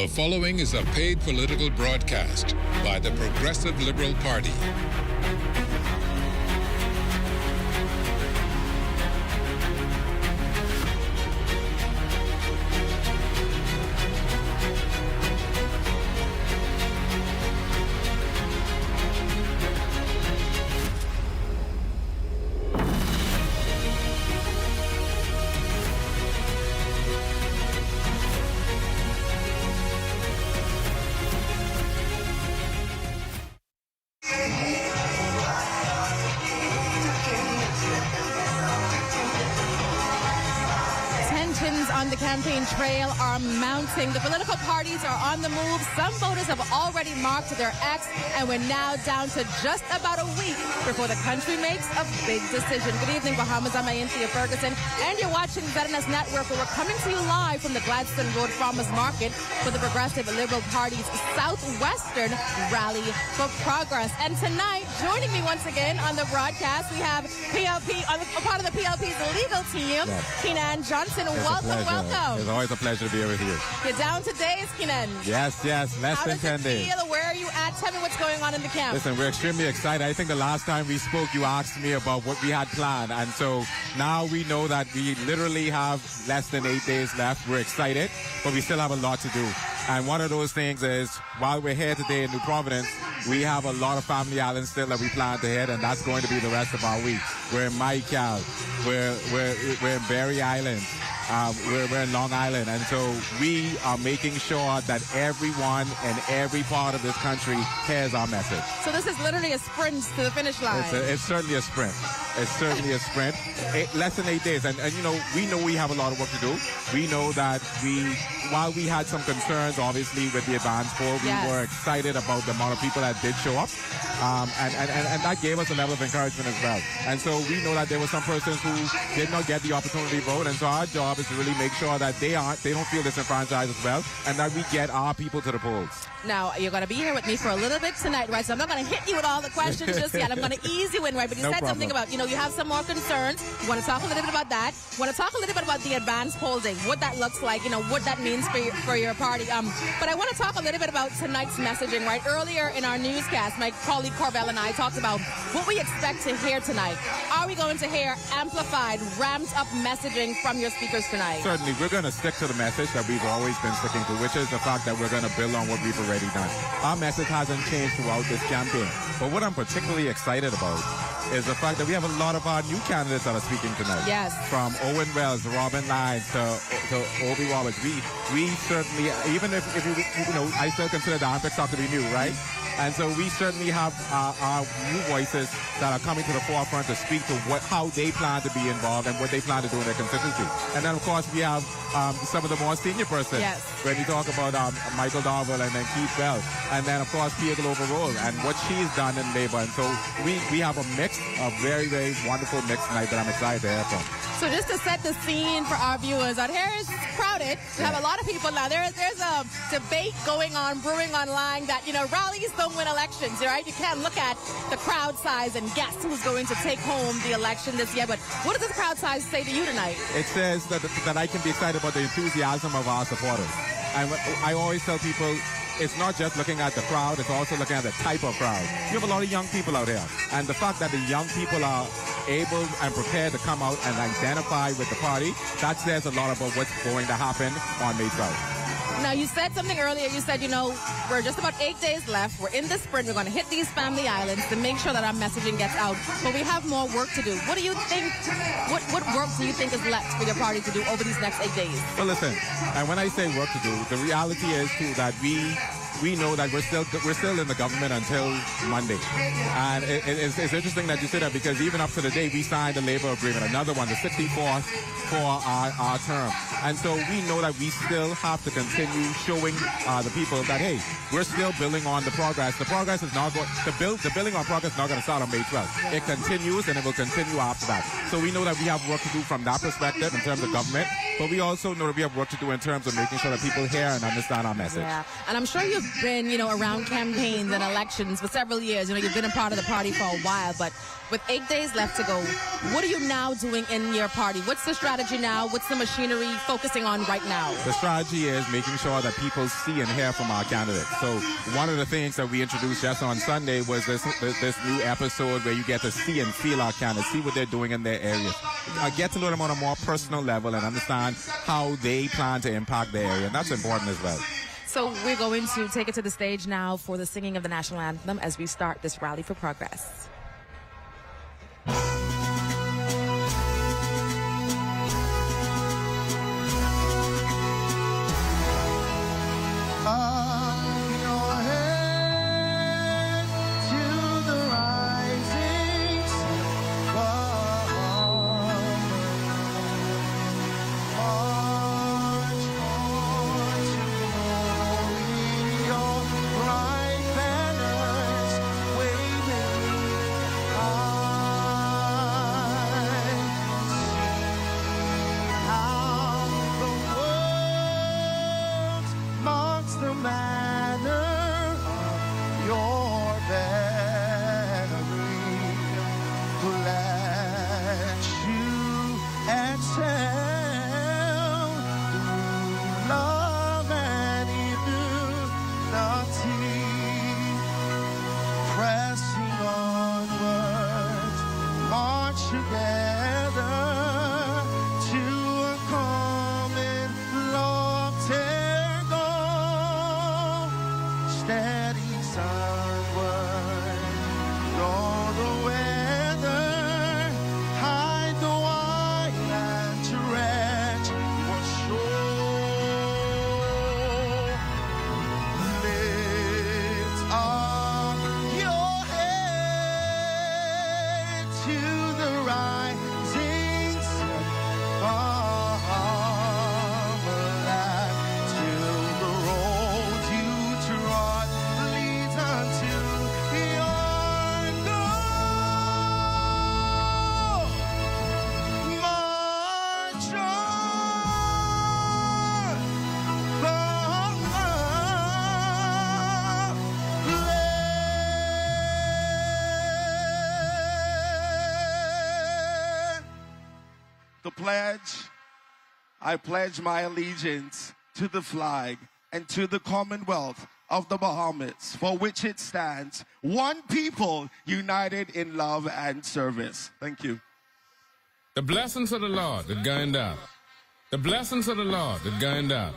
The following is a paid political broadcast by the Progressive Liberal Party. On the campaign trail are mounting. The political parties are on the move. Some voters have already marked their X, and we're now down to just about a week before the country makes a big decision. Good evening, Bahamas. I'm Thea Ferguson, and you're watching ZNS Network, where we're coming to you live from the Gladstone Road Farmers Market for the Progressive Liberal Party's Southwestern Rally for Progress. And tonight, joining me once again on the broadcast, we have PLP, a part of the PLP's legal team, yes. Keenan Johnson. Welcome. It's always a pleasure to be with you. You're down to days, Keenan. Yes. Less than 10 days. How does it feel? Where are you at? Tell me what's going on in the camp. Listen, we're extremely excited. I think the last time we spoke, you asked me about what we had planned. And so now we know that we literally have less than 8 days left. We're excited, but we still have a lot to do. And one of those things is, while we're here today in New Providence, we have a lot of family islands still that we plan to hit, and that's going to be the rest of our week. We're in Michael. We're in Berry Island. We're in Long Island, and so we are making sure that everyone in every part of this country hears our message. So this is literally a sprint to the finish line. It's certainly a sprint. It's certainly a sprint. Less than 8 days, and you know we have a lot of work to do. We know that while we had some concerns, obviously, with the advance poll, we were excited about the amount of people that did show up, and that gave us a level of encouragement as well. And so we know that there were some persons who did not get the opportunity to vote, and so our job is to really make sure that they don't feel disenfranchised as well, and that we get our people to the polls. Now, you're going to be here with me for a little bit tonight, right? So I'm not going to hit you with all the questions just yet. I'm going to ease you in, right? But you said something about, you have some more concerns. You want to talk a little bit about that. You want to talk a little bit about the advance polling, what that looks like, what that means for your party. But I want to talk a little bit about tonight's messaging, right? Earlier in our newscast, my colleague Corbell and I talked about what we expect to hear tonight. Are we going to hear amplified, ramped up messaging from your speakers tonight? Certainly. We're going to stick to the message that we've always been sticking to, which is the fact that we're going to build on what we've already done. Our message hasn't changed throughout this campaign. But what I'm particularly excited about is the fact that we have a lot of our new candidates that are speaking tonight. Yes. From Owen Wells, Lynes, to Obie Roberts. We certainly, even if I still consider Darren Pixtock to be new, right? And so we certainly have our new voices that are coming to the forefront to speak to how they plan to be involved and what they plan to do in their constituency. And then, of course, we have some of the more senior persons. Yes. When we talk about Michael Darville and then Keith Bell. And then, of course, Pia Glover-Rolle and what she's done in labor. And so we have a mix, a very, very wonderful mix tonight that I'm excited to hear from. So just to set the scene for our viewers, out here is crowded. We have a lot of people now. There's a debate going on, brewing online that, rallies don't win elections, right? You can't look at the crowd size and guess who's going to take home the election this year. But what does the crowd size say to you tonight? It says that I can be excited about the enthusiasm of our supporters. And I always tell people, it's not just looking at the crowd, it's also looking at the type of crowd. You have a lot of young people out here. And the fact that the young people are able and prepared to come out and identify with the party, that says a lot about what's going to happen on May 12th. Now, you said something earlier. You said, we're just about 8 days left. We're in the sprint. We're going to hit these family islands to make sure that our messaging gets out. But we have more work to do. What do you think, what work do you think is left for your party to do over these next 8 days? Well, listen, and when I say work to do, the reality is, too, that we know that we're still in the government until Monday. And it's interesting that you say that, because even up to the day, we signed a labor agreement, another one, the 64th for our term. And so we know that we still have to continue showing the people that, hey, we're still building on the progress. The progress is not going, the building on progress is not going to start on May 12th. It continues, and it will continue after that. So we know that we have work to do from that perspective in terms of government, but we also know that we have work to do in terms of making sure that people hear and understand our message. Yeah, and I'm sure you've been, around campaigns and elections for several years. You've been a part of the party for a while, but with 8 days left to go, what are you now doing in your party? What's the strategy now? What's the machinery focusing on right now? The strategy is making sure that people see and hear from our candidates. So one of the things that we introduced just on Sunday was this new episode where you get to see and feel our candidates, see what they're doing in their areas. Get to know them on a more personal level and understand how they plan to impact the area. And that's important as well. So we're going to take it to the stage now for the singing of the national anthem as we start this Rally for Progress. I pledge my allegiance to the flag and to the Commonwealth of the Bahamas, for which it stands, one people united in love and service. Thank you. The blessings of the Lord are going down. The blessings of the Lord are going down.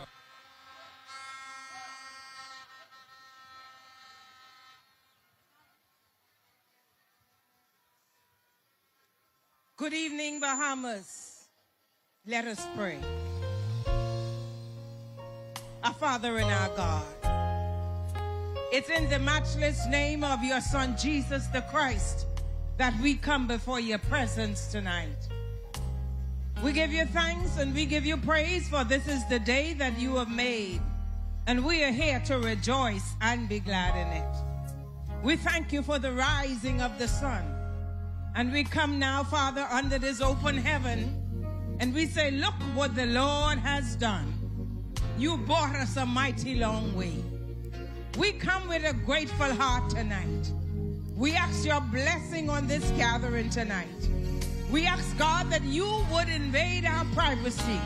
Good evening, Bahamas. Let us pray. Our Father and our God, it's in the matchless name of your Son, Jesus the Christ, that we come before your presence tonight. We give you thanks and we give you praise, for this is the day that you have made, and we are here to rejoice and be glad in it. We thank you for the rising of the sun, and we come now, Father, under this open heaven, and we say, look what the Lord has done. You brought us a mighty long way. We come with a grateful heart tonight. We ask your blessing on this gathering tonight. We ask, God, that you would invade our privacy.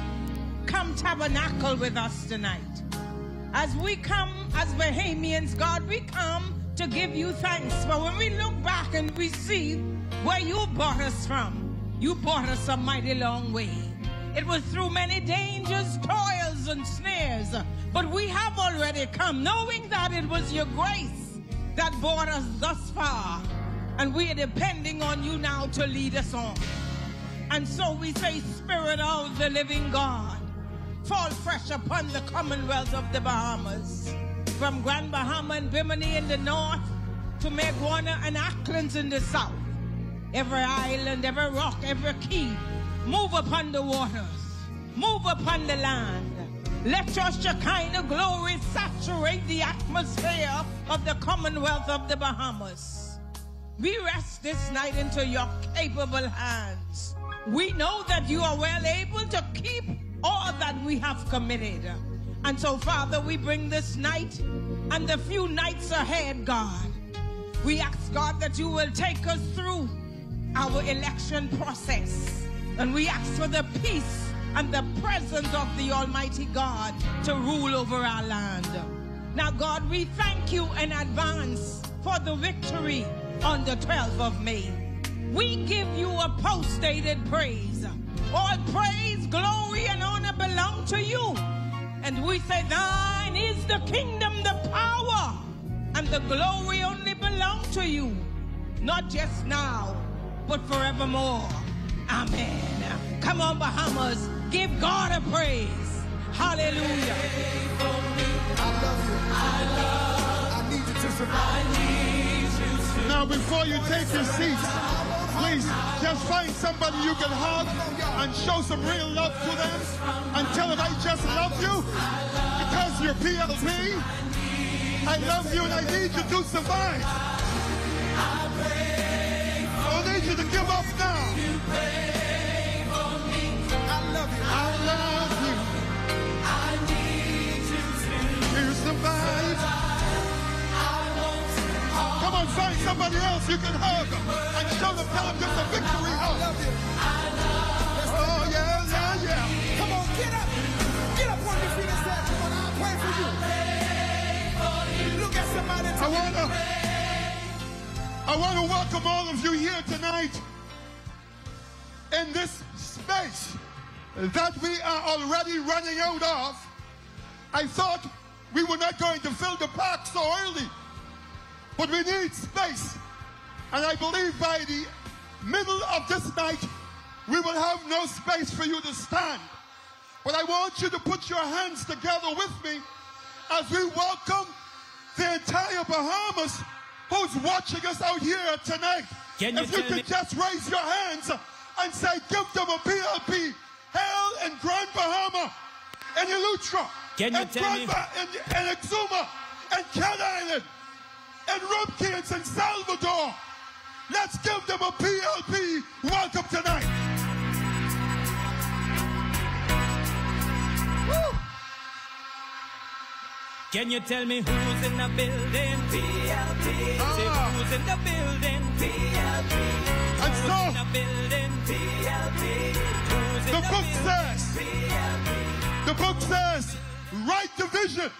Come tabernacle with us tonight. As we come as Bahamians, God, we come to give you thanks. But when we look back and we see where you brought us from, you brought us a mighty long way. It was through many dangers, toils, and snares, but we have already come, knowing that it was your grace that brought us thus far, and we are depending on you now to lead us on. And so we say, Spirit of the living God, fall fresh upon the Commonwealth of the Bahamas, from Grand Bahama and Bimini in the north to Maguana and Auckland in the south. Every island, every rock, every key, move upon the waters, move upon the land. Let your Shekinah glory saturate the atmosphere of the Commonwealth of the Bahamas. We rest this night into your capable hands. We know that you are well able to keep all that we have committed. And so, Father, we bring this night and the few nights ahead, God. We ask, God, that you will take us through our election process. And we ask for the peace and the presence of the Almighty God to rule over our land. Now, God, we thank you in advance for the victory on the 12th of May. We give you a post-dated praise. All praise, glory, and honor belong to you. And we say, thine is the kingdom, the power, and the glory only belong to you. Not just now, but forevermore. Amen. Come on, Bahamas. Give God a praise. Hallelujah. I need you to survive. Now, before you take your seats, please just find somebody you can hug and show some real love to them and tell them I just love you because you're PLP. I love you and I need you to survive. I don't need you to give up now. I love you. I love you. I need you to survive. Come on, find somebody else you can hug and show them, tell them just a victory hug. Oh, yeah, yeah, yeah. Come on, get up. Get up on your feet and say, come on, I'll pray for you. Look at somebody. I want to welcome all of you here tonight in this space that we are already running out of. I thought we were not going to fill the park so early, but we need space. And I believe by the middle of this night, we will have no space for you to stand. But I want you to put your hands together with me as we welcome the entire Bahamas who's watching us out here tonight. If you could just raise your hands and say, give them a PLP, Hail and Grand Bahama, and Eleuthera, and Grandma, and Exuma, and Cat Island, and Rumpkins and Salvador. Let's give them a PLP welcome tonight. Woo. Can you tell me who's in the building? PLP. Who's in the building? PLP. And so, who's in the building? PLP. Who's in the book building? says, PLP. the book says, write the vision,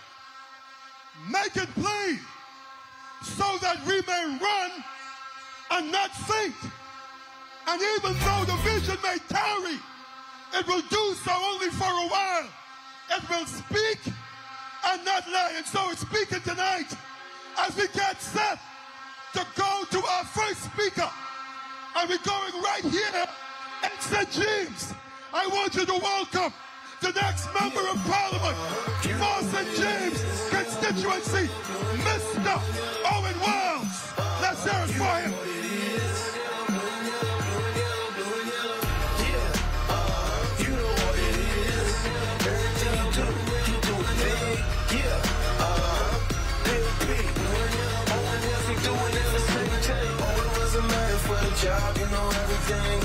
make it plain, so that we may run and not faint. And even though the vision may tarry, it will do so only for a while. It will speak and not lie. And so it's speaking tonight as we get set to go to our first speaker. And we're going right here at St. James. I want you to welcome the next member of Parliament for St. James constituency, Mr. Owen Wells. Let's hear it for him. Job, you know everything.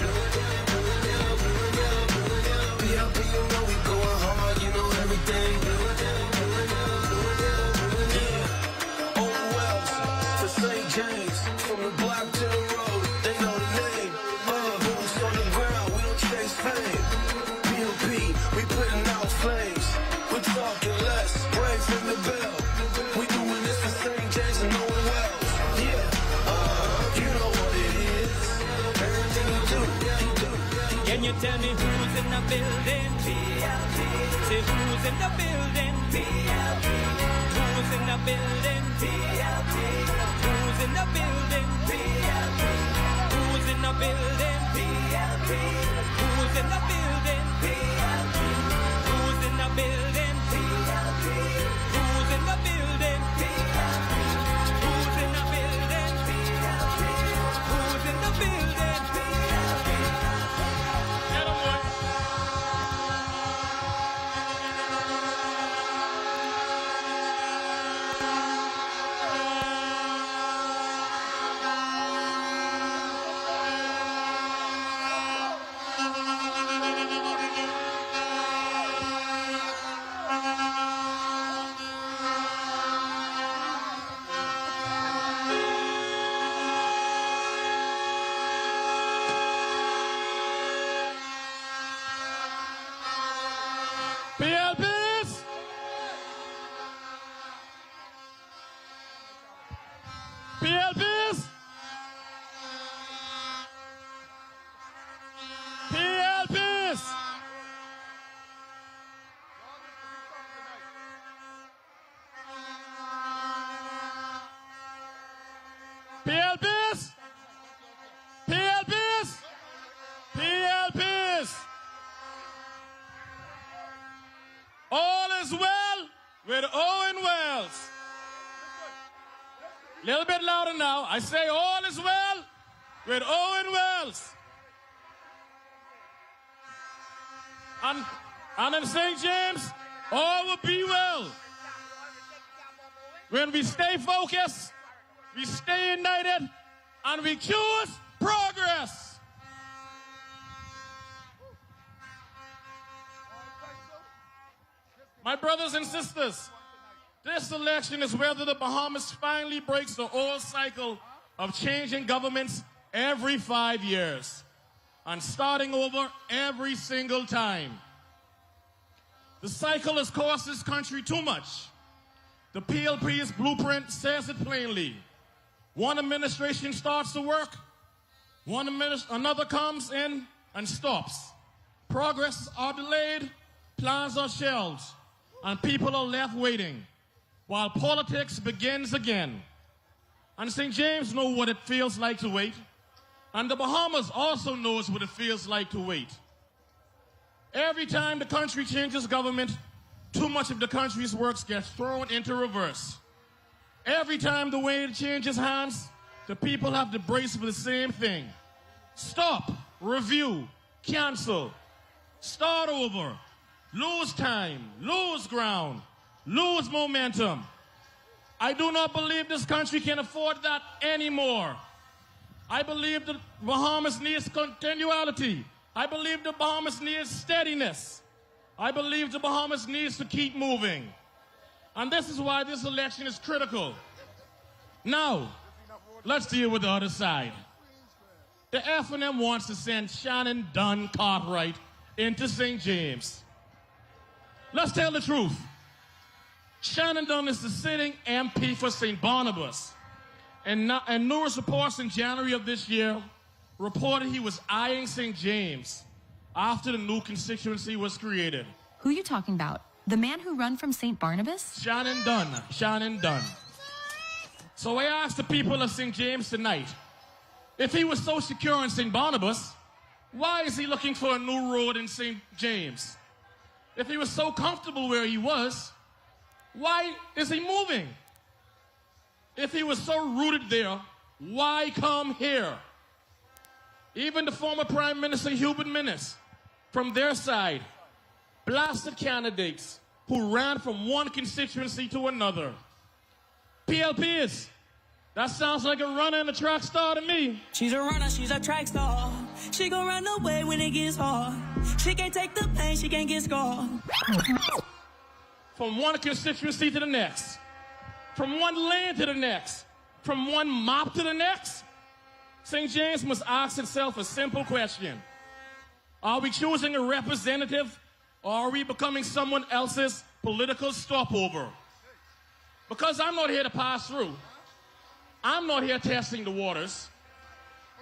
PLP, you know we going hard, you know everything. Yeah. Owen Wells to St. James, from the block to the road, they know the name. Boots on the ground, we don't chase fame. PLP, we putting out flames. We're talking less, brave in the bell. We doing this for St. James and Owen Wells. Yeah, you know what it is. Can you tell me who's in the building? PLP. Say who's in the building? PLP. Who's in the building? PLP. Who's in the building? PLP. Who's in the building? PLP. Who's in the building? PLP. Who's in the building? PLP. Who's in the building? PLP. Who's in the building? PLP. Who's in the building? PLP. with Owen Wells. A little bit louder now. I say all is well with Owen Wells. And in St. James, all will be well. When we stay focused, we stay united, and we choose progress. My brothers and sisters, this election is whether the Bahamas finally breaks the old cycle of changing governments every 5 years and starting over every single time. The cycle has cost this country too much. The PLP's blueprint says it plainly. One administration starts to work, another comes in and stops. Progress are delayed, plans are shelved, and people are left waiting while politics begins again. And St. James knows what it feels like to wait, and the Bahamas also knows what it feels like to wait. Every time the country changes government, too much of the country's works gets thrown into reverse. Every time the weight changes hands, the people have to brace for the same thing. Stop, review, cancel, start over, lose time, lose ground, lose momentum. I do not believe this country can afford that anymore. I believe the Bahamas needs continuality. I believe the Bahamas needs steadiness. I believe the Bahamas needs to keep moving. And this is why this election is critical. Now, let's deal with the other side. The F&M wants to send Shannon Dunn Cartwright into St. James. Let's tell the truth. Shannon Dunn is the sitting MP for St. Barnabas. And numerous reports in January of this year reported he was eyeing St. James after the new constituency was created. Who are you talking about? The man who ran from St. Barnabas? Shannon Dunn. Shannon Dunn. So I asked the people of St. James tonight, if he was so secure in St. Barnabas, why is he looking for a new road in St. James? If he was so comfortable where he was, why is he moving? If he was so rooted there, why come here? Even the former Prime Minister Hubert Minnis, from their side, blasted candidates who ran from one constituency to another. PLPs, that sounds like a runner and a track star to me. She's a runner, she's a track star. She gon' run away when it gets hard. She can't take the pain, she can't get scarred. From one constituency to the next. From one lane to the next. From one mop to the next. St. James must ask itself a simple question. Are we choosing a representative, or are we becoming someone else's political stopover? Because I'm not here to pass through. I'm not here testing the waters.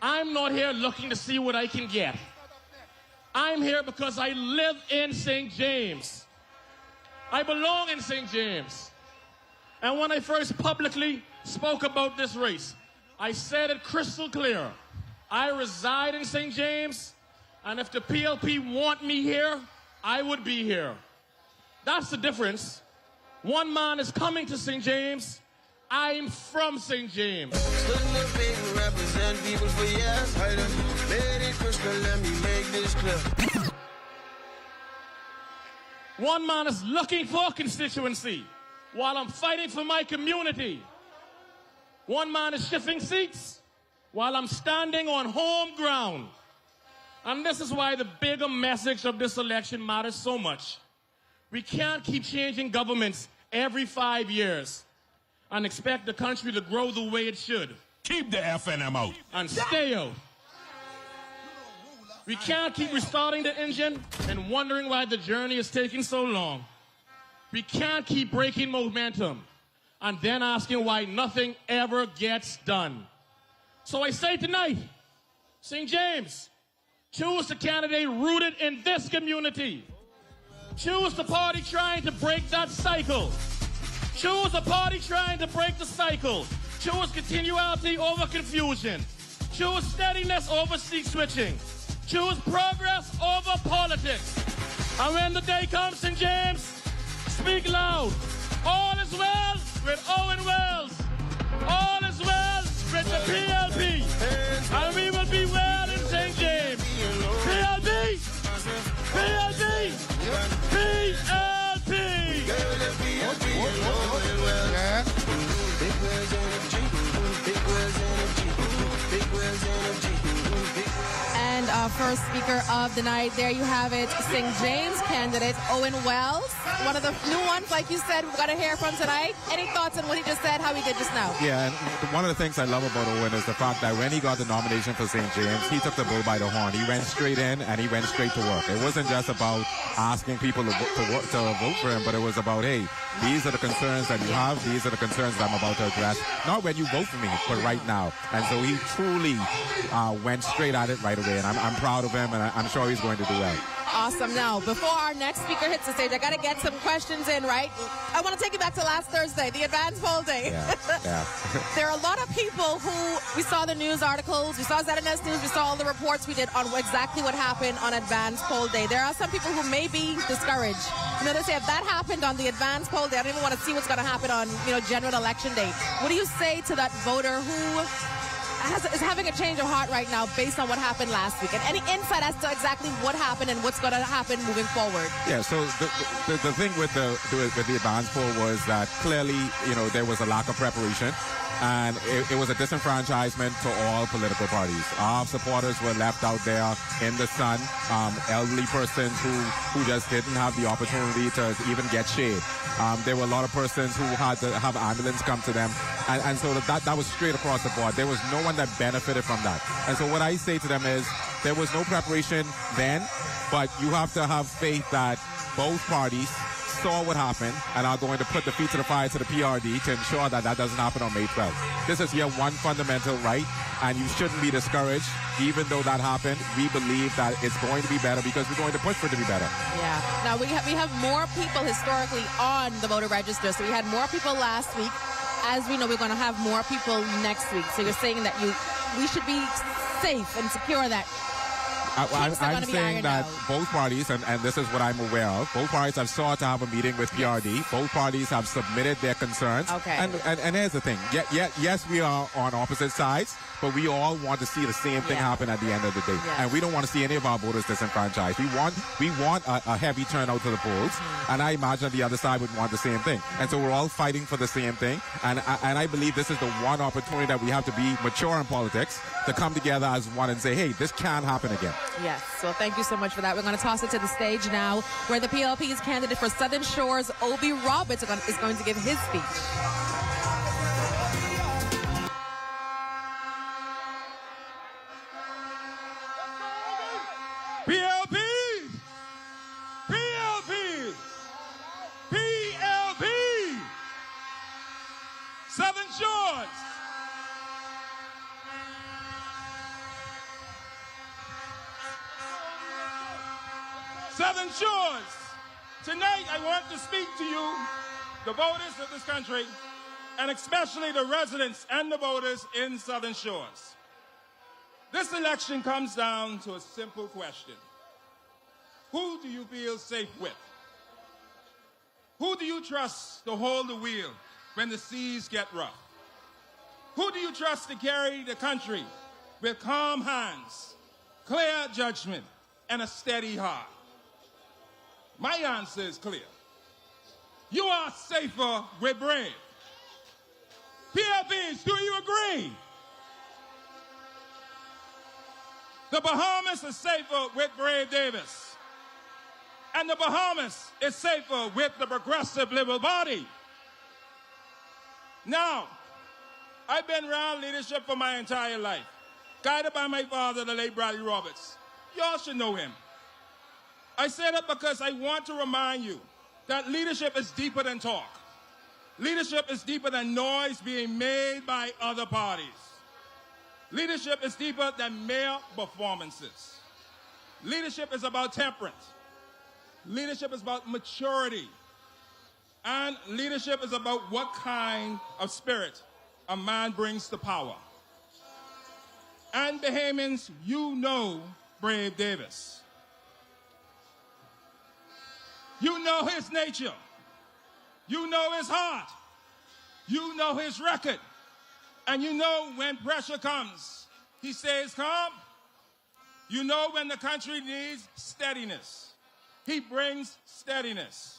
I'm not here looking to see what I can get. I'm here because I live in St. James. I belong in St. James. And when I first publicly spoke about this race, I said it crystal clear. I reside in St. James, and if the PLP want me here, I would be here. That's the difference. One man is coming to St. James. I'm from St. James. Stood in the big and represent people for years. I done made it crystal, let me make this clear. One man is looking for constituency while I'm fighting for my community. One man is shifting seats while I'm standing on home ground. And this is why the bigger message of this election matters so much. We can't keep changing governments every 5 years and expect the country to grow the way it should. Keep the F&M out. And stay out. We can't keep restarting the engine and wondering why the journey is taking so long. We can't keep breaking momentum and then asking why nothing ever gets done. So I say tonight, St. James, choose the candidate rooted in this community. Choose the party trying to break that cycle. Choose a party trying to break the cycle. Choose continuality over confusion. Choose steadiness over seat switching. Choose progress over politics. And when the day comes, St. James, speak loud. with Owen Wells. All is well with the PLP. And we will be well in St. James. PLP! PLP! PLP! Yeah. And our first speaker of the night, there you have it, St. James candidate Owen Wells. One of the new ones, like you said, we've got to hear from tonight. Any thoughts on what he just said, how he did just now? Yeah, and one of the things I love about Owen is the fact that when he got the nomination for St. James, he took the bull by the horn. He went straight in and he went straight to work. It wasn't just about asking people to vote for him, but it was about, hey, these are the concerns that you have. These are the concerns that I'm about to address. Not when you vote for me, but right now. And so he truly went straight at it right away. And I'm proud of him, and I'm sure he's going to do well. Awesome. Now, before our next speaker hits the stage, I got to get some questions in, right? I want to take you back to last Thursday, the advance poll day. Yeah. There are a lot of people who, we saw the news articles, we saw ZNS News, we saw all the reports we did on exactly what happened on advance poll day. There are some people who may be discouraged. You know, they say if that happened on the advance poll day, I don't even want to see what's going to happen on, general election day. What do you say to that voter who is having a change of heart right now based on what happened last week? And any insight as to exactly what happened and what's going to happen moving forward? Yeah, so the thing with the advance poll was that clearly, there was a lack of preparation. And it was a disenfranchisement to all political parties. Our supporters were left out there in the sun. Elderly persons who just didn't have the opportunity to even get shade. There were a lot of persons who had to have ambulance come to them. And so that was straight across the board. There was no one that benefited from that. And so what I say to them is there was no preparation then, but you have to have faith that both parties saw what happened and are going to put the feet to the fire to the PRD to ensure that doesn't happen on May 12th. This is your one fundamental right, and you shouldn't be discouraged. Even though that happened, we believe that it's going to be better because we're going to push for it to be better. Yeah. Now, we have more people historically on the voter register. So we had more people last week. As we know, we're going to have more people next week. So you're saying that we should be safe and secure that I'm saying that both parties, and this is what I'm aware of, both parties have sought to have a meeting with PRD. Both parties have submitted their concerns. Okay. And here's the thing. Yes, we are on opposite sides, but we all want to see the same thing happen at the end of the day. Yes. And we don't want to see any of our voters disenfranchised. We want a heavy turnout to the polls, and I imagine the other side would want the same thing. And so we're all fighting for the same thing. And I believe this is the one opportunity that we have to be mature in politics, to come together as one and say, hey, this can't happen again. Yes. Well, thank you so much for that. We're going to toss it to the stage now, where the PLP's candidate for Southern Shores, Obie Roberts, is going to give his speech. PLP! PLP! PLP! Southern Shores! Southern Shores! Tonight I want to speak to you, the voters of this country, and especially the residents and the voters in Southern Shores. This election comes down to a simple question. Who do you feel safe with? Who do you trust to hold the wheel when the seas get rough? Who do you trust to carry the country with calm hands, clear judgment, and a steady heart? My answer is clear. You are safer with Brave. PLPs, do you agree? The Bahamas is safer with Brave Davis. And the Bahamas is safer with the Progressive Liberal Party. Now, I've been around leadership for my entire life, guided by my father, the late Owie Roberts. Y'all should know him. I say that because I want to remind you that leadership is deeper than talk. Leadership is deeper than noise being made by other parties. Leadership is deeper than mere performances. Leadership is about temperance. Leadership is about maturity. And leadership is about what kind of spirit a man brings to power. And Bahamians, you know Brave Davis. You know his nature. You know his heart. You know his record. And you know when pressure comes, he stays calm. You know when the country needs steadiness, he brings steadiness.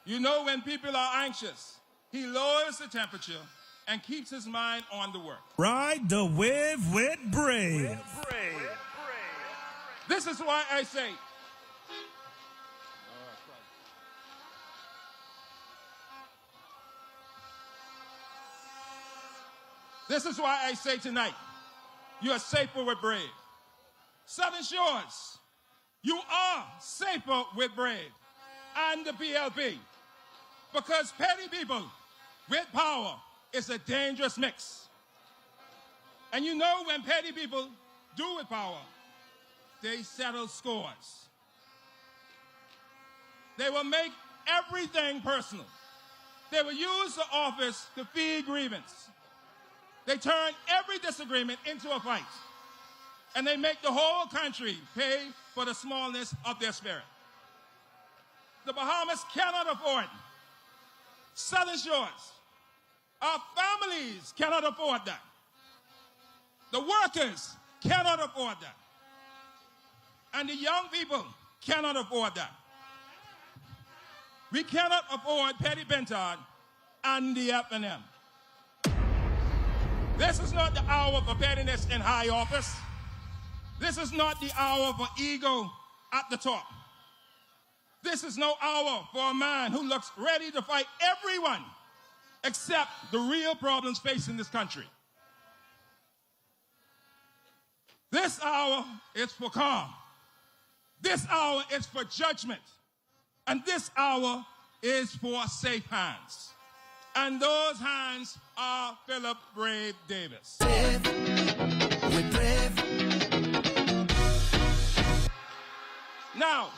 You know when people are anxious, he lowers the temperature and keeps his mind on the work. Ride the wave with Brave. This is why I say, tonight, you are safer with Brave. Southern Shores, you are safer with Brave and the PLP, because petty people with power is a dangerous mix. And you know when petty people do with power, they settle scores. They will make everything personal. They will use the office to feed grievance. They turn every disagreement into a fight. And they make the whole country pay for the smallness of their spirit. The Bahamas cannot afford Southern Shores. Our families cannot afford that. The workers cannot afford that. And the young people cannot afford that. We cannot afford Petty Bentard and the F&M. This is not the hour for pettiness in high office. This is not the hour for ego at the top. This is no hour for a man who looks ready to fight everyone except the real problems facing this country. This hour is for calm. This hour is for judgment. And this hour is for safe hands. And those hands are Philip Brave Davis. Now,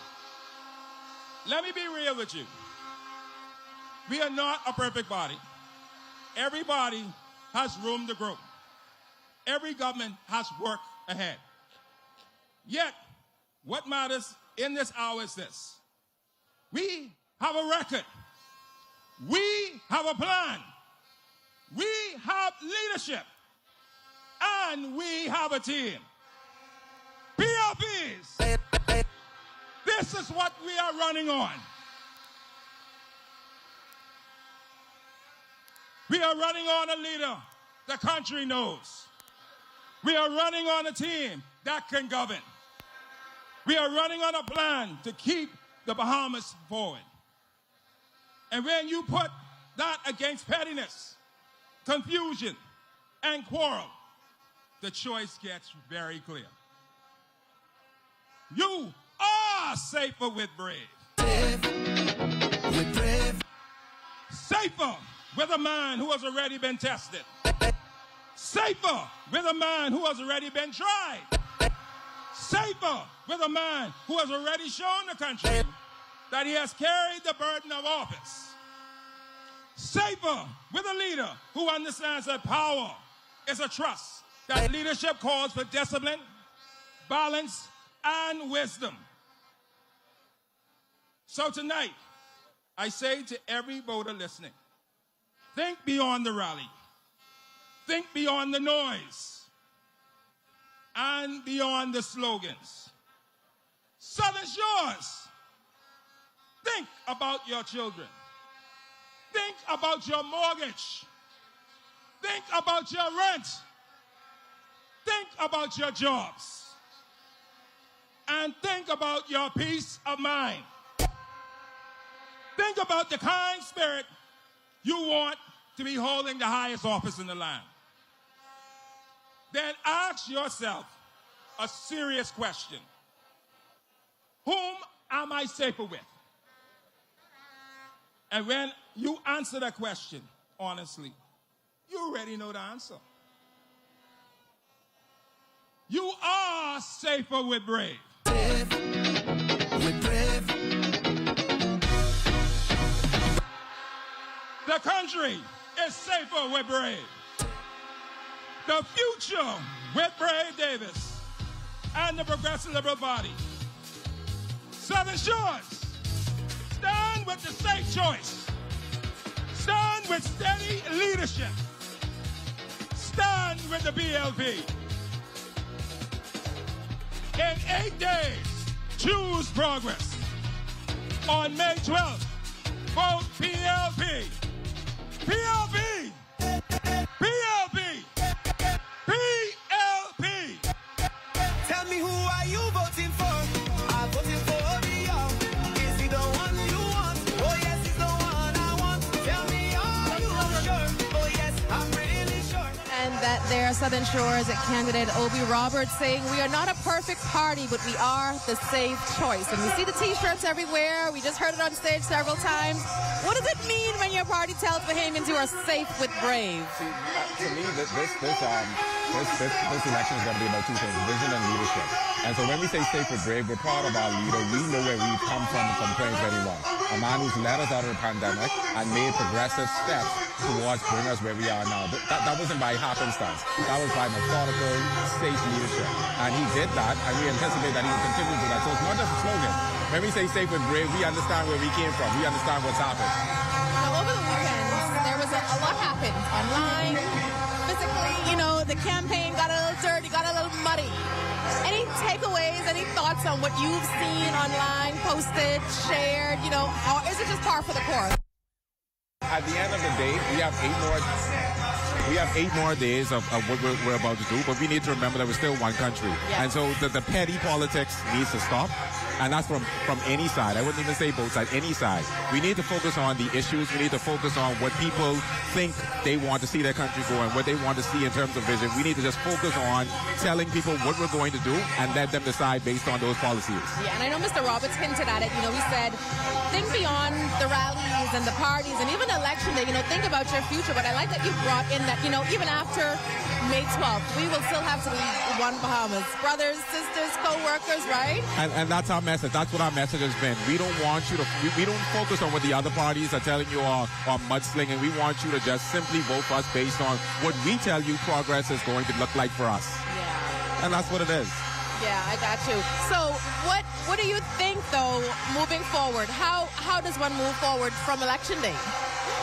let me be real with you. We are not a perfect body. Everybody has room to grow. Every government has work ahead. Yet, what matters in this hour is this. We have a record. We have a plan. We have leadership. And we have a team. PLPs. This is what we are running on. We are running on a leader the country knows. We are running on a team that can govern. We are running on a plan to keep the Bahamas forward. And when you put that against pettiness, confusion, and quarrel, the choice gets very clear. You are safer with Brave. Safer with a man who has already been tested. Safer with a man who has already been tried. Safer with a man who has already shown the country that he has carried the burden of office. Safer with a leader who understands that power is a trust, that leadership calls for discipline, balance, and wisdom. So tonight, I say to every voter listening, think beyond the rally. Think beyond the noise. And beyond the slogans. Southern Shores, think about your children. Think about your mortgage. Think about your rent. Think about your jobs. And think about your peace of mind. Think about the kind spirit you want to be holding the highest office in the land. Then ask yourself a serious question. Whom am I safer with? And when you answer that question honestly, you already know the answer. You are safer with Brave. The country is safer with Brave. The future with Brave Davis and the Progressive Liberal Party. Southern Shores, stand with the safe choice. Stand with with steady leadership, stand with the PLP. In 8 days, choose progress. On May 12th, vote PLP. PLP! PLP! PLP! Tell me, who are you voting for? I'm voting for Obie. Is he the one you want? Oh yes, he's the one I want. Tell me, are you sure? Oh yes, I'm really sure. And that there, Southern Shores candidate Obie Roberts saying, we are not a perfect party, but we are the safe choice. And we see the T-shirts everywhere. We just heard it on stage several times. What does it mean when your party tells Bahamians you are safe with Brave? See, to me, this election is going to be about two things: vision and leadership. And so when we say safe with Brave, we're proud of our leader. We know where we've come from 2021. A man who's led us out of the pandemic and made progressive steps towards bringing us where we are now. That wasn't by happenstance. That was by methodical, safe leadership. And he did that, and we anticipate that he will continue to do that. So it's not just a slogan. When we say safe with Brave, we understand where we came from. We understand what's happened. Now, over the weekend, there was a lot happened online, physically. You know, the campaign got a little dirty, got a little muddy. Any takeaways, any thoughts on what you've seen online, posted, shared, you know, or is it just par for the course? At the end of the day, we have 8 more days of what we're about to do, but we need to remember that we're still one country. Yes. And so the petty politics needs to stop. And that's from any side. I wouldn't even say both sides, any side. We need to focus on the issues. We need to focus on what people think they want to see their country go and what they want to see in terms of vision. We need to just focus on telling people what we're going to do and let them decide based on those policies. Yeah, and I know Mr. Roberts hinted at it. You know, he said, think beyond the rallies and the parties and even election day, you know, think about your future. But I like that you brought in that, you know, even after May 12th, we will still have to be one Bahamas. Brothers, sisters, co-workers, right? And that's our message. That's what our message has been. We don't want you to, we don't focus on what the other parties are telling you or mudslinging. We want you to just simply vote for us based on what we tell you progress is going to look like for us. Yeah. And that's what it is. Yeah, I got you. So what do you think, though, moving forward? How does one move forward from Election Day?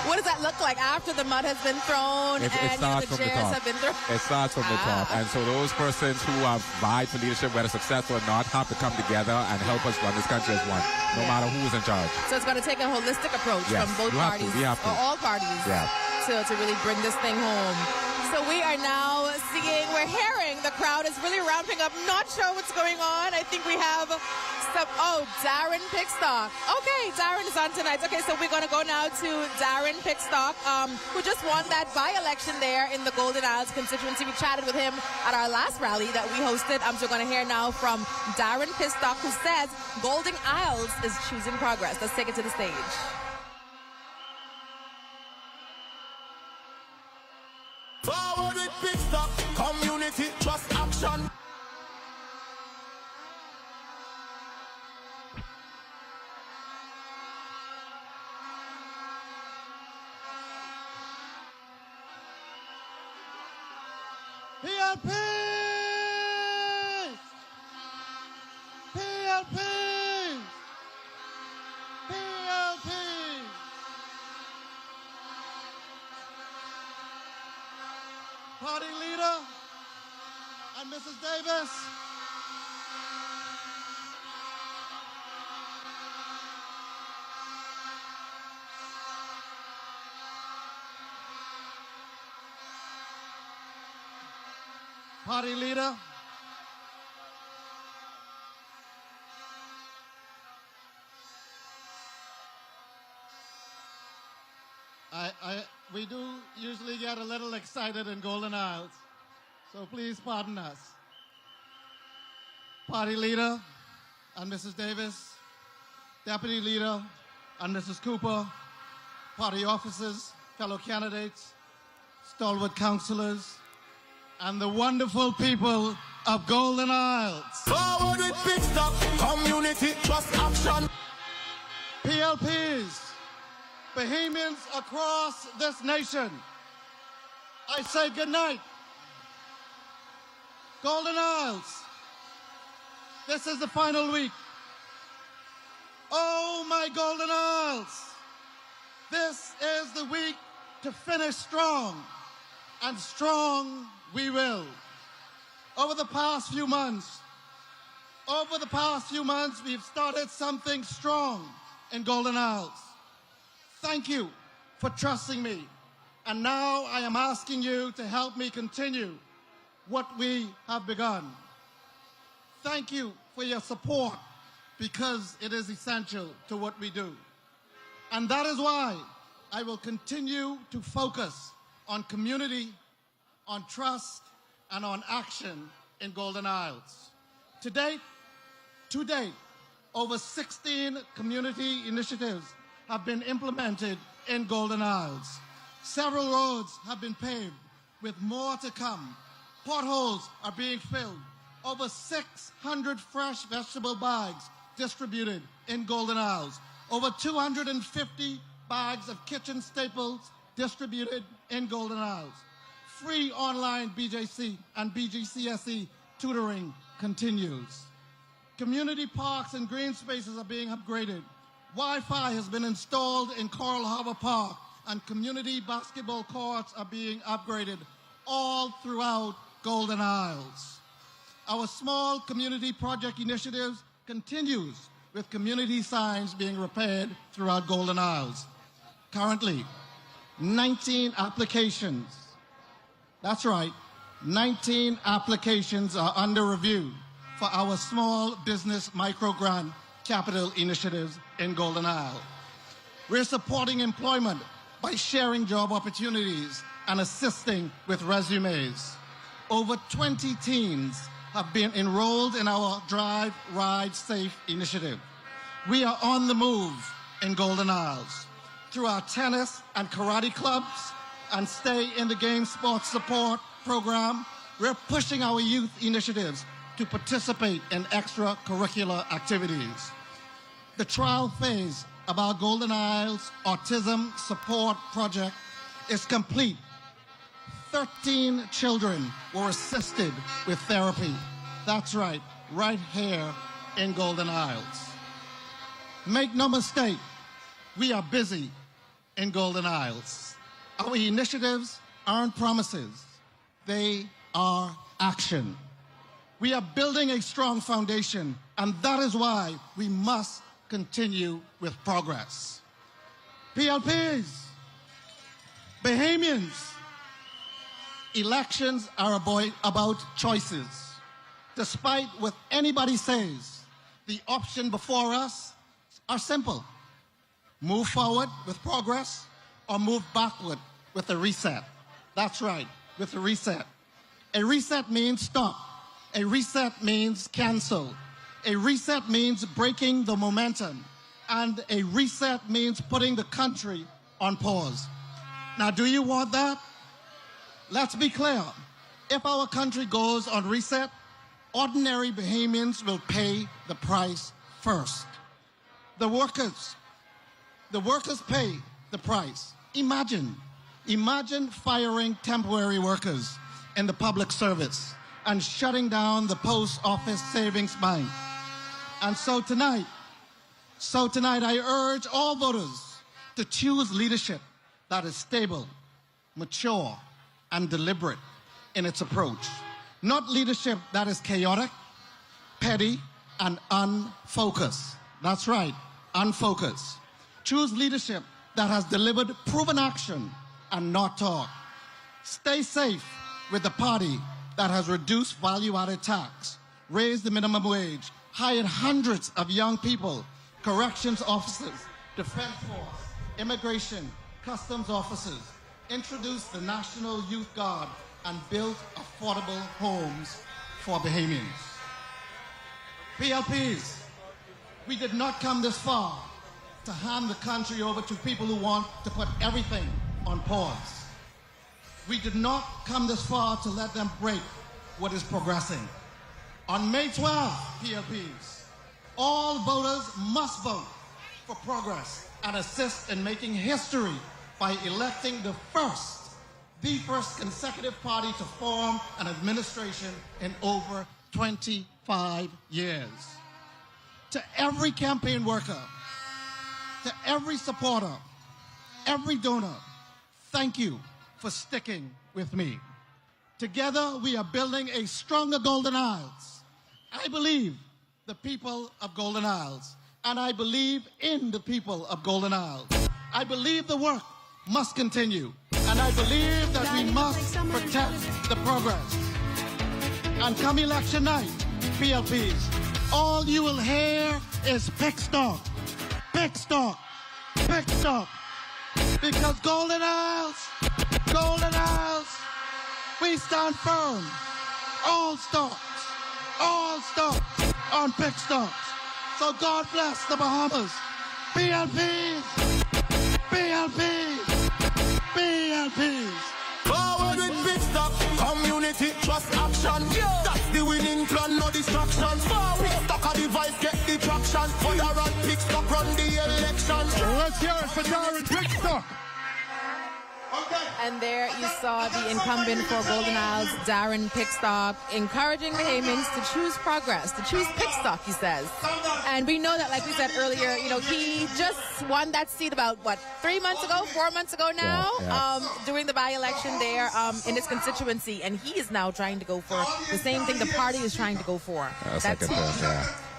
What does that look like after the mud has been thrown It starts the from the chairs top. have been thrown? It starts from the top. And so those persons who have vied for leadership, whether successful or not, have to come together and help us run this country as one, no matter who's in charge. So it's going to take a holistic approach Yes, from both we have parties, to. We have to. or all parties, Yeah. to really bring this thing home. So we are now we're hearing the crowd is really ramping up. Not sure what's going on. I think we have Darren Pixtock. Okay, Darren is on tonight. Okay, so we're going to go now to Darren Pixtock, who just won that by-election there in the Golden Isles constituency. We chatted with him at our last rally that we hosted. So we're going to hear now from Darren Pixtock, who says Golden Isles is choosing progress. Let's take it to the stage. Forward with Pixtock, community trust action. PLP! PLP! PLP! Party leader and Mrs. Davis. Party leader. We do usually get a little excited in Golden Isles, so please pardon us. Party leader and Mrs. Davis, deputy leader and Mrs. Cooper, party officers, fellow candidates, stalwart councillors, and the wonderful people of Golden Isles. Forward with Pixtock, community trust action. PLPs, Bahamians across this nation, I say good night. Golden Isles, this is the final week. Oh, my Golden Isles, this is the week to finish strong, and strong we will. Over the past few months, we've started something strong in Golden Isles. Thank you for trusting me. And now I am asking you to help me continue what we have begun. Thank you for your support, because it is essential to what we do. And that is why I will continue to focus on community, on trust, and on action in Golden Isles. To date, over 16 community initiatives have been implemented in Golden Isles. Several roads have been paved, with more to come. Potholes are being filled. Over 600 fresh vegetable bags distributed in Golden Isles. Over 250 bags of kitchen staples distributed in Golden Isles. Free online BJC and BGCSE tutoring continues. Community parks and green spaces are being upgraded. Wi-Fi has been installed in Coral Harbor Park, and community basketball courts are being upgraded all throughout Golden Isles. Our small community project initiatives continues, with community signs being repaired throughout Golden Isles. Currently, 19 applications, that's right, 19 applications are under review for our small business micro-grant capital initiatives in Golden Isle. We're supporting employment by sharing job opportunities and assisting with resumes. Over 20 teens have been enrolled in our Drive, Ride, Safe initiative. We are on the move in Golden Isles. Through our tennis and karate clubs and Stay in the Game Sports Support program, we're pushing our youth initiatives to participate in extracurricular activities. The trial phase of our Golden Isles Autism Support Project is complete. 13 children were assisted with therapy. That's right here in Golden Isles. Make no mistake, we are busy in Golden Isles. Our initiatives aren't promises, they are action. We are building a strong foundation, and that is why we must continue with progress. PLPs, Bahamians, elections are about choices. Despite what anybody says, the option before us are simple. Move forward with progress or move backward with a reset. That's right, with a reset. A reset means stop. A reset means cancel. A reset means breaking the momentum. And a reset means putting the country on pause. Now, do you want that? Let's be clear. If our country goes on reset, ordinary Bahamians will pay the price first. The workers pay the price. Imagine firing temporary workers in the public service and shutting down the post office savings bank. And so tonight I urge all voters to choose leadership that is stable, mature, and deliberate in its approach. Not leadership that is chaotic, petty, and unfocused. That's right, unfocused. Choose leadership that has delivered proven action and not talk. Stay safe with the party that has reduced value-added tax, raised the minimum wage, hired hundreds of young people, corrections officers, defense force, immigration, customs officers, introduced the National Youth Guard, and built affordable homes for Bahamians. PLPs, we did not come this far to hand the country over to people who want to put everything on pause. We did not come this far to let them break what is progressing. On May 12th, PLPs, all voters must vote for progress and assist in making history by electing the first consecutive party to form an administration in over 25 years. To every campaign worker, to every supporter, every donor, thank you for sticking with me. Together, we are building a stronger Golden Isles. I believe the people of Golden Isles, and I believe in the people of Golden Isles. I believe the work must continue, and I believe that we must protect the progress. And come election night, PLPs, all you will hear is Pixtock, Pixtock, Pixtock. Because Golden Isles, we stand firm. All stocks on Pixtock. So God bless the Bahamas. PLPs, PLPs, PLPs. Forward with Pixtock, community, trust, action. That's the winning plan, no distractions. Pixtock a device, get the traction. For Darren Pixtock run the election. Let's hear it for Darren Pixtock. And there you saw the incumbent for Golden Isles, Darren Pixtock, encouraging Bahamians to choose progress, to choose Pixtock, he says. And we know that, like we said earlier, you know, he just won that seat about, 4 months ago now, during the by-election there in his constituency. And he is now trying to go for the same thing the party is trying to go for. That's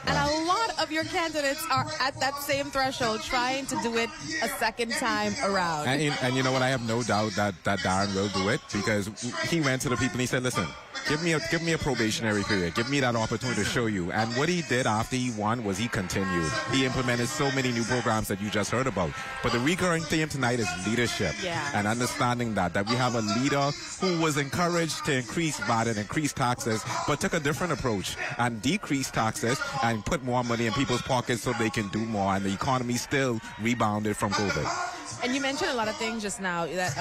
And a lot of your candidates are at that same threshold, trying to do it a second time around. And you know what? I have no doubt that Darren will do it, because he went to the people and he said, listen, give me a probationary period. Give me that opportunity to show you. And what he did after he won was he continued. He implemented so many new programs that you just heard about. But the recurring theme tonight is leadership. And understanding that we have a leader who was encouraged to increase VAT and increase taxes, but took a different approach and decreased taxes and put more money in people's pockets so they can do more, and the economy still rebounded from COVID. And you mentioned a lot of things just now that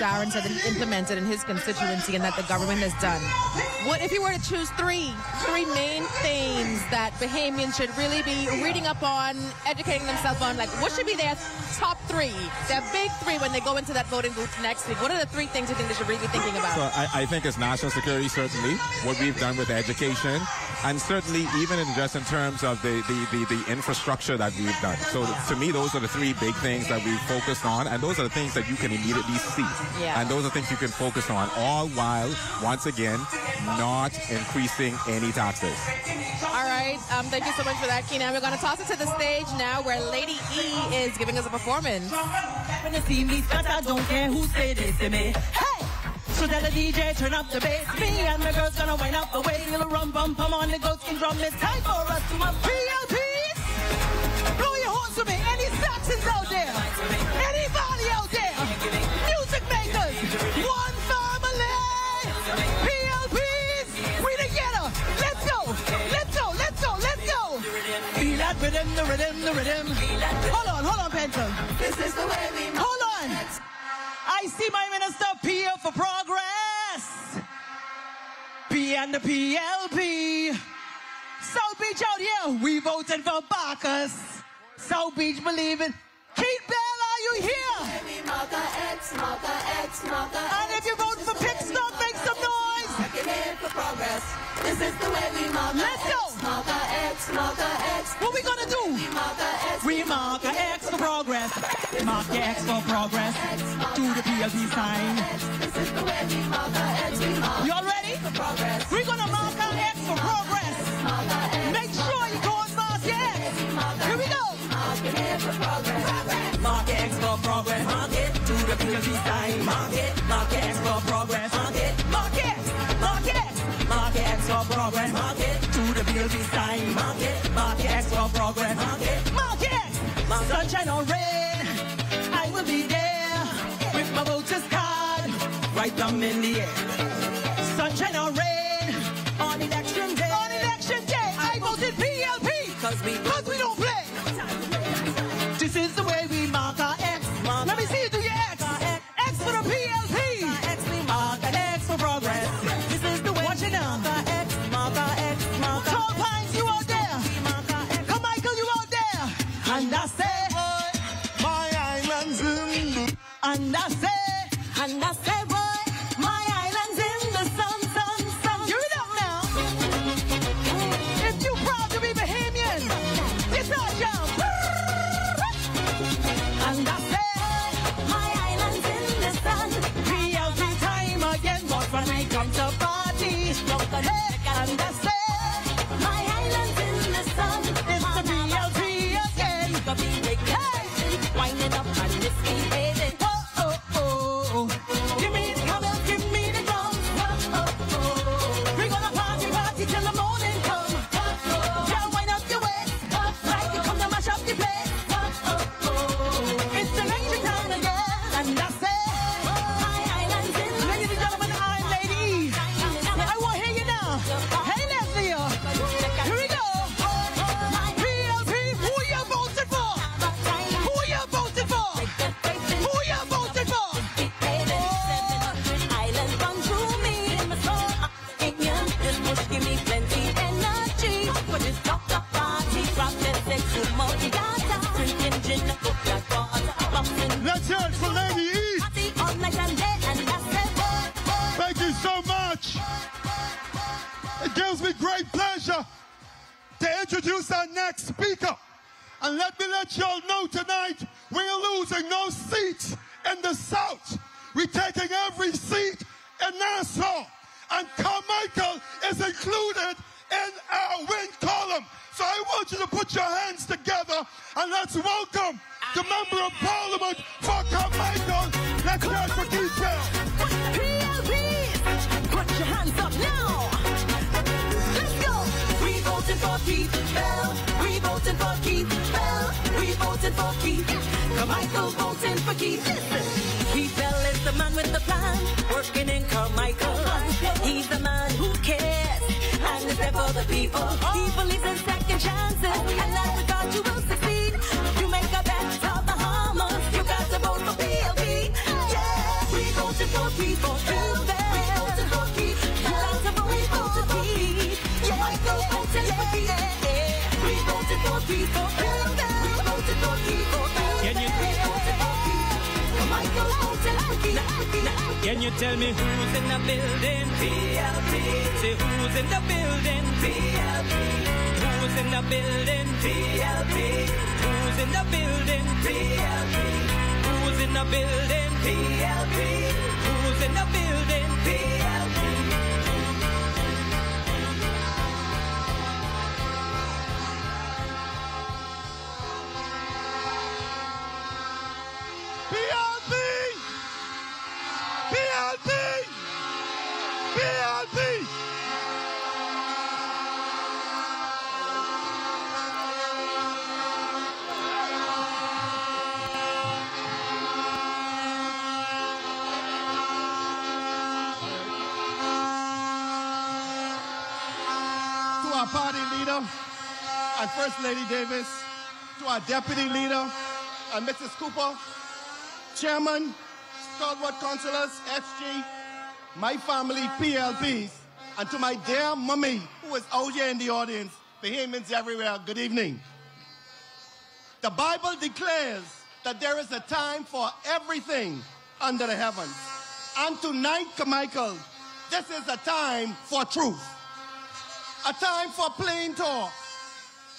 Darren said that he implemented in his constituency and that the government has done. What if you were to choose three main things that Bahamians should really be reading up on, educating themselves on? Like, what should be their top three, their big three when they go into that voting booth next week? What are the three things you think they should really be thinking about? So I think it's national security, certainly, what we've done with education, and certainly even in terms of the infrastructure that we've done. So to me, those are the three big things that we focused on, and those are the things that you can immediately see. And those are things you can focus on, all while, once again, not increasing any taxes. All right. Thank you so much for that, Keenan. We're going to toss it to the stage now where Lady E is giving us a performance. When you see me start, I don't care who say this to me. Hey! So that the DJ turn up the bass. Me and my girls gonna wind up the way. Little rum bum pum on the goatskin drum. It's time for us to my PLPs. Blow your horns for me. Any Saxons out there? Anybody out there? Music makers. One family. PLPs. We together. Let's go. Let's go. Let's go. Let's go. Feel that rhythm, the rhythm, the rhythm. Hold on, Pencil. This is the way we move. Hold on. I see my minister Pia for progress. P and the PLP. South Beach out here, we voted for Bacchus. South Beach believing. Keith Bell, are you here? And if you vote for Pixtock, make some noise. This is the way we mark. Let's go. What we gonna do? We mark a X for progress. Mark the X for progress. Do the PLP sign. You all ready? We're gonna mark our X for progress. Make sure you go and mark the X. Here we go. Mark the X for progress. Mark it. Do the PLP sign. Mark it. Mark the X for progress. Mark it. Mark it. Mark it. Mark the X for progress. Mark it. Do the PLP sign. Mark it. Mark the X for progress. Mark it. Mark it. Sunshine or rain, I will be there with my voter's card right down in the air. Sunshine or rain, on election day. On election day, I voted PLP because we don't play. This is the way we mark our X. Let me see you do your X. X for the PLP. Mark our X for progress. This is the way. Watch it now. Mark our X. Tall Pines, you out there. Carmichael, you out there. And I say, my island's in the... And I say, boy, my island's in the sun. Give it up now. If you proud to be Bahamian, it's our jump. And I say, my island's join the party. And I say, my island's in the sun. It's the PLP again. Hey, winding up and misbehaving. Oh, oh, oh. Give me the colors, give me the drums. Oh, oh, oh. We're gonna party till the morning come. Girl, wind up your waist. Like you come to mash up the place. It's the electric time again. And I say, my island's in the sun. Ladies and gentlemen, I'm ladies. I want to hear you now. Hey, Leslie. Here we go. PLP, who you voted for? Who you voted for? Who you voted for? Islands run through me. This push give me plenty energy. But this talk up party, rock that sexy multi-data. Drinking gin, cook that water. Let's hear it for Lady E. Party all night and day, and that's it. Thank you so much. It gives me great pleasure to introduce our next speaker. And let me let y'all know tonight, we're losing no seats in the South. We're taking every seat in Nassau. And Carmichael is included in our win column. So I want you to put your hands together and let's welcome the Member of Parliament for Carmichael. Let's hear it for detail. PLP, put your hands up now. Let's go. We voted for Keith Bell. We voted for Keith Bell. We voted for Keith. Carmichael voting for Keith. Keith Bell is the man with the plan, working in Carmichael. He's the man who cares and is there for the people. He believes in second chances, and that regard you will succeed. You make a bet of the Bahamas, you got to vote for PLP. Yeah, we voted for Keith. We voted for Keith. You got to vote for Keith. Carmichael voted for Keith. We voted for Keith. We voted for Keith. Can you? Can you tell me who's in the building? PLP. Say who's in the building? PLP. Who's in the building? PLP. Who's in the building? PLP. Who's in the building? PLP. Who's in the building? PLP. PLP! To our party leader and First Lady Davis, to our deputy leader and Mrs. Cooper, Chairman, Stalwart Councillors, SG, my family, PLPs, and to my dear mummy, who is out here in the audience, Bahamians everywhere, good evening. The Bible declares that there is a time for everything under the heavens. And tonight, Carmichael, this is a time for truth. A time for plain talk.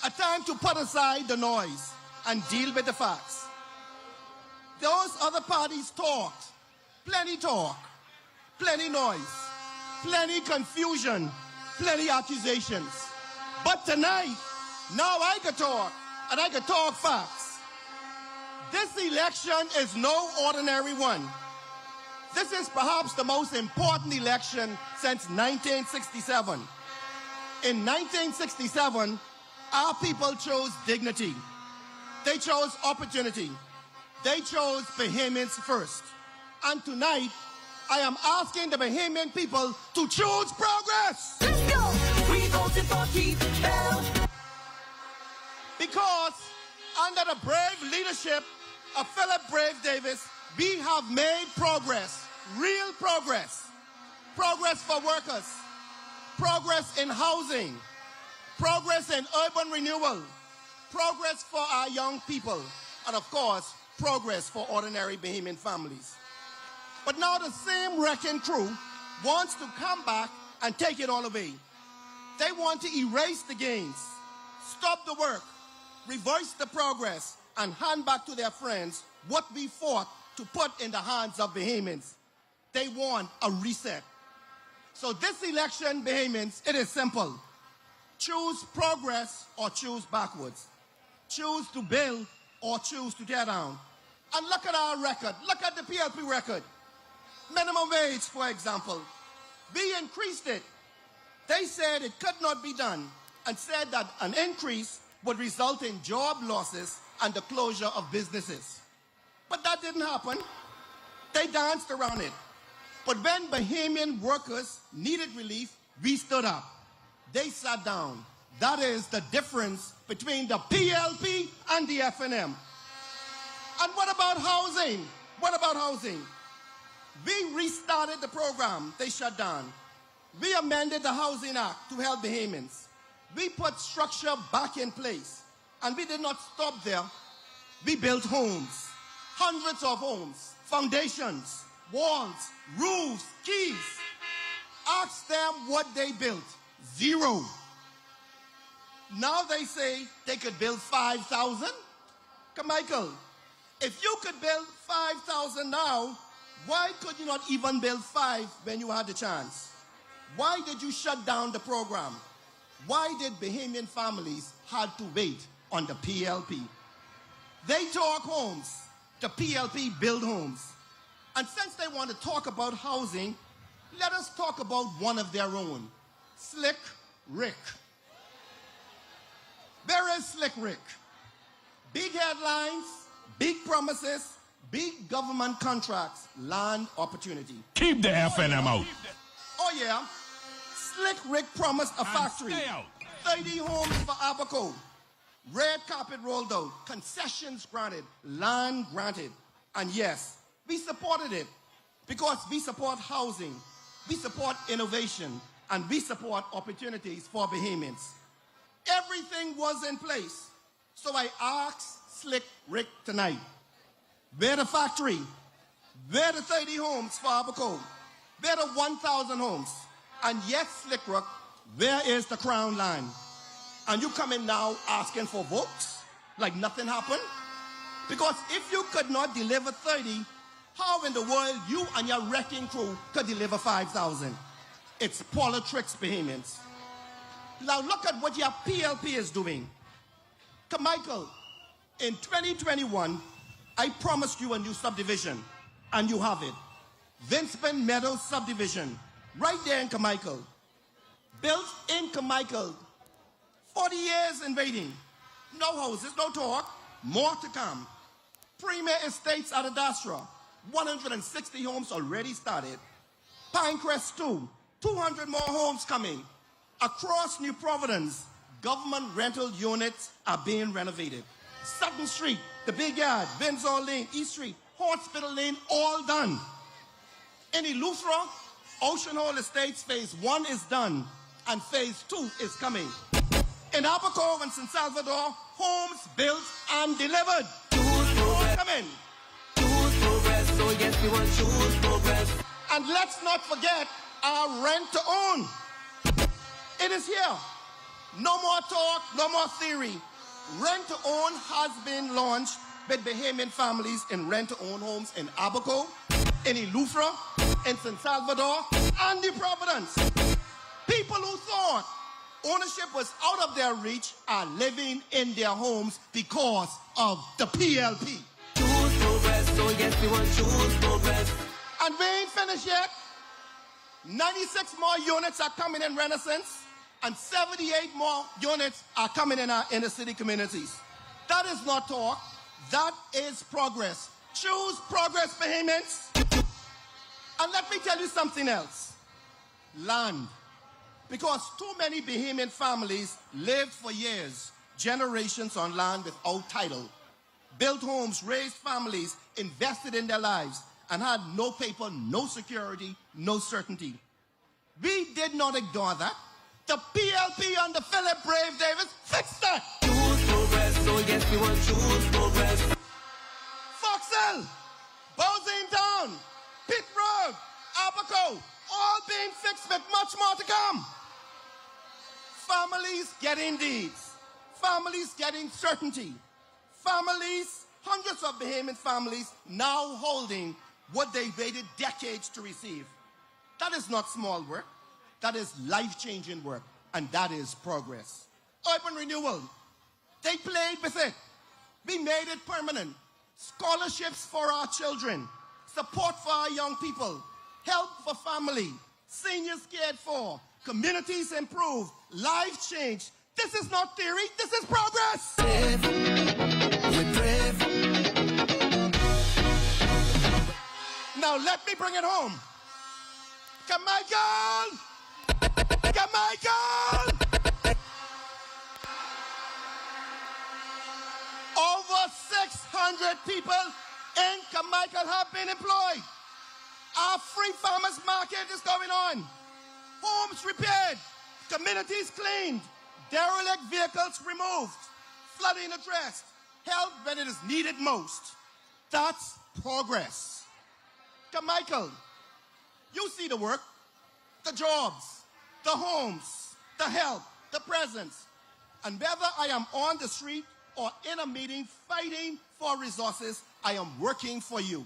A time to put aside the noise and deal with the facts. Those other parties talked, plenty talk, plenty noise, plenty confusion, plenty accusations. But tonight, now I can talk, and I can talk facts. This election is no ordinary one. This is perhaps the most important election since 1967. In 1967, our people chose dignity. They chose opportunity. They chose Bahamians first. And tonight, I am asking the Bahamian people to choose progress. Let's go. We voted for Keith Bell. Because under the brave leadership of Philip Brave Davis, we have made progress, real progress. Progress for workers, progress in housing, progress in urban renewal, progress for our young people, and of course, progress for ordinary Bahamian families. But now the same wrecking crew wants to come back and take it all away. They want to erase the gains, stop the work, reverse the progress, and hand back to their friends what we fought to put in the hands of Bahamians. They want a reset. So this election, Bahamians, it is simple. Choose progress or choose backwards. Choose to build or choose to tear down. And look at our record. Look at the PLP record. Minimum wage, for example. We increased it. They said it could not be done and said that an increase would result in job losses and the closure of businesses. But that didn't happen. They danced around it. But when Bahamian workers needed relief, we stood up. They sat down. That is the difference between the PLP and the FNM. And what about housing? What about housing? We restarted the program they shut down. We amended the Housing Act to help Bahamians. We put structure back in place. And we did not stop there. We built homes, hundreds of homes, foundations, walls, roofs, keys. Ask them what they built. 0. Now they say they could build 5,000. Michael, if you could build 5,000 now, why could you not even build 5 when you had the chance? Why did you shut down the program? Why did Bahamian families have to wait on the PLP? They talk homes. The PLP build homes. And since they want to talk about housing, let us talk about one of their own, Slick Rick. Where is Slick Rick? Big headlines, big promises, big government contracts, land opportunity. Keep the FNM out. Oh yeah, Slick Rick promised a factory, 30 homes for Abaco, red carpet rolled out, concessions granted, land granted. And yes, we supported it because we support housing, we support innovation, and we support opportunities for Bahamians. Everything was in place. So I asked Slick Rick tonight, where the factory? Where the 30 homes for Abaco? Where the 1,000 homes? And yes, Slick Rick, where is the Crown line? And you come in now asking for votes like nothing happened? Because if you could not deliver 30, how in the world you and your wrecking crew could deliver 5,000? It's politics, Bahamians. Now look at what your PLP is doing. Michael, in 2021, I promised you a new subdivision, and you have it. Vincent Meadows subdivision, right there in Carmichael. Built in Carmichael, 40 years in waiting. No houses, no talk, more to come. Premier Estates at Adastra, 160 homes already started. Pinecrest 2, 200 more homes coming. Across New Providence, government rental units are being renovated. Sutton Street, the Big Yard, Windsor Lane, East Street, Hospital Lane, all done. In Eleuthera, Ocean Hall Estates, phase 1 is done, and phase 2 is coming. In Abaco and San Salvador, homes built and delivered. Come in. Choose progress, so yes, we want choose progress. And let's not forget our rent to own. It is here. No more talk, no more theory. Rent to own has been launched with Bahamian families in rent to own homes in Abaco, in Eleuthera, in San Salvador, and New Providence. People who thought ownership was out of their reach are living in their homes because of the PLP. Choose progress, so yes, we want choose progress. And we ain't finished yet. 96 more units are coming in Renaissance, and 78 more units are coming in our inner city communities. That is not talk, that is progress. Choose progress, Bahamians. And let me tell you something else. Land. Because too many Bahamian families lived for years, generations on land without title. Built homes, raised families, invested in their lives, and had no paper, no security, no certainty. We did not ignore that. The PLP under Philip Brave Davis fixed that. Choose progress, so yes, we want choose progress. Foxhill, Bowsing Town, Pitt Road, Abaco, all being fixed with much more to come. Families getting deeds. Families getting certainty. Families, hundreds of Bahamian families now holding what they waited decades to receive. That is not small work. That is life-changing work, and that is progress. Urban renewal. They played with it. We made it permanent. Scholarships for our children. Support for our young people. Help for family. Seniors cared for. Communities improved. Life changed. This is not theory. This is progress. We're brave. Now let me bring it home. Carmichael! Carmichael! Over 600 people in Carmichael have been employed. Our free farmers market is going on. Homes repaired. Communities cleaned. Derelict vehicles removed. Flooding addressed. Help when it is needed most. That's progress. Carmichael, you see the work, the jobs, the homes, the help, the presence. And whether I am on the street or in a meeting fighting for resources, I am working for you.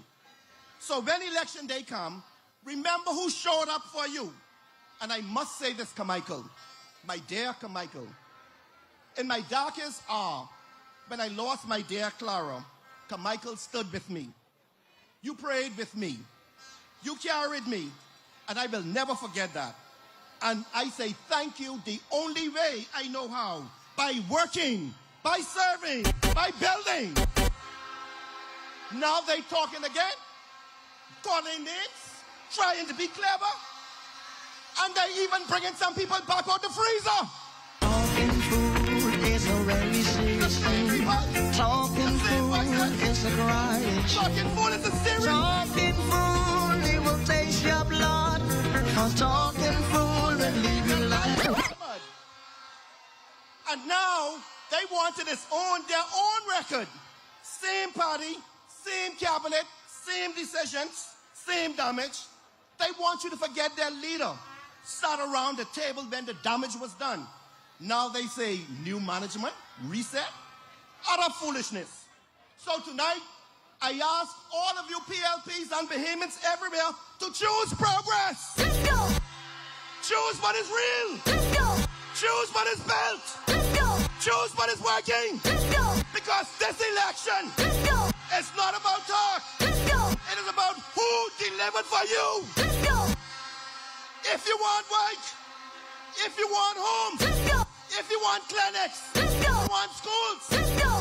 So when election day comes, remember who showed up for you. And I must say this, Carmichael, my dear Carmichael, in my darkest hour, when I lost my dear Clara, Carmichael stood with me. You prayed with me. You carried me. And I will never forget that. And I say thank you the only way I know how. By working, by serving, by building. Now they talking again, calling names, trying to be clever. And they even bringing some people back out the freezer. Talking food is a very serious thing. Talking food is a grudge. Talking food is a serious thing. Talking food, it will taste your blood. Cause talking food will leave you like. And now they wanted their own record. Same party, same cabinet, same decisions, same damage. They want you to forget their leader. Sat around the table when the damage was done. Now they say new management, reset, utter foolishness. So tonight, I ask all of you PLPs and behemoths everywhere to choose progress. Let's go. Choose what is real. Let's go. Choose what is built. Let's go. Choose what is working. Let's go. Because this election is not about talk. Let's go. It is about who delivered for you. Let's go. If you want work, if you want homes, if you want clinics, if you want schools,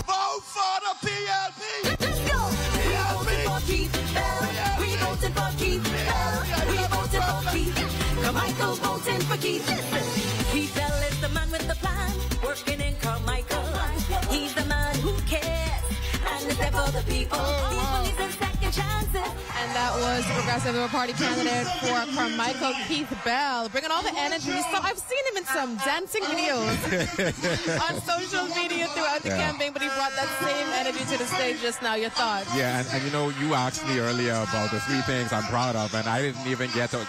vote for the PLP. We voted for Keith Bell. We voted for Keith Bell. We voted for Keith. Carmichael voting for Keith. Listen, Keith Bell is the man with the plan, working in Carmichael. He's the man who cares and is there for the people. He believes in second chances. And that was the Progressive Party candidate for Carmichael, Keith Bell, bringing all the energy. So I've seen him in some dancing videos on social media throughout the campaign, but he brought that same energy to the stage just now. Your thoughts? Yeah, and you know, you asked me earlier about the 3 things I'm proud of, and I didn't even get to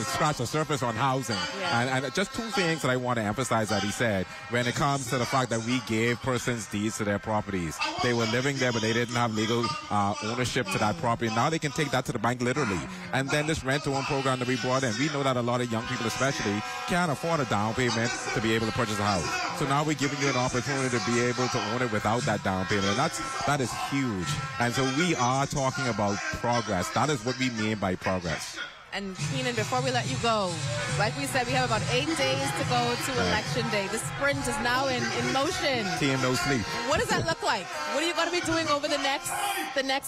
scratch the surface on housing. Yeah. And just 2 things that I want to emphasize that he said when it comes to the fact that we gave persons deeds to their properties. They were living there, but they didn't have legal ownership to that property. Now they can take that to the bank literally. And then this rent-to-own program that we brought in, we know that a lot of young people especially can't afford a down payment to be able to purchase a house. So now we're giving you an opportunity to be able to own it without that down payment. And that is huge. And so we are talking about progress. That is what we mean by progress. And Keenan, before we let you go, like we said, we have about 8 days to go to Election Day. The sprint is now in motion. Team no sleep. What does that look like? What are you going to be doing over the next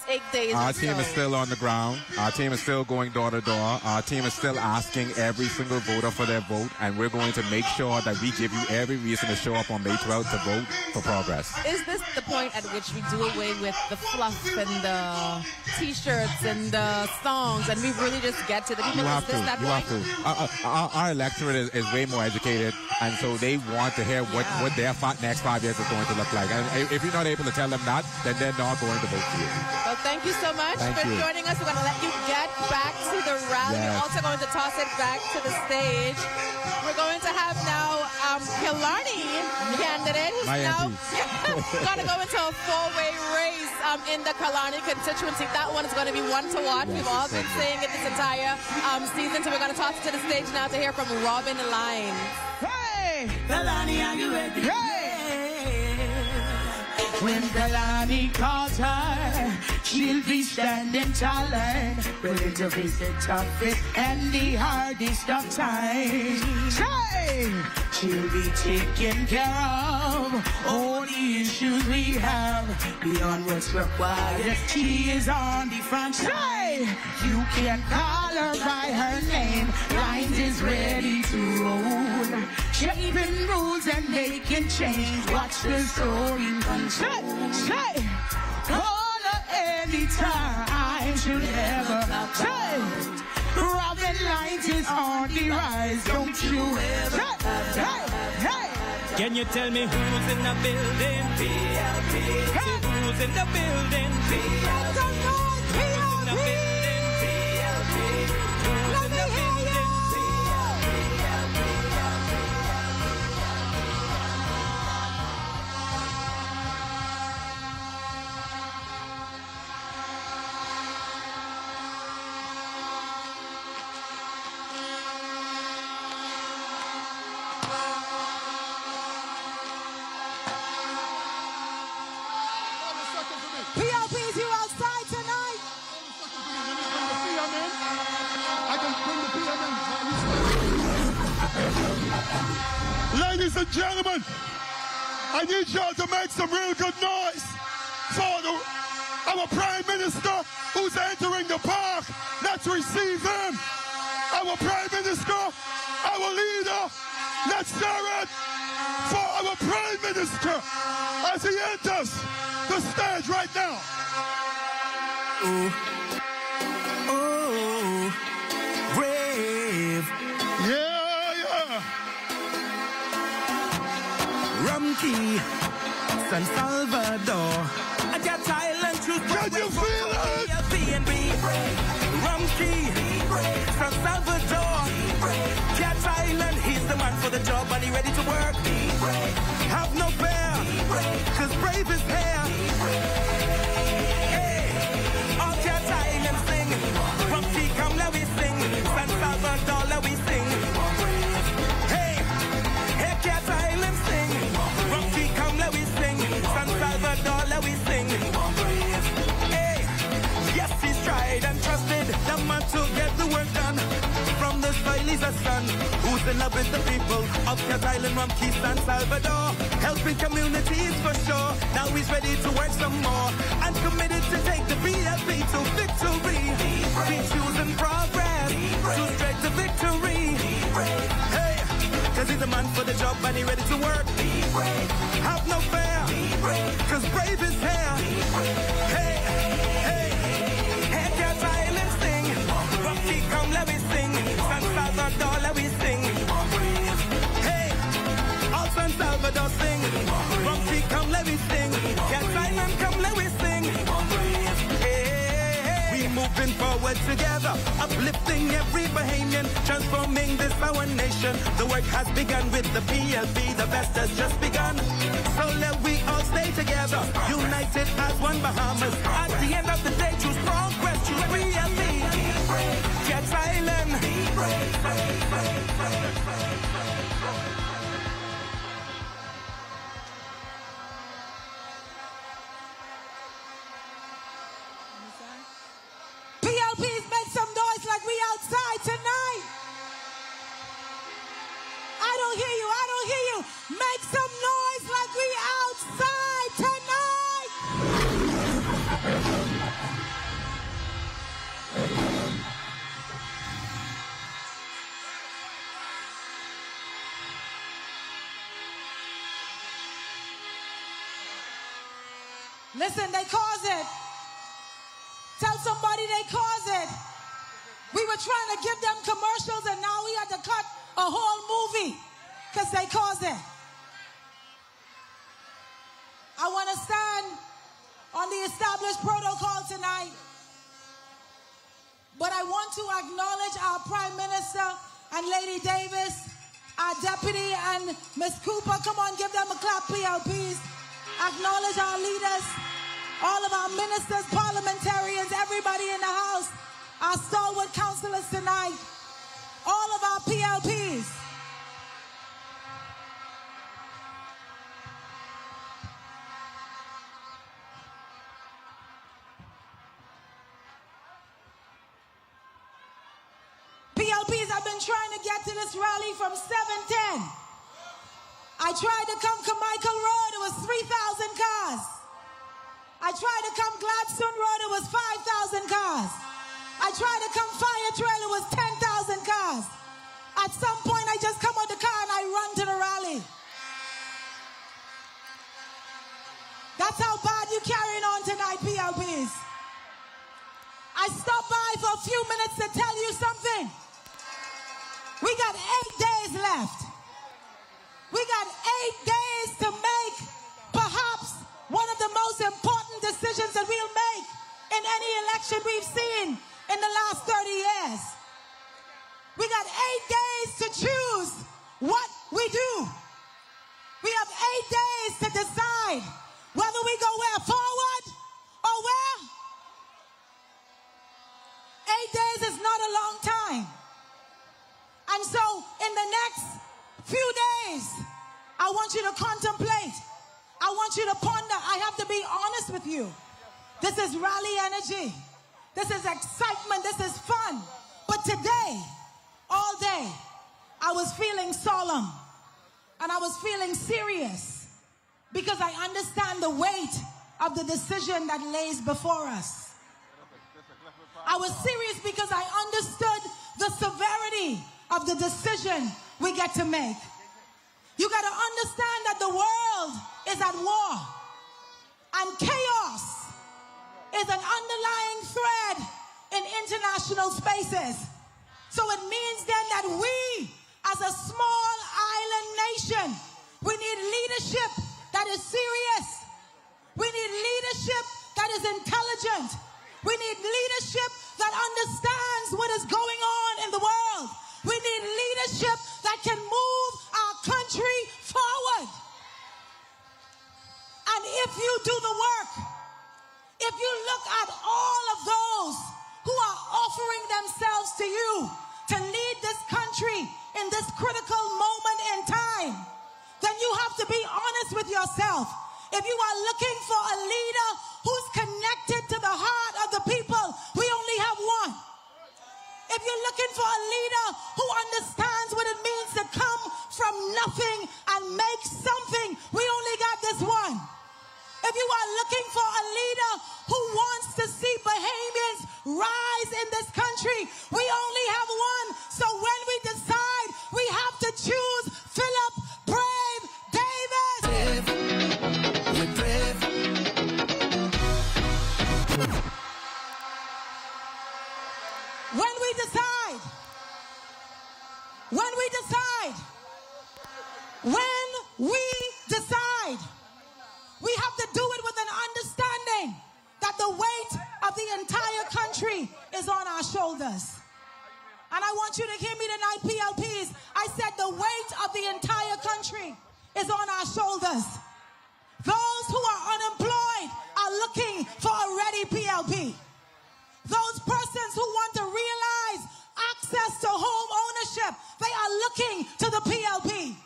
8 days? Our team is still on the ground. Our team is still going door to door. Our team is still asking every single voter for their vote, and we're going to make sure that we give you every reason to show up on May 12th to vote for progress. Is this the point at which we do away with the fluff and the T-shirts and the songs, and we really just get to the people? You have to. Our electorate is way more educated, and so they want to hear what their next 5 years is going to look like. And if you're not able to tell them that, then they're not going to vote for you. Well, thank you so much for joining us. We're going to let you get back to the rally. Yes. We're also going to toss it back to the stage. We're going to have now Killarney candidate who's now going to go into a 4-way race in the Kalani constituency. That one is going to be one to watch. We've all been saying it this entire season, so we're going to toss it to the stage now to hear from Robin Lynes. Hey! Kalani, are you ready? Hey! When Kalani calls her, she'll be standing taller, willing to face the toughest and the hardest of times. Hey! She'll be taking care of all the issues we have beyond what's required. She is on the front side. You can call her by her name. Lynes is ready to roll, shaping rules and making change. Watch the story unfold. Say, call her anytime. She'll never say. Robin Lynes is on the rise, don't you ever. Hey. Can you tell me who's in the building? PLP. Hey. Who's in the building? PLP. Who's in the building? PLP. Who's in the building? PLP's you outside tonight. I can bring the PM in. Ladies and gentlemen, I need y'all to make some real good noise for our Prime Minister who's entering the park. Let's receive him. Our Prime Minister, our leader. Let's hear it for our Prime Minister as he enters the stage right now. Oh, brave. Yeah. Rumkey, San Salvador. I got Thailand to Can you feel it? Rumkey, San Salvador. Cat Thailand, he's the man for the job and he ready to work. Have no fear, cause brave is here. Hey, all Cat Thailand sing. Rumkey, come let we sing. San Salvador, let we sing. Hey, Cat Thailand sing. Rumkey, come let we sing. San Salvador, let we sing. Hey, yes, he's tried and trusted. The man to get the work done. From the soil is a son who's in love with the people of Cat Island, Rumkey, San Salvador. Helping communities for sure. Now he's ready to work some more and committed to take the PLP to victory. We choosing progress to straight to victory. Hey, cause he's a man for the job and he's ready to work. Have no fear, cause brave is here. Hey, Cat Island sing. Rumkey, come let me sing. San Salvador, let me sing. Hey, all San Salvador sing. Rumkey, come let me sing. Cat Island, come let me sing. Hey, we moving forward together, uplifting every Bahamian, transforming this our nation. The work has begun with the PLP, the best has just begun. So let we all stay together, united as one Bahamas. At the end of the day, choose progress, choose PLP. Cat Island. PLPs, make some noise like we outside tonight. I don't hear you. Make some noise like we outside tonight. Listen, they cause it. Tell somebody they cause it. We were trying to give them commercials and now we had to cut a whole movie because they cause it. I want to stand on the established protocol tonight, but I want to acknowledge our Prime Minister and Lady Davis, our Deputy and Miss Cooper. Come on, give them a clap, PLPs. Acknowledge our leaders. all of our ministers, parliamentarians, everybody in the house, our stalwart councillors tonight, all of our PLPs. PLPs have been trying to get to this rally from 7:10. I tried to come Carmichael Road, it was 3,000 cars. I tried to come Gladstone Road, it was 5,000 cars. I tried to come Fire Trail, it was 10,000 cars. At some point, I just come out the car and I run to the rally. That's how bad you carrying on tonight, PLPs. I stopped by for a few minutes to tell you something. We got 8 days left. We got 8 days to make perhaps one of the most important decisions that we'll make in any election we've seen in the last 30 years. We got 8 days to choose what we do. We have 8 days to decide whether we go where, forward or where. 8 days is not a long time. And so in the next few days, I want you to contemplate. I want you to ponder. I have to be honest with you. This is rally energy. This is excitement. This is fun. But today, all day, I was feeling solemn. And I was feeling serious. Because I understand the weight of the decision that lays before us. I was serious because I understood the severity of the decision we get to make. You got to understand that the world is at war. And chaos is an underlying thread in international spaces. So it means then that we, as a small island nation, we need leadership that is serious. We need leadership that is intelligent. We need leadership that understands what is going on in the world. We need leadership that can move our country forward. And if you do the work, if you look at all of those who are offering themselves to you to lead this country in this critical moment in time, then you have to be honest with yourself. If you are looking for a leader who's connected to the heart of the people, we only have one. If you're looking for a leader who understands what it means to come from nothing and make something, we only got this one. If you are looking for a leader who wants to see Bahamians rise in this country, we only have one. So when we decide, we have to choose Philip Brave Davis. We're brave. When we decide, we have to do it with an understanding that the weight of the entire country is on our shoulders. And I want you to hear me tonight, PLPs. I said the weight of the entire country is on our shoulders. Those who are unemployed are looking for a ready PLP. Those persons who want to realize access to home ownership, they are looking to the PLP.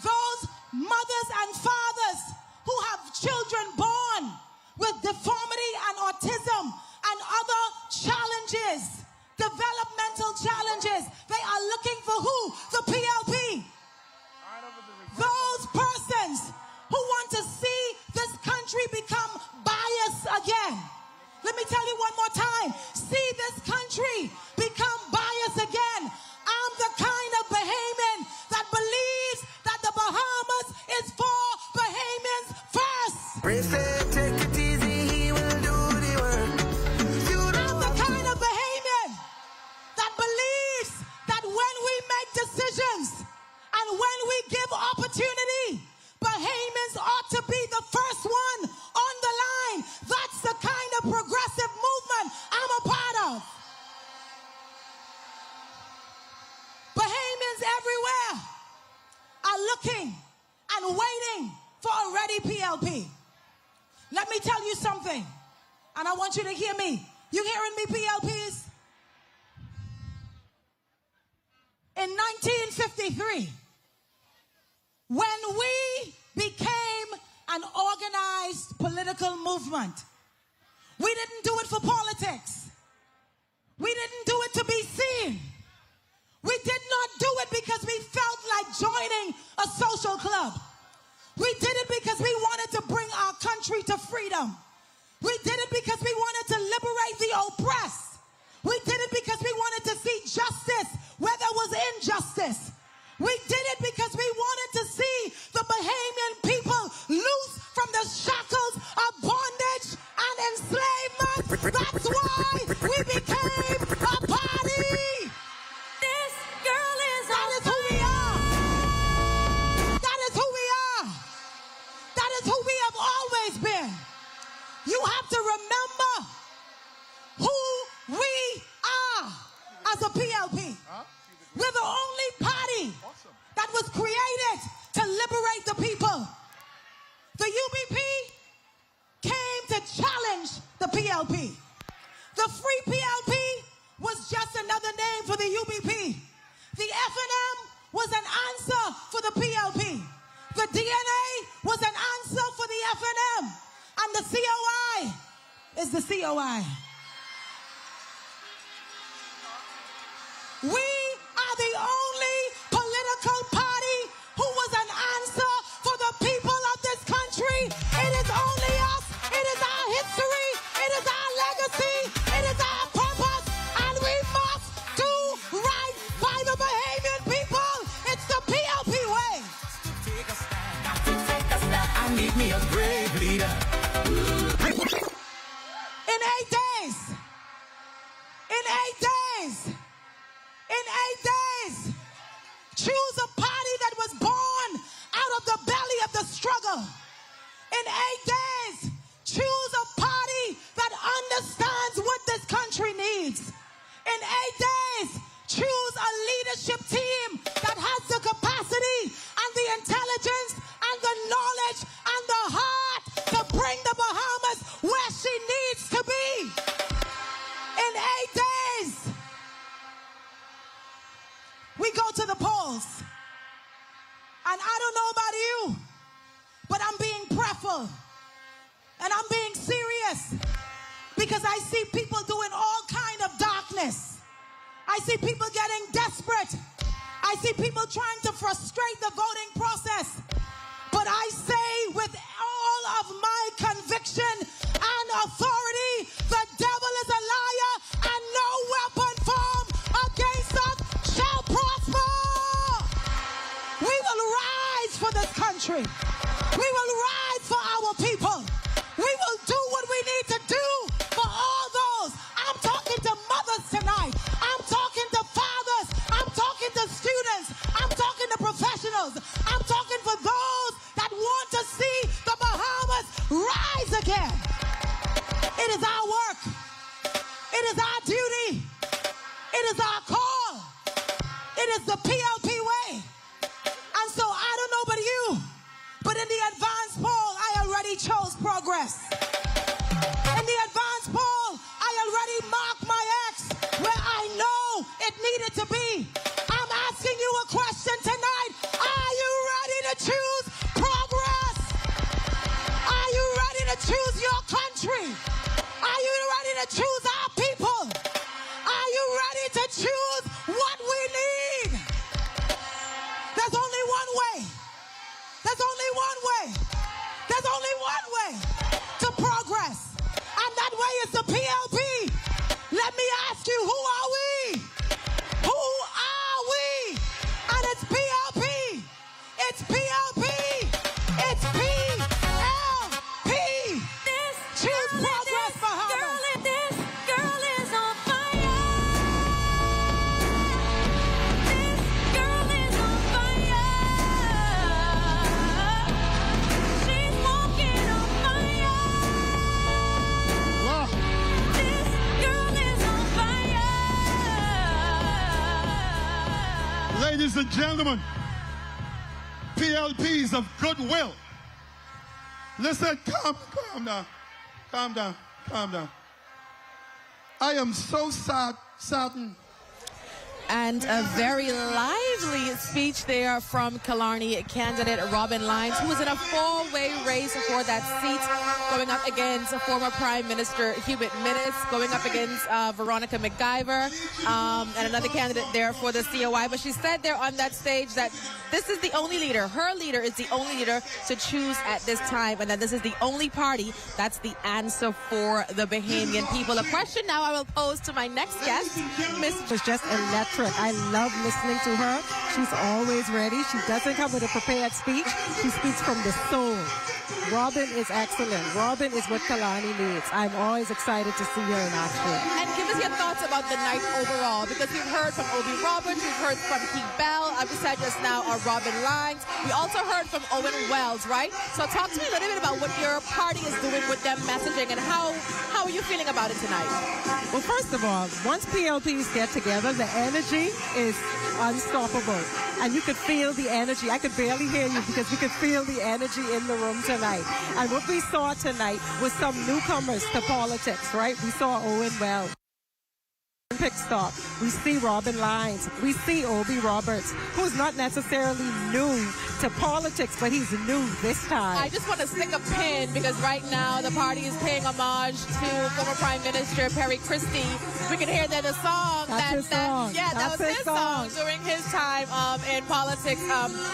Those mothers and fathers who have children born with deformity and autism and other challenges, developmental challenges, they are looking for who? The PLP. Those persons who want to see this country become biased again. Let me tell you one more time. See this country become biased again. I'm the kind of Bahamian that believes that the Bahamas is for Bahamians first. Take it easy, he will do the work. I'm the kind of Bahamian that believes that when we make decisions and when we give opportunity, Bahamians ought to be the first one on the line. That's the kind of progressive movement I'm a part of. Bahamians everywhere are looking and waiting for a ready PLP. Let me tell you something, and I want you to hear me. You hearing me, PLPs? In 1953, when we became an organized political movement, we didn't do it for politics. We didn't do it to be seen. We did not do it because we felt like joining a social club. We did it because we wanted to bring our country to freedom. We did it because we wanted to liberate the oppressed. We did it because we wanted to see justice where there was injustice. We did it because we wanted to see the Bahamian people loose from the shackles of bondage and enslavement. That's why we became a party. This girl is That is who we are. That is who we are. That is who we have always been. You have to remember who we are as a PLP. We're the only party that was created to liberate the people. The UBP came to challenge the PLP. The Free PLP was just another name for the UBP. The FNM was an answer for the PLP. The DNA was an answer for the FNM. And the COI is the COI. We are the only political party who was an answer for the people of this country. It is only us. It is our history. It is our legacy. It is our purpose. And we must do right by the Bahamian people. It's the PLP way. I need me a brave leader. In 8 days. In 8 days. In 8 days, choose a party that was born out of the belly of the struggle. In 8 days, choose a party that understands what this country needs. In 8 days, choose a leadership team that has the capacity and the intelligence and the knowledge and the heart to bring the Bahamas where she needs to be. In 8 days, we go to the polls. And I don't know about you, but I'm being prayerful. And I'm being serious. Because I see people doing all kind of darkness. I see people getting desperate. I see people trying to frustrate the voting process. But I say with all of my conviction and authority, the devil is a liar and no weapon formed against us shall prosper. We will rise for this country. We will rise for our people. We will do what we need to do for all those. I'm talking to mothers tonight. I'm talking to fathers. I'm talking to students. I'm talking to professionals. I'm talking for those that want to see the Bahamas rise again. It is our work. It is our duty. It is our call. It is the PLP way. And so I don't know about you, but in the advance poll, I already chose progress. In the advance poll, I already marked my X where I know it needed to be. I'm asking you a question tonight. Are you ready to choose progress? Are you ready to choose your country? Are you ready to choose our people? Are you ready to choose what we need? There's only one way. There's only one way. There's only one way to progress. And that way is the PLP. Let me ask you, who are we? Who are we? And it's PLP. It's PLP. It's PLP. Choose progress, Bahamas. This girl is on fire. This girl is on fire. She's walking on fire. Wow. This girl is on fire. Ladies and gentlemen, PLPs of goodwill, Listen, calm down. Calm down. Calm down. I am so saddened. And a very lively speech there from Killarney candidate Robin Lynes, who was in a four-way race for that seat, going up against former Prime Minister Hubert Minnis, going up against Veronica McIver, and another candidate there for the COI. But she said there on that stage that this is the only leader, her leader is the only leader to choose at this time, and that this is the only party that's the answer for the Bahamian people. A question now I will pose to my next guest, Miss. It's just electric. I love listening to her. She's always ready. She doesn't come with a prepared speech. She speaks from the soul. Robin is excellent. Robin is what Killarney needs. I'm always excited to see her in action. And give us your thoughts about the night overall, because we've heard from Obie Roberts, we've heard from Keith Bell, we said just now Robin Lynes. We also heard from Owen Wells, right? So talk to me a little bit about what your party is doing with them messaging, and how are you feeling about it tonight? Well, first of all, once PLPs get together, the energy is unstoppable. And you could feel the energy. I could barely hear you because you could feel the energy in the room tonight. And what we saw tonight was some newcomers to politics, right? We saw Owen Wells, Pixtock. We see Robin Lynes. We see Obie Roberts, who's not necessarily new to politics, but he's new this time. I just want to stick a pin because right now the party is paying homage to former Prime Minister Perry Christie. We can hear that the song. That was his song during his time in politics.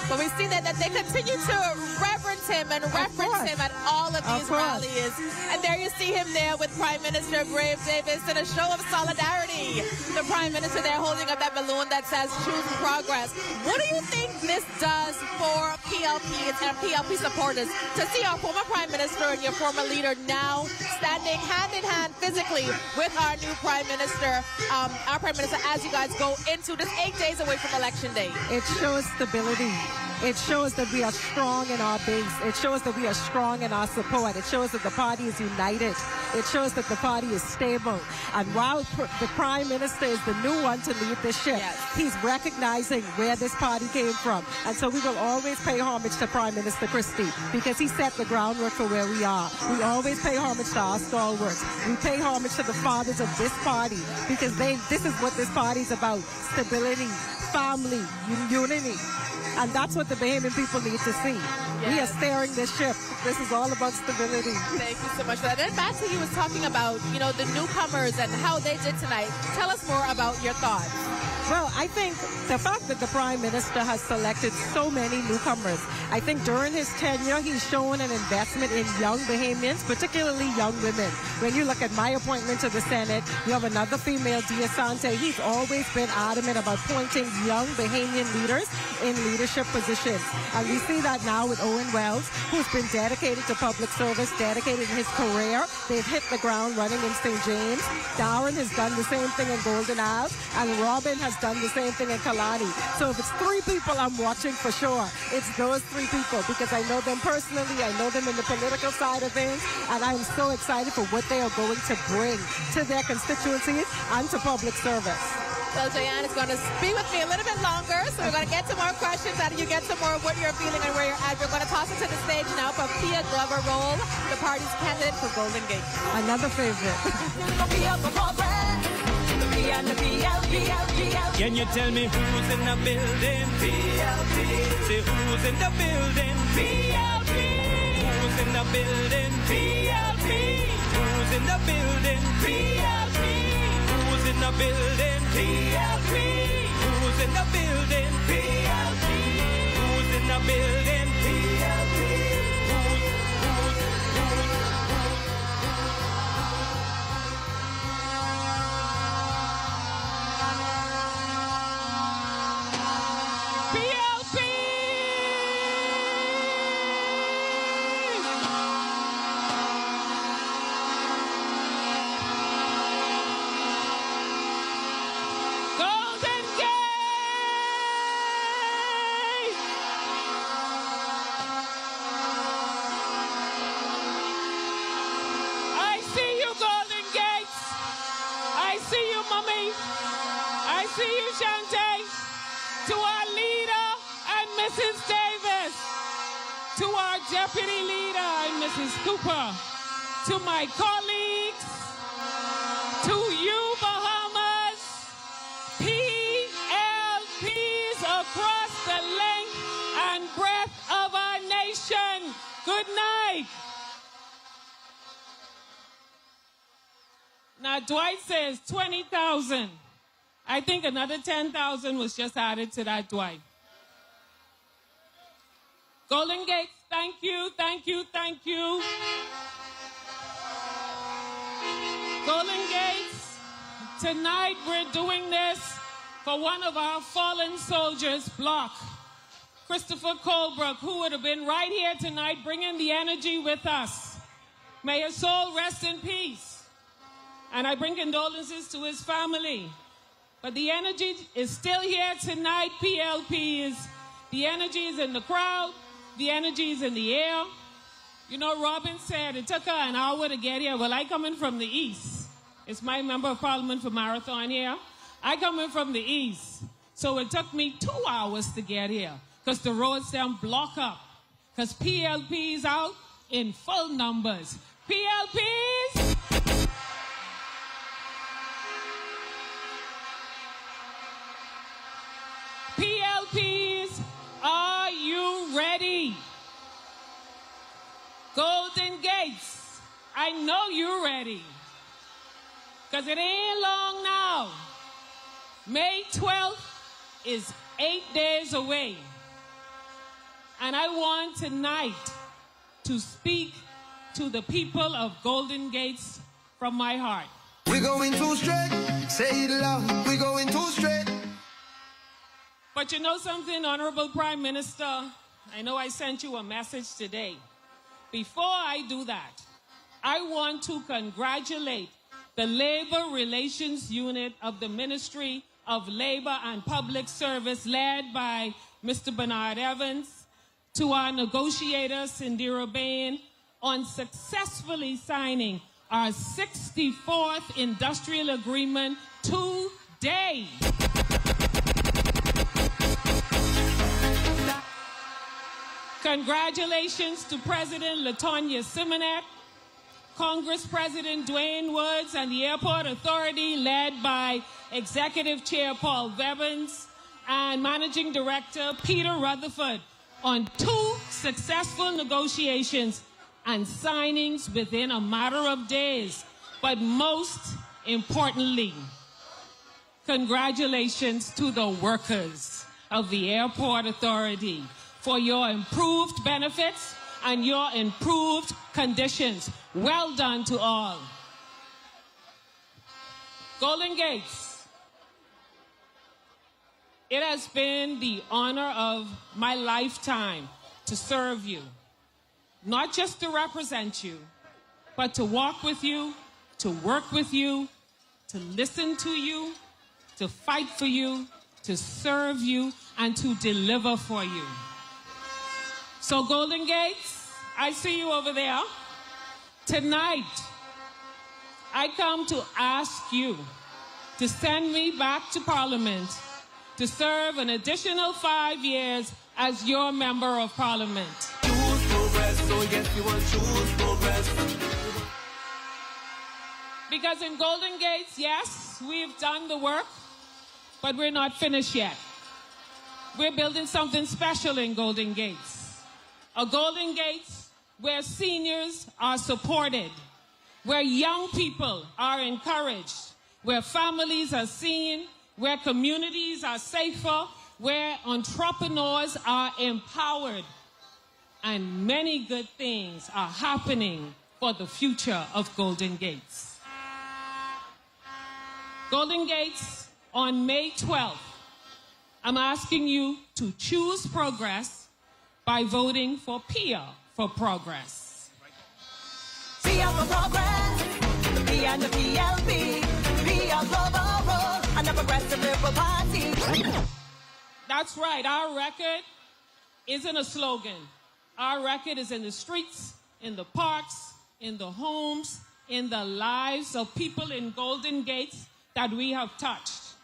But we see that they continue to reverence him and reference him at all of these rallies. And there you see him there with Prime Minister Brave Davis in a show of solidarity. The Prime Minister there holding up that balloon that says choose progress. What do you think this does for PLPs and PLP supporters to see our former Prime Minister and your former leader now standing hand in hand physically with our new Prime Minister, our Prime Minister, as you guys go into this 8 days away from Election Day? It shows stability. It shows that we are strong in our base. It shows that we are strong in our support. It shows that the party is united. It shows that the party is stable. And while the Prime Minister is the new one to lead the ship, he's recognizing where this party came from. And so we will always pay homage to Prime Minister Christie because he set the groundwork for where we are. We always pay homage to our stalwarts. We pay homage to the fathers of this party because this is what this party is about: stability, family, unity. And that's what the Bahamian people need to see. Yes. We are steering this ship. This is all about stability. Thank you so much for that. And back to you was talking about, the newcomers and how they did tonight. Tell us more about your thoughts. Well, I think the fact that the Prime Minister has selected so many newcomers, I think during his tenure, he's shown an investment in young Bahamians, particularly young women. When you look at my appointment to the Senate, you have another female, Dia Sante. He's always been adamant about appointing young Bahamian leaders in leadership positions. And we see that now with Owen Wells, who's been dedicated to public service, dedicated in his career. They've hit the ground running in St. James. Darren has done the same thing in Golden Isle, and Robin has done the same thing in Killarney. So if it's three people I'm watching for sure, it's those three people because I know them personally, I know them in the political side of things, and I'm so excited for what they are going to bring to their constituencies and to public service. Well, Diane is going to be with me a little bit longer, so we're going to get some more questions out of you, get some more of what you're feeling and where you're at. We're going to toss it to the stage now for Pia Glover-Rolle, the party's candidate for Golden Gate. Another favorite. Can you tell me who's in the building? PLP. Say who's in the building? PLP. Who's in the building? PLP. Who's in the building? PLP. Who's in the building? PLP. Who's in the building? PLP. Who's in the building? PLP. To our leader and Mrs. Davis, to our Deputy Leader and Mrs. Cooper, to my colleagues, to you, Bahamas, PLPs across the length and breadth of our nation, good night. Now, Dwight says 20,000. I think another 10,000 was just added to that, Dwight. Golden Gates, thank you, thank you, thank you. Golden Gates, tonight we're doing this for one of our fallen soldiers, Block, Christopher Colebrook, who would have been right here tonight bringing the energy with us. May his soul rest in peace. And I bring condolences to his family. But the energy is still here tonight, PLPs. The energy is in the crowd. The energy is in the air. You know, Robin said it took her an hour to get here. Well, I come in from the east. It's my member of parliament for Marathon here. I come in from the east. So it took me 2 hours to get here because the roads down block up. Because PLPs out in full numbers. PLPs! PLPs, are you ready? Golden Gates, I know you're ready. Because it ain't long now. May 12th is 8 days away. And I want tonight to speak to the people of Golden Gates from my heart. We're going too straight, say it loud, we're going too straight. But you know something, Honorable Prime Minister? I know I sent you a message today. Before I do that, I want to congratulate the Labor Relations Unit of the Ministry of Labor and Public Service, led by Mr. Bernard Evans, to our negotiator, Sindira Bain, on successfully signing our 64th industrial agreement today. Congratulations to President LaTonya Simonet, Congress President Dwayne Woods, and the Airport Authority led by Executive Chair Paul Bevins and Managing Director Peter Rutherford on 2 successful negotiations and signings within a matter of days. But most importantly, congratulations to the workers of the Airport Authority for your improved benefits and your improved conditions. Well done to all. Golden Gates, it has been the honor of my lifetime to serve you, not just to represent you, but to walk with you, to work with you, to listen to you, to fight for you, to serve you, and to deliver for you. So Golden Gates, I see you over there. Tonight, I come to ask you to send me back to Parliament to serve an additional 5 years as your Member of Parliament. Choose progress, so yes, you want choose progress. Because in Golden Gates, yes, we've done the work, but we're not finished yet. We're building something special in Golden Gates. A Golden Gates where seniors are supported, where young people are encouraged, where families are seen, where communities are safer, where entrepreneurs are empowered, and many good things are happening for the future of Golden Gates. Golden Gates, on May 12th, I'm asking you to choose progress by voting for Pia for Progress. Pia for Progress, Pia and the PLP, Pia Glover-Rolle, and the Progressive Liberal Party. That's right, our record isn't a slogan. Our record is in the streets, in the parks, in the homes, in the lives of people in Golden Gates that we have touched.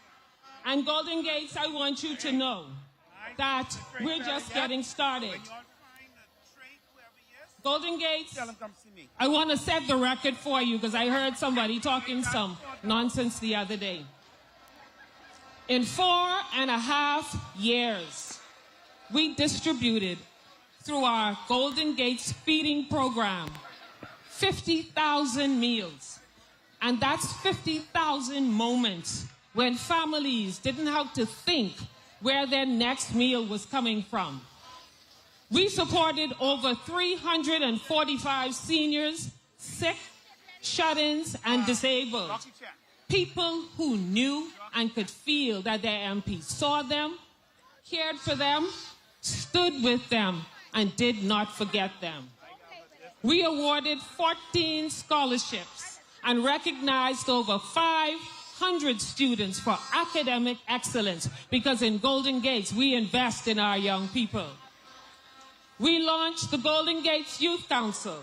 And Golden Gates, I want you to know that we're just getting started. Golden Gates, I want to set the record for you because I heard somebody talking some nonsense the other day. In 4.5 years, we distributed through our Golden Gates feeding program 50,000 meals. And that's 50,000 moments when families didn't have to think where their next meal was coming from. We supported over 345 seniors, sick, shut-ins, and disabled. People who knew and could feel that their MP saw them, cared for them, stood with them, and did not forget them. We awarded 14 scholarships and recognized over 500 students for academic excellence because in Golden Gates, we invest in our young people. We launched the Golden Gates Youth Council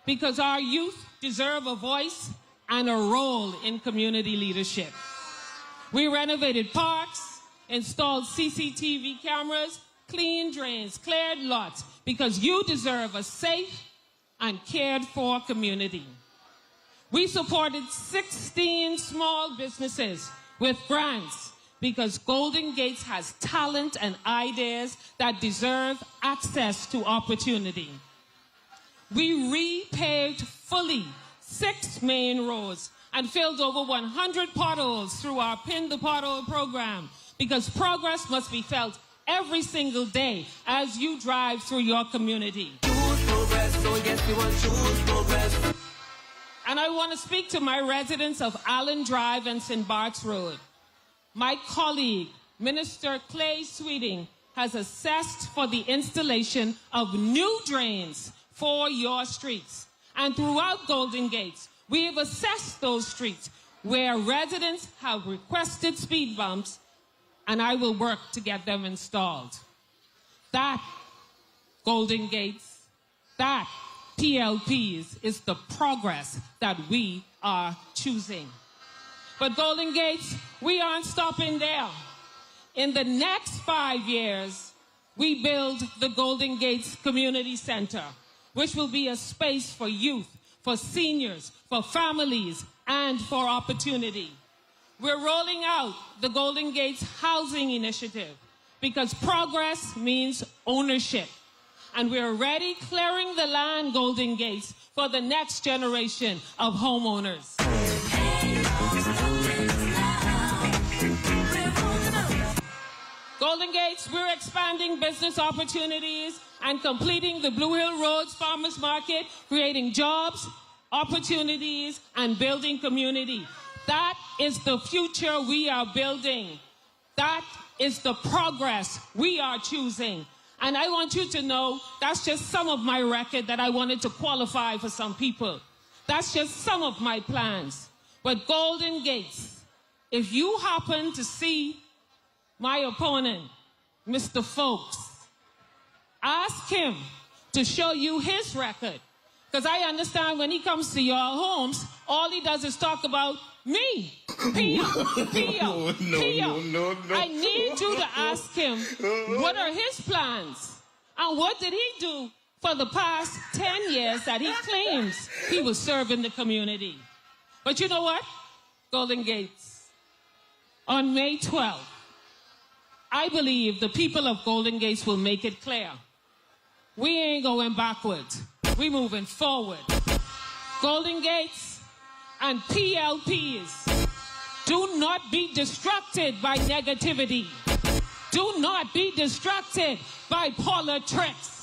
because our youth deserve a voice and a role in community leadership. We renovated parks, installed CCTV cameras, cleaned drains, cleared lots, because you deserve a safe and cared for community. We supported 16 small businesses with grants because Golden Gates has talent and ideas that deserve access to opportunity. We repaved fully 6 main roads and filled over 100 potholes through our Pin the Pothole program because progress must be felt every single day as you drive through your community. Choose progress, so yes, we want choose progress. And I want to speak to my residents of Allen Drive and St. Bart's Road. My colleague, Minister Clay Sweeting, has assessed for the installation of new drains for your streets. And throughout Golden Gates, we have assessed those streets where residents have requested speed bumps, and I will work to get them installed. That, Golden Gates, that PLPs is the progress that we are choosing. But Golden Gates, we aren't stopping there. In the next 5 years, we build the Golden Gates Community Center, which will be a space for youth, for seniors, for families, and for opportunity. We're rolling out the Golden Gates Housing Initiative because progress means ownership. And we're already clearing the land, Golden Gates, for the next generation of homeowners. Golden Gates, we're expanding business opportunities and completing the Blue Hill Roads Farmers Market, creating jobs, opportunities, and building community. That is the future we are building. That is the progress we are choosing. And I want you to know that's just some of my record that I wanted to qualify for some people. That's just some of my plans. But Golden Gates, if you happen to see my opponent, Mr. Folks, ask him to show you his record. Because I understand when he comes to your homes, all he does is talk about me. Pia. No. I need you to ask him what are his plans and what did he do for the past 10 years that he claims he was serving the community. But you know what? Golden Gates. On May 12th, I believe the people of Golden Gates will make it clear. We ain't going backwards. We moving forward. Golden Gates and PLPs, do not be distracted by negativity. Do not be distracted by politics.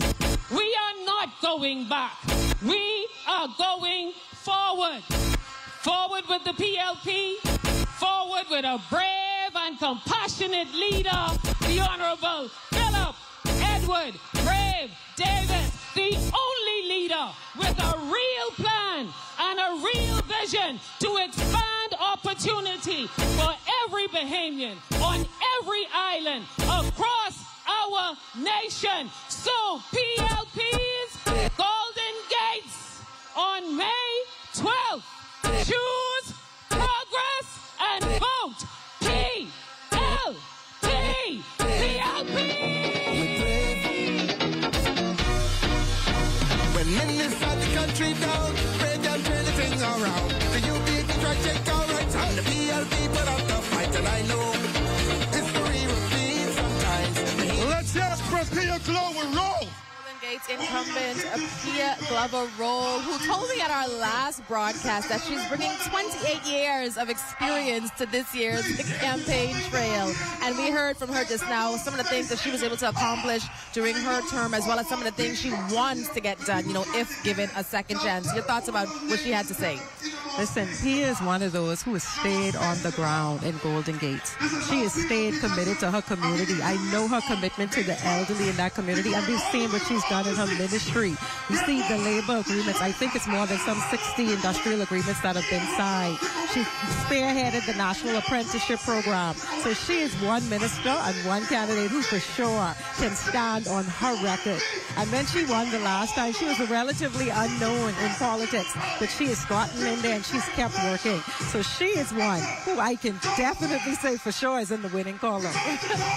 We are not going back. We are going forward. Forward with the PLP. Forward with a brave and compassionate leader, the Honorable Philip Edward Brave Davis, the only leader with a real plan and a real vision to expand opportunity for every Bahamian on every island across our nation. So PLPs, Golden Gates on May 12th. Choose progress and vote PLP. And men inside the country down, break and turn the thing around. The UP can try to take our rights, and the PLP put up the fight, and I know history repeats sometimes. Let's hear it for Pia Glover-Rolle. Gates incumbent Pia Glover-Rolle, who told me at our last broadcast that she's bringing 28 years of experience to this year's campaign trail. And we heard from her just now some of the things that she was able to accomplish during her term, as well as some of the things she wants to get done, you know, if given a second chance. Your thoughts about what she had to say? Listen, Pia is one of those who has stayed on the ground in Golden Gates. She has stayed committed to her community. I know her commitment to the elderly in that community, and we've seen what she's done in her ministry. We see the labor agreements. I think it's more than some 60 industrial agreements that have been signed. She spearheaded the National Apprenticeship Program. So she is one minister and one candidate who for sure can stand on her record. And when she won the last time, she was relatively unknown in politics, but she has gotten in there and she's kept working. So she is one who I can definitely say for sure is in the winning column.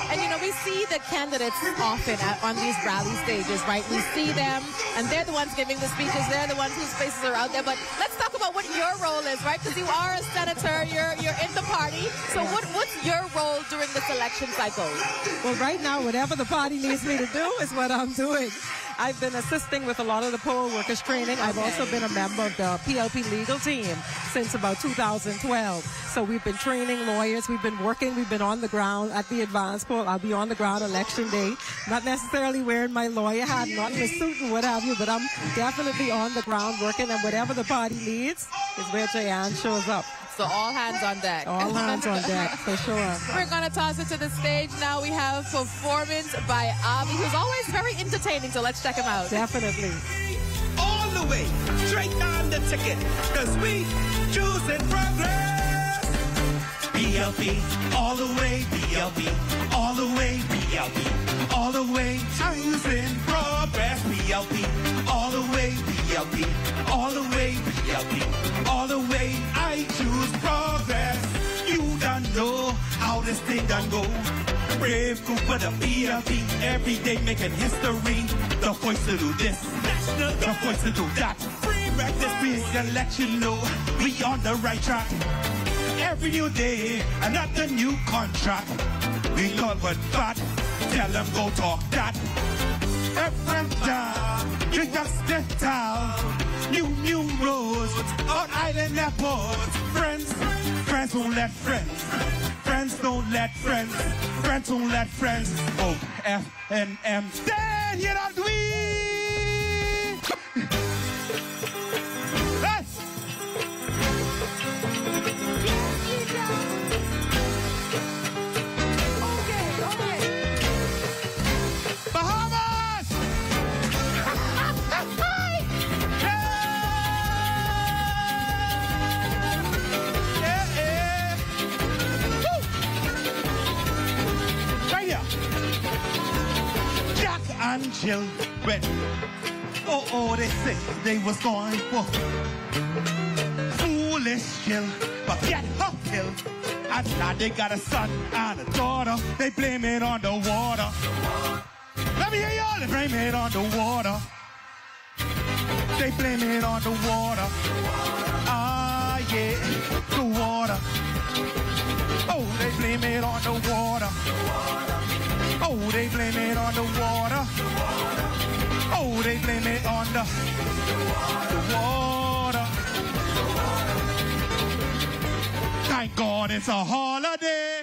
And you know, we see the candidates often on these rally stages, right? We see them, and they're the ones giving the speeches. They're the ones whose faces are out there. But let's talk about what your role is, right? Because you are a senator, you're in the party. So what's your role during this election cycle? Well, right now, whatever the party needs me to do is what I'm doing. I've been assisting with a lot of the poll workers training. I've also been a member of the PLP legal team since about 2012. So we've been training lawyers. We've been working. We've been on the ground at the advance poll. I'll be on the ground election day. Not necessarily wearing my lawyer hat, not in a suit and what have you, but I'm definitely on the ground working. And whatever the party needs is where Jayan shows up. So all hands on deck. All hands on deck, for sure. We're going to toss it to the stage now. We have performance by Obie, who's always very entertaining, so let's check him out. Definitely. All the way, straight on the ticket, because we choosing progress. PLP, all the way, PLP, all the way, PLP, all the way, choosing progress. PLP, all the way, PLP, all the way, PLP, all the way, I choose progress. You don't know how this thing done go. Brave Cooper, the PLP, every day making history. The voice to do this, national, the voice to do that. Free breakfast, big and let you know we on the right track. Every new day, another new contract. We call but bad, tell them go talk that. Every time, you just the town. New roads, on island airports. Friends don't let friends. Friends don't let friends. Friends don't let friends. O, F, N, M. Stand here on we. And Jill went, they say they was going for foolish Jill, but get her killed. And now they got a son and a daughter, they blame it on the water. Let me hear y'all, they blame it on the water. They blame it on the water. Ah, yeah, the water. Oh, they blame it on the water. Oh, they blame it on the water. Oh, they blame it on the water. Thank God it's a holiday.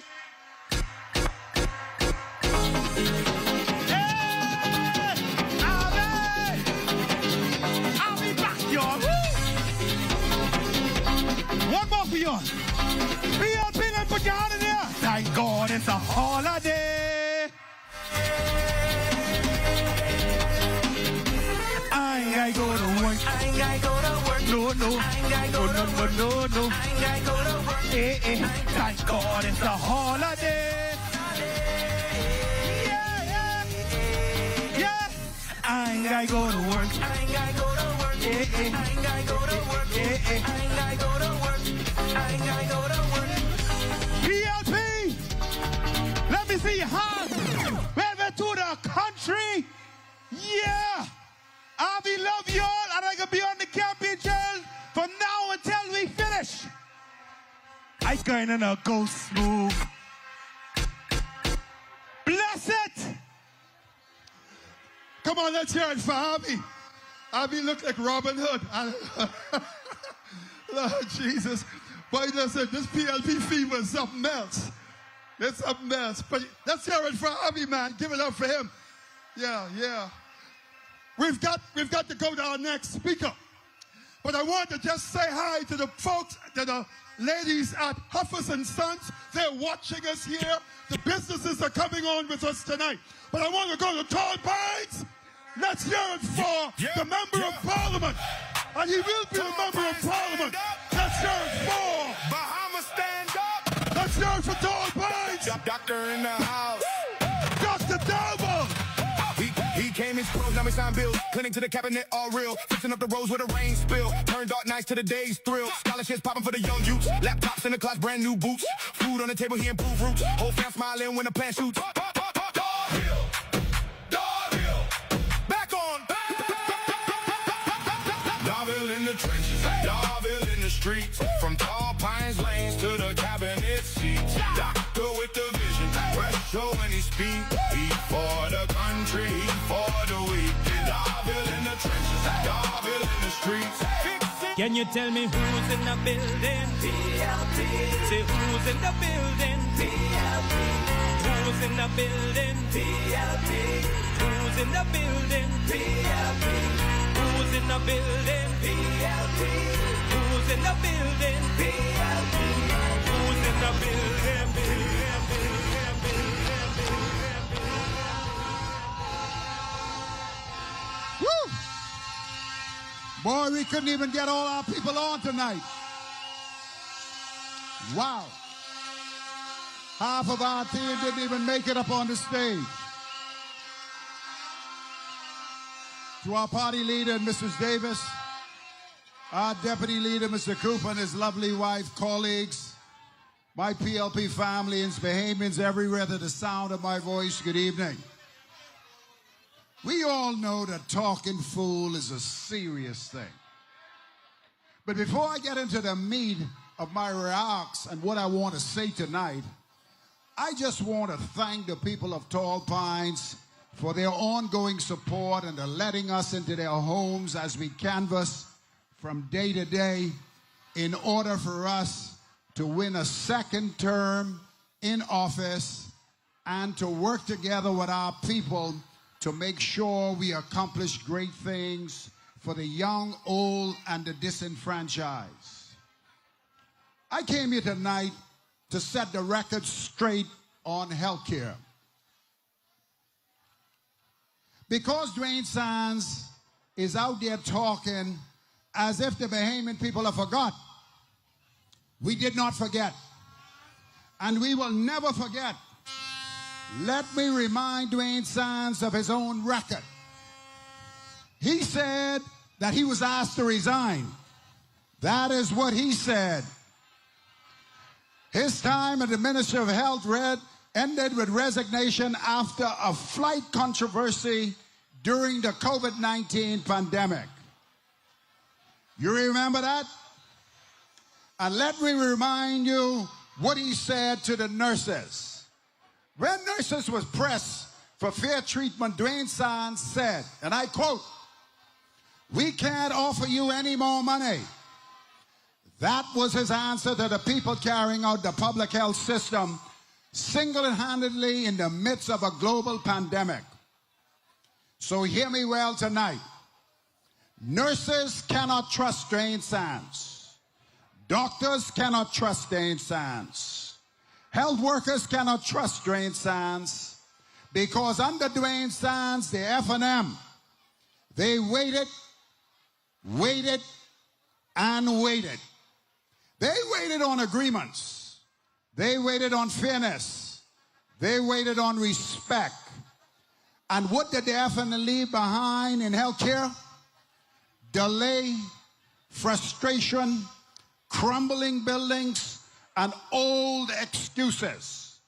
Hey, I'll be back, y'all. One more for y'all. PLP, and put your hand in there. Thank God it's a holiday. I go to work. I ain't gotta go to work. No. I ain't gotta go to work. No. I ain't gotta go to work. Thank God it's a holiday. Yeah. I ain't gotta go to work. I ain't gotta go to work. I ain't gotta go to work. I ain't gotta go to work. I ain't gotta go to work. PLP, let me see your hands. Welcome to the country. Yeah. PLP love you all, and I can be on the campaign trail from now until we finish. I going in a go smooth. Bless it! Come on, let's hear it for Abby. Abby look like Robin Hood. Lord Jesus. Boy, listen, this PLP fever is something else. It's something else. But let's hear it for Abby, man. Give it up for him. Yeah, yeah. We've got to go to our next speaker. But I want to just say hi to the folks, to the ladies at Huffers and Sons. They're watching us here. The businesses are coming on with us tonight. But I want to go to Tall Pines. Let's hear it for the Member of Parliament. And he will be the Member of Parliament. Let's hear it for Bahamas, stand up. Let's hear it for Tall Pines. Doctor in the house. Dr. Darville. He came in scrolls, now we sign bills. Clinic to the cabinet, all real. Fixing up the roads where the rain spill. Turn dark nights to the day's thrill. Scholarships popping for the young youths. Laptops in the class, brand new boots. Food on the table, he improved roots. Whole fam smiling when the plan shoots. Darville. Back on. Darville in the trenches. Darville in the streets. From Tall Pines Lanes to the cabinet seats. Doctor with the vision. Fresh show when he speak. He for the country, he for the weak. Darville in the trenches. Darville in the streets. Can you tell me who's in the building? PLP. Say who's in the building? PLP. Who's in the building? PLP. Who's in the building? PLP. Who's in the building? PLP. Who's in the building? PLP. Who's in the building? Woo! Boy, we couldn't even get all our people on tonight. Wow. Half of our team didn't even make it up on the stage. To our party leader, Mrs. Davis, our deputy leader, Mr. Cooper, and his lovely wife, colleagues, my PLP family, and Bahamians everywhere to the sound of my voice, good evening. We all know that talking fool is a serious thing. But before I get into the meat of my remarks and what I want to say tonight, I just want to thank the people of Tall Pines for their ongoing support and the letting us into their homes as we canvass from day to day in order for us to win a second term in office and to work together with our people to make sure we accomplish great things for the young, old, and the disenfranchised. I came here tonight to set the record straight on healthcare. Because Dwayne Sands is out there talking as if the Bahamian people have forgot. We did not forget. And we will never forget. Let me remind Dwayne Sands of his own record. He said that he was asked to resign. That is what he said. His time at the Ministry of Health ended with resignation after a flight controversy during the COVID-19 pandemic. You remember that? And let me remind you what he said to the nurses. When nurses was pressed for fair treatment, Dwayne Sands said, and I quote, "We can't offer you any more money." That was his answer to the people carrying out the public health system single-handedly in the midst of a global pandemic. So hear me well tonight. Nurses cannot trust Dwayne Sands. Doctors cannot trust Dwayne Sands. Health workers cannot trust Dwayne Sands because under Dwayne Sands, the F&M, they waited, and waited. They waited on agreements. They waited on fairness. They waited on respect. And what did the F&M leave behind in healthcare? Delay, frustration, crumbling buildings, and old excuses.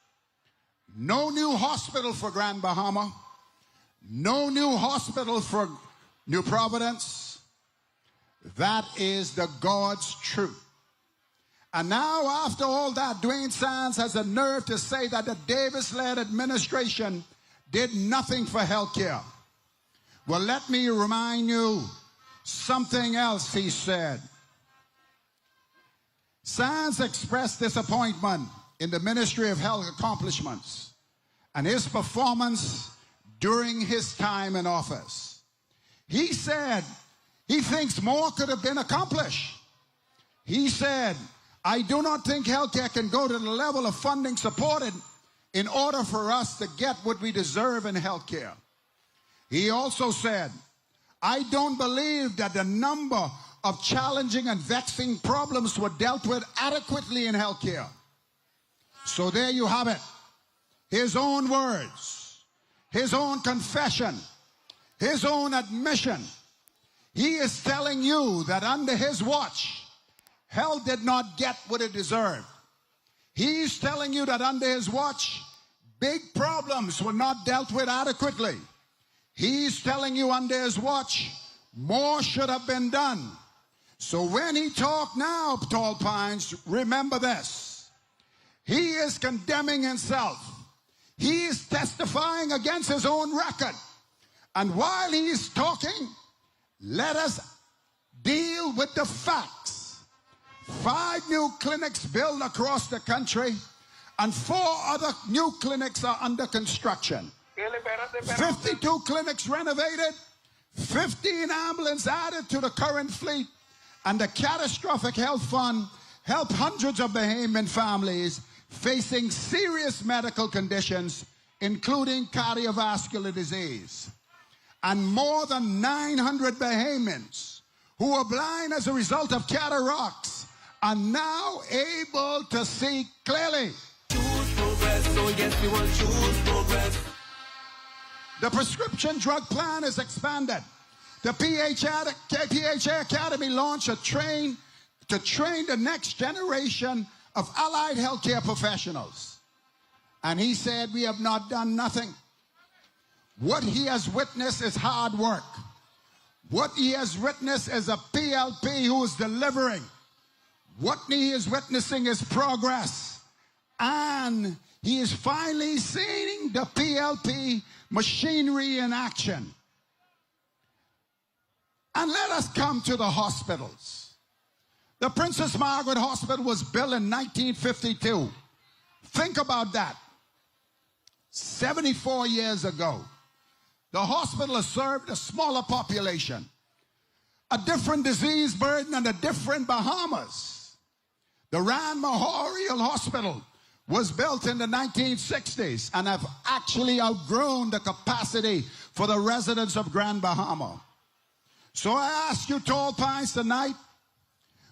No new hospital for Grand Bahama. No new hospital for New Providence, that is the God's truth. And now, after all that, Dwayne Sands has the nerve to say that the Davis-led administration did nothing for healthcare. Well, let me remind you something else he said. Sands expressed disappointment in the Ministry of Health accomplishments and his performance during his time in office. He said he thinks more could have been accomplished. He said, I do not think healthcare can go to the level of funding supported in order for us to get what we deserve in healthcare. He also said, I don't believe that the number of challenging and vexing problems were dealt with adequately in healthcare. So there you have it. His own words, his own confession, his own admission. He is telling you that under his watch, health did not get what it deserved. He's telling you that under his watch, big problems were not dealt with adequately. He's telling you under his watch, more should have been done. So when he talked now, Tall Pines, remember this. He is condemning himself. He is testifying against his own record. And while he is talking, let us deal with the facts. 5 new clinics built across the country, and 4 other new clinics are under construction. 52 clinics renovated, 15 ambulances added to the current fleet, and the Catastrophic Health Fund helped hundreds of Bahamian families facing serious medical conditions, including cardiovascular disease. And more than 900 Bahamians who were blind as a result of cataracts are now able to see clearly. Choose progress, so yes, we want choose progress. The prescription drug plan is expanded. The PHA Academy launched a train to train the next generation of allied healthcare professionals. And he said, we have not done nothing. What he has witnessed is hard work. What he has witnessed is a PLP who is delivering. What he is witnessing is progress. And he is finally seeing the PLP machinery in action. And let us come to the hospitals. The Princess Margaret Hospital was built in 1952. Think about that. 74 years ago. The hospital has served a smaller population, a different disease burden, and a different Bahamas. The Rand Memorial Hospital was built in the 1960s and have actually outgrown the capacity for the residents of Grand Bahama. So I ask you, Tall Pines, tonight,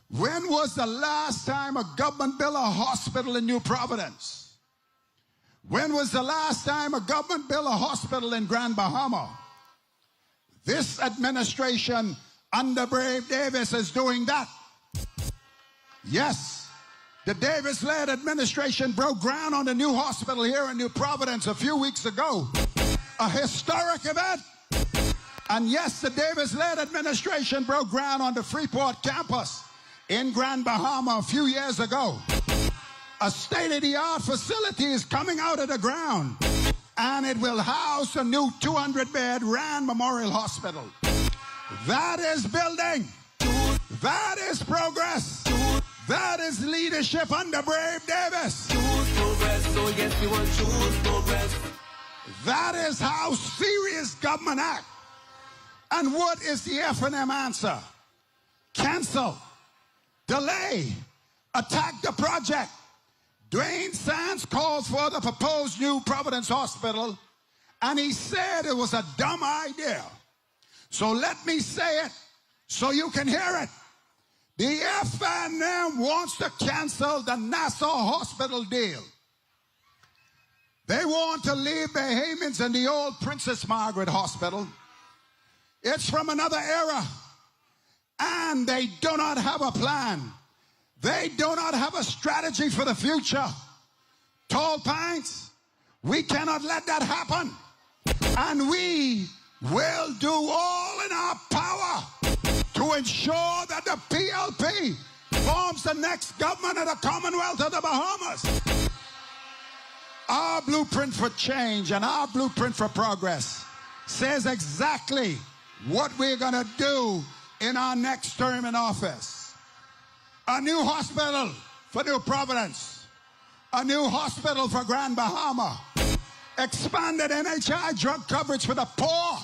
when was the last time a government built a hospital in New Providence? When was the last time a government built a hospital in Grand Bahama? This administration under Brave Davis is doing that. Yes, the Davis-led administration broke ground on the new hospital here in New Providence a few weeks ago. A historic event. And yes, the Davis-led administration broke ground on the Freeport campus in Grand Bahama a few years ago. A state-of-the-art facility is coming out of the ground, and it will house a new 200-bed Rand Memorial Hospital. That is building. That is progress. That is leadership under Brave Davis. Choose progress, so yes, we want choose progress. That is how serious government act. And what is the F&M answer? Cancel, delay, attack the project. Dwayne Sands called for the proposed New Providence Hospital, and he said it was a dumb idea. So let me say it so you can hear it. The F&M wants to cancel the Nassau Hospital deal. They want to leave Bahamians in the old Princess Margaret Hospital. It's from another era, and they do not have a plan. They do not have a strategy for the future. Tall Pines, we cannot let that happen. And we will do all in our power to ensure that the PLP forms the next government of the Commonwealth of the Bahamas. Our blueprint for change and our blueprint for progress says exactly what we're going to do in our next term in office. A new hospital for New Providence. A new hospital for Grand Bahama. Expanded NHI drug coverage for the poor.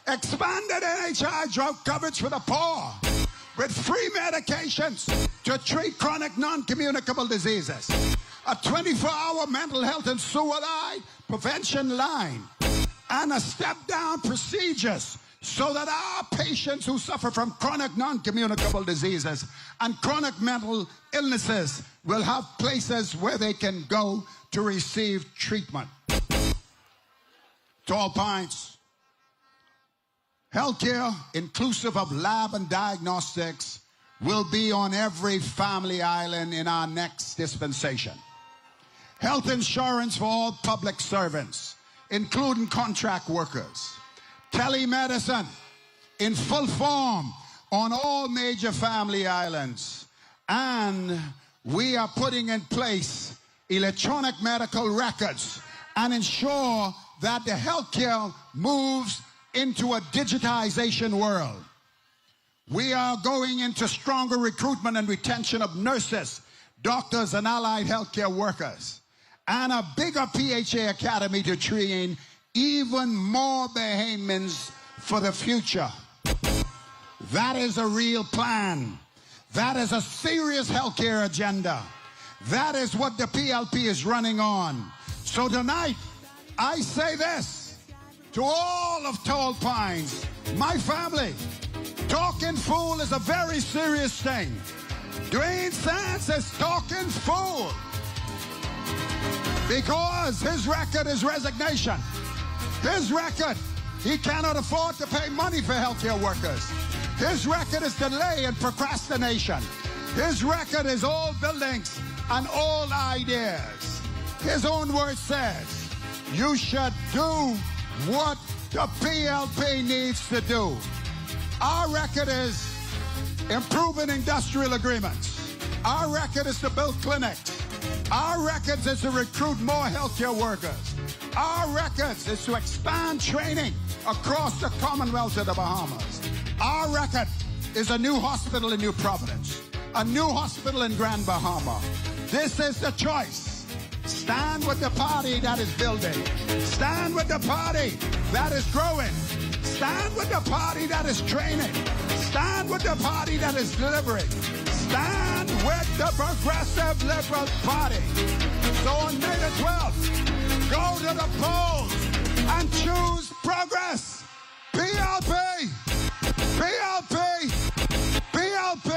Expanded NHI drug coverage for the poor. With free medications to treat chronic non-communicable diseases. A 24-hour mental health and suicide prevention line. And a step-down procedures so that our patients who suffer from chronic non-communicable diseases and chronic mental illnesses will have places where they can go to receive treatment. Tall Pines. Healthcare, inclusive of lab and diagnostics, will be on every family island in our next dispensation. Health insurance for all public servants, including contract workers. Telemedicine in full form on all major family islands. And we are putting in place electronic medical records and ensure that the healthcare moves into a digitization world. We are going into stronger recruitment and retention of nurses, doctors, and allied healthcare workers, and a bigger PHA academy to train even more Bahamians for the future. That is a real plan. That is a serious healthcare agenda. That is what the PLP is running on. So tonight, I say this to all of Tall Pines, my family. Talking fool is a very serious thing. Dwayne Sands is talking fool because his record is resignation. His record, he cannot afford to pay money for healthcare workers. His record is delay and procrastination. His record is old buildings and old ideas. His own word says, you should do what the PLP needs to do. Our record is improving industrial agreements. Our record is to build clinics. Our record is to recruit more healthcare workers. Our record is to expand training across the Commonwealth of the Bahamas. Our record is a new hospital in New Providence, a new hospital in Grand Bahama. This is the choice. Stand with the party that is building. Stand with the party that is growing. Stand with the party that is training. Stand with the party that is delivering. Stand with the Progressive Liberal Party. So on May the 12th, go to the polls and choose progress. PLP! PLP! PLP!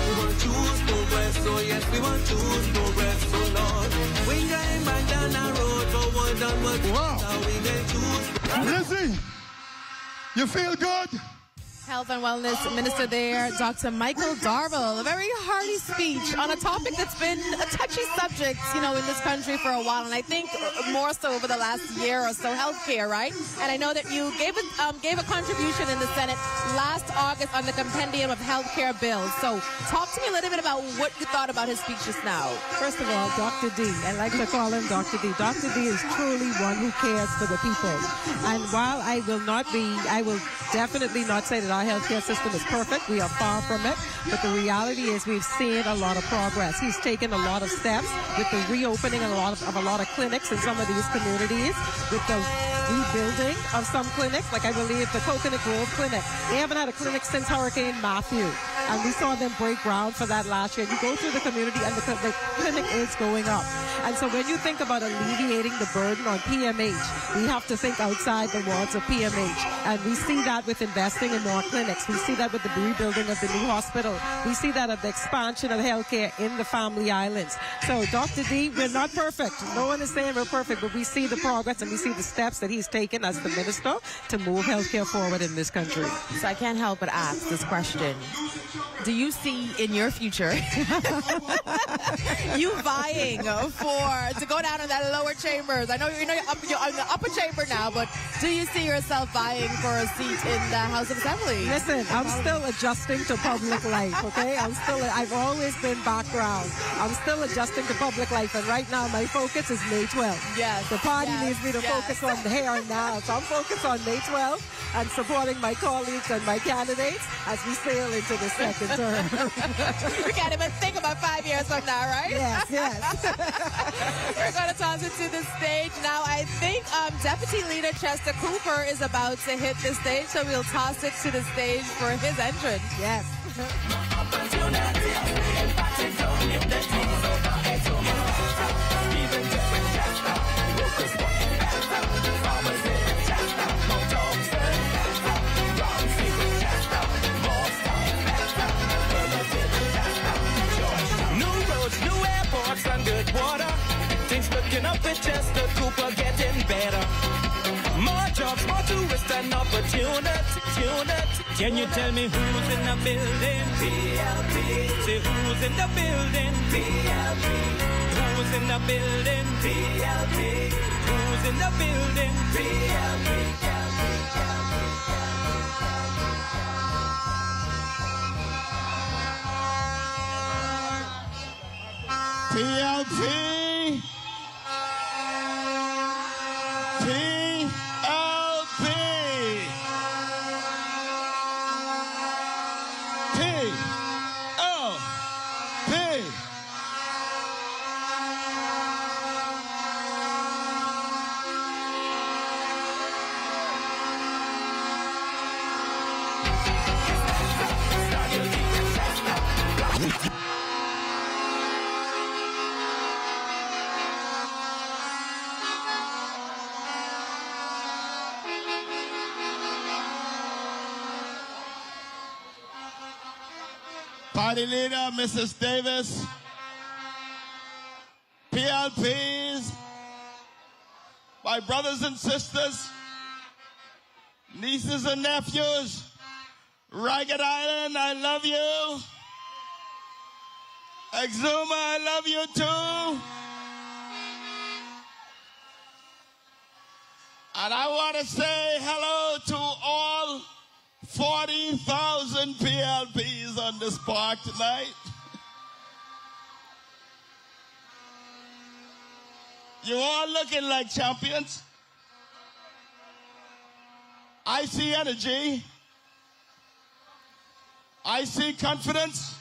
We want to choose progress, so yes, we want to choose progress, so Lord. We going back down the road, forward onward. Wow. We may choose. Lizzie, you feel good? Health and Wellness Minister there, Dr. Michael Darville. A very hearty speech on a topic that's been a touchy subject, in this country for a while, and I think more so over the last year or so, healthcare, right? And I know that you gave a contribution in the Senate last August on the compendium of healthcare bills. So talk to me a little bit about what you thought about his speech just now. First of all, Dr. D. I like to call him Dr. D. Dr. D is truly one who cares for the people. And while I will definitely not say that our healthcare system is perfect. We are far from it. But the reality is we've seen a lot of progress. He's taken a lot of steps with the reopening of a lot of clinics in some of these communities, with the rebuilding of some clinics, like I believe the Coconut Grove Clinic. They haven't had a clinic since Hurricane Matthew. And we saw them break ground for that last year. You go through the community and the clinic is going up. And so when you think about alleviating the burden on PMH, we have to think outside the walls of PMH. And we see that with investing in more clinics. We see that with the rebuilding of the new hospital. We see that of the expansion of healthcare in the family islands. So Dr. D, we're not perfect. No one is saying we're perfect, but we see the progress and we see the steps that he's taken as the minister to move healthcare forward in this country. So I can't help but ask this question. Do you see in your future you vying to go down in that lower chambers? I know you're in the upper chamber now, but do you see yourself vying for a seat in the House of Assembly? Listen, I'm still adjusting to public life, okay? I've always been background. I'm still adjusting to public life, and right now my focus is May 12th. Yes. The party needs me to focus on the here and now, so I'm focused on May 12th and supporting my colleagues and my candidates as we sail into the second term. You can't even think about 5 years from now, right? Yes. We're going to toss it to the stage now. I think Deputy Leader Chester Cooper is about to hit the stage, so we'll toss it to the stage for his entrance. Yes. And good water. Things looking up with Chester Cooper getting better. More jobs, more tourists and opportunity. Can you tell me who's in the building? PLP. Say who's in the building? PLP. Who's in the building? PLP. Who's in the building? PLP. PLP. Party leader, Mrs. Davis, PLPs, my brothers and sisters, nieces and nephews, Ragged Island, I love you. Exuma, I love you too. And I want to say hello to all 40,000 PLPs on this park tonight. You all looking like champions. I see energy. I see confidence.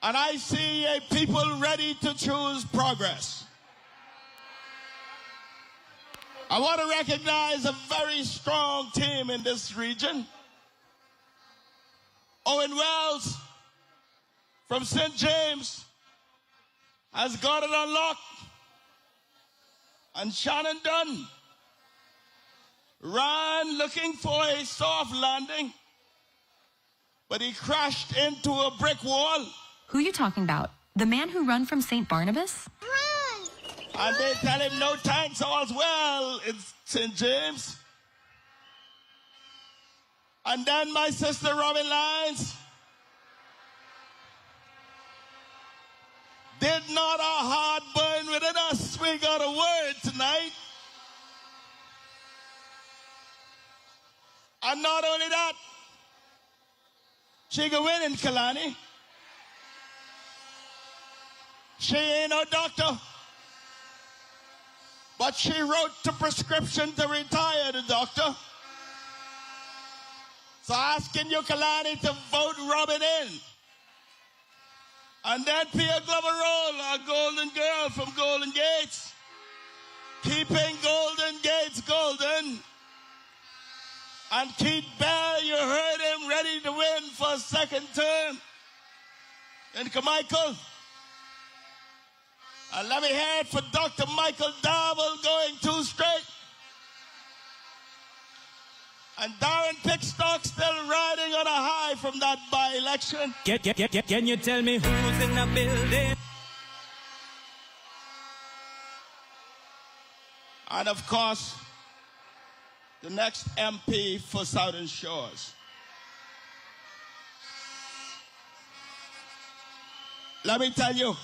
And I see a people ready to choose progress. I want to recognize a very strong team in this region. Owen Wells from St. James has got it unlocked. And Shannon Dunn ran looking for a soft landing, but he crashed into a brick wall. Who are you talking about? The man who ran from St. Barnabas? And they tell him no thanks, all's well in St. James. And then my sister Robin Lynes did not our heart burn within us. We got a word tonight. And not only that, she can win in Kalani. She ain't no doctor, but she wrote the prescription to retire the doctor. So asking you, Kalani, to vote Robin in. And then Pia Glover-Rolle, our golden girl from Golden Gates, keeping Golden Gates golden. And Keith Bell, you heard him, ready to win for a second term in Carmichael. And let me hear it for Dr. Michael Darville going 2 straight. And Darren Pixtock still riding on a high from that by-election. Can you tell me who's in the building? And of course, the next MP for Southern Shores. Let me tell you,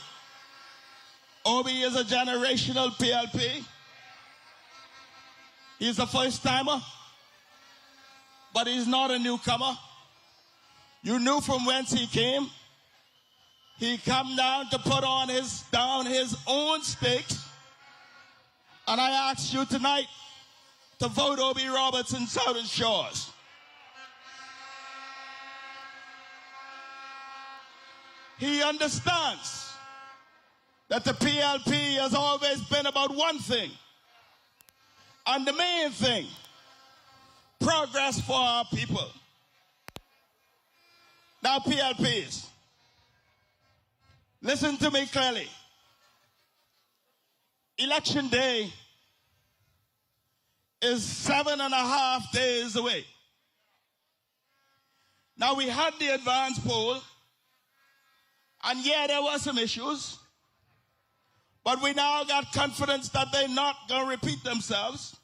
Obie is a generational PLP. He's a first-timer, but he's not a newcomer. You knew from whence he came. He come down to put on down his own stakes. And I ask you tonight to vote Obie Roberts in Southern Shores. He understands that the PLP has always been about one thing, and the main thing, progress for our people. Now, PLPs, listen to me clearly. Election day is 7.5 days away. Now, we had the advance poll, and yeah, there were some issues, but we now got confidence that they're not going to repeat themselves.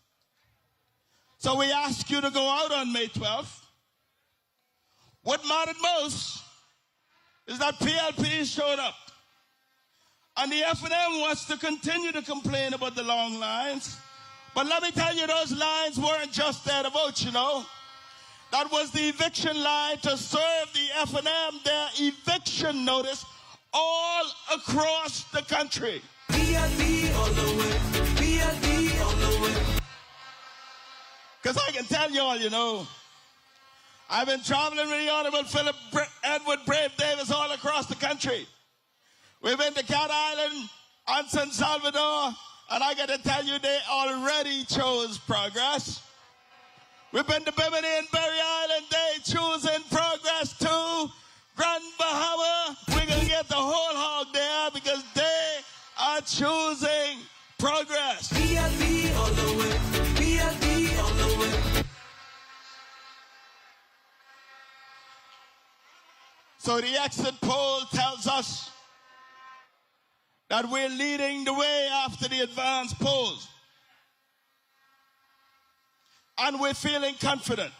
So we ask you to go out on May 12th. What mattered most is that PLP showed up. And the F&M wants to continue to complain about the long lines. But let me tell you, those lines weren't just there to vote, you know. That was the eviction line to serve the F&M their eviction notice all across the country. PLP all the way, PLP all the way. Because I can tell you all, you know, I've been traveling with the Honorable Philip Edward Brave Davis all across the country. We've been to Cat Island and San Salvador, and I got to tell you, they already chose progress. We've been to Bimini and Berry Island, they choosing progress too. Grand Bahama, we're going to get the whole hog there because they are choosing progress. PLP all the way, PLP all the way. So the exit poll tells us that we're leading the way after the advance polls. And we're feeling confident.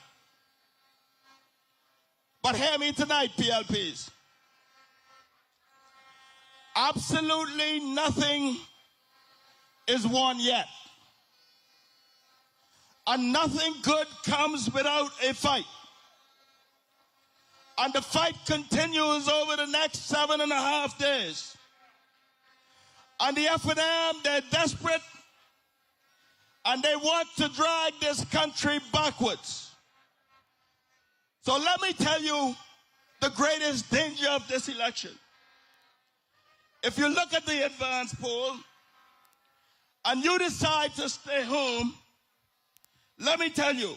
But hear me tonight, PLPs. Absolutely nothing is won yet. And nothing good comes without a fight. And the fight continues over the next 7.5 days. And the F&M, they're desperate. And they want to drag this country backwards. So let me tell you the greatest danger of this election. If you look at the advance poll and you decide to stay home, let me tell you,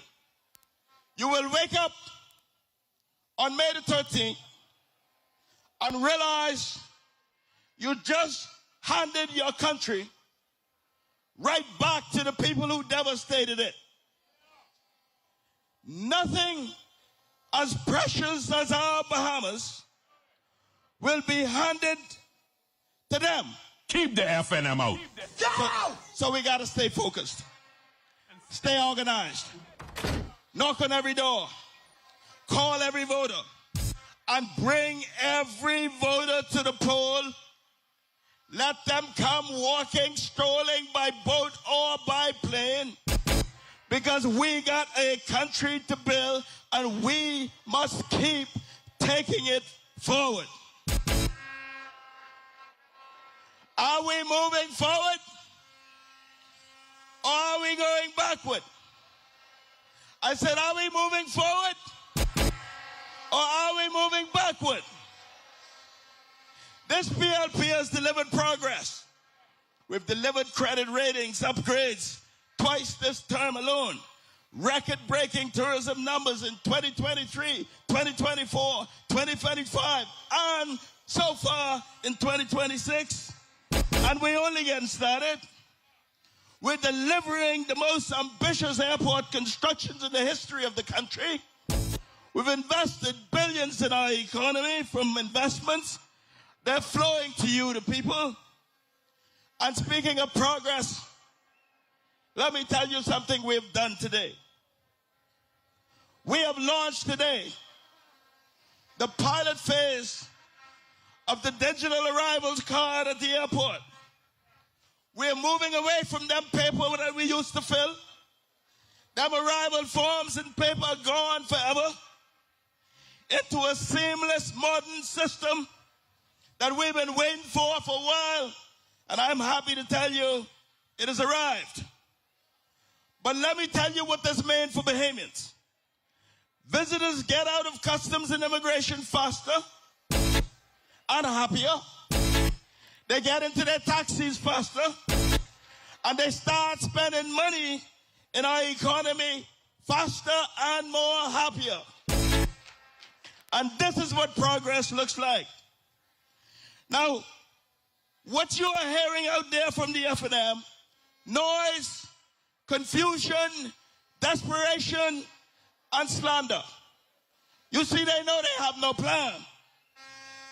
you will wake up on May the 13th and realize you just handed your country right back to the people who devastated it. Nothing as precious as our Bahamas will be handed to them. Keep the F&M out. So we got to stay focused. Stay organized. Knock on every door. Call every voter. And bring every voter to the poll. Let them come walking, strolling by boat or by plane. Because we got a country to build and we must keep taking it forward. Are we moving forward? Or are we going backward? I said, are we moving forward? Or are we moving backward? This PLP has delivered progress. We've delivered credit ratings, upgrades, twice this term alone. Record-breaking tourism numbers in 2023, 2024, 2025, and so far in 2026. And we're only getting started. We're delivering the most ambitious airport constructions in the history of the country. We've invested billions in our economy from investments. They're flowing to you, the people. And speaking of progress, let me tell you something we've done today. We have launched today the pilot phase of the digital arrivals card at the airport. We're moving away from them paper that we used to fill. Them arrival forms and paper are gone forever, into a seamless modern system that we've been waiting for a while, and I'm happy to tell you it has arrived. But let me tell you what this means for Bahamians. Visitors get out of customs and immigration faster and happier. They get into their taxis faster, and they start spending money in our economy faster and more happier. And this is what progress looks like. Now, what you are hearing out there from the F&M, noise, confusion, desperation, and slander. You see, they know they have no plan,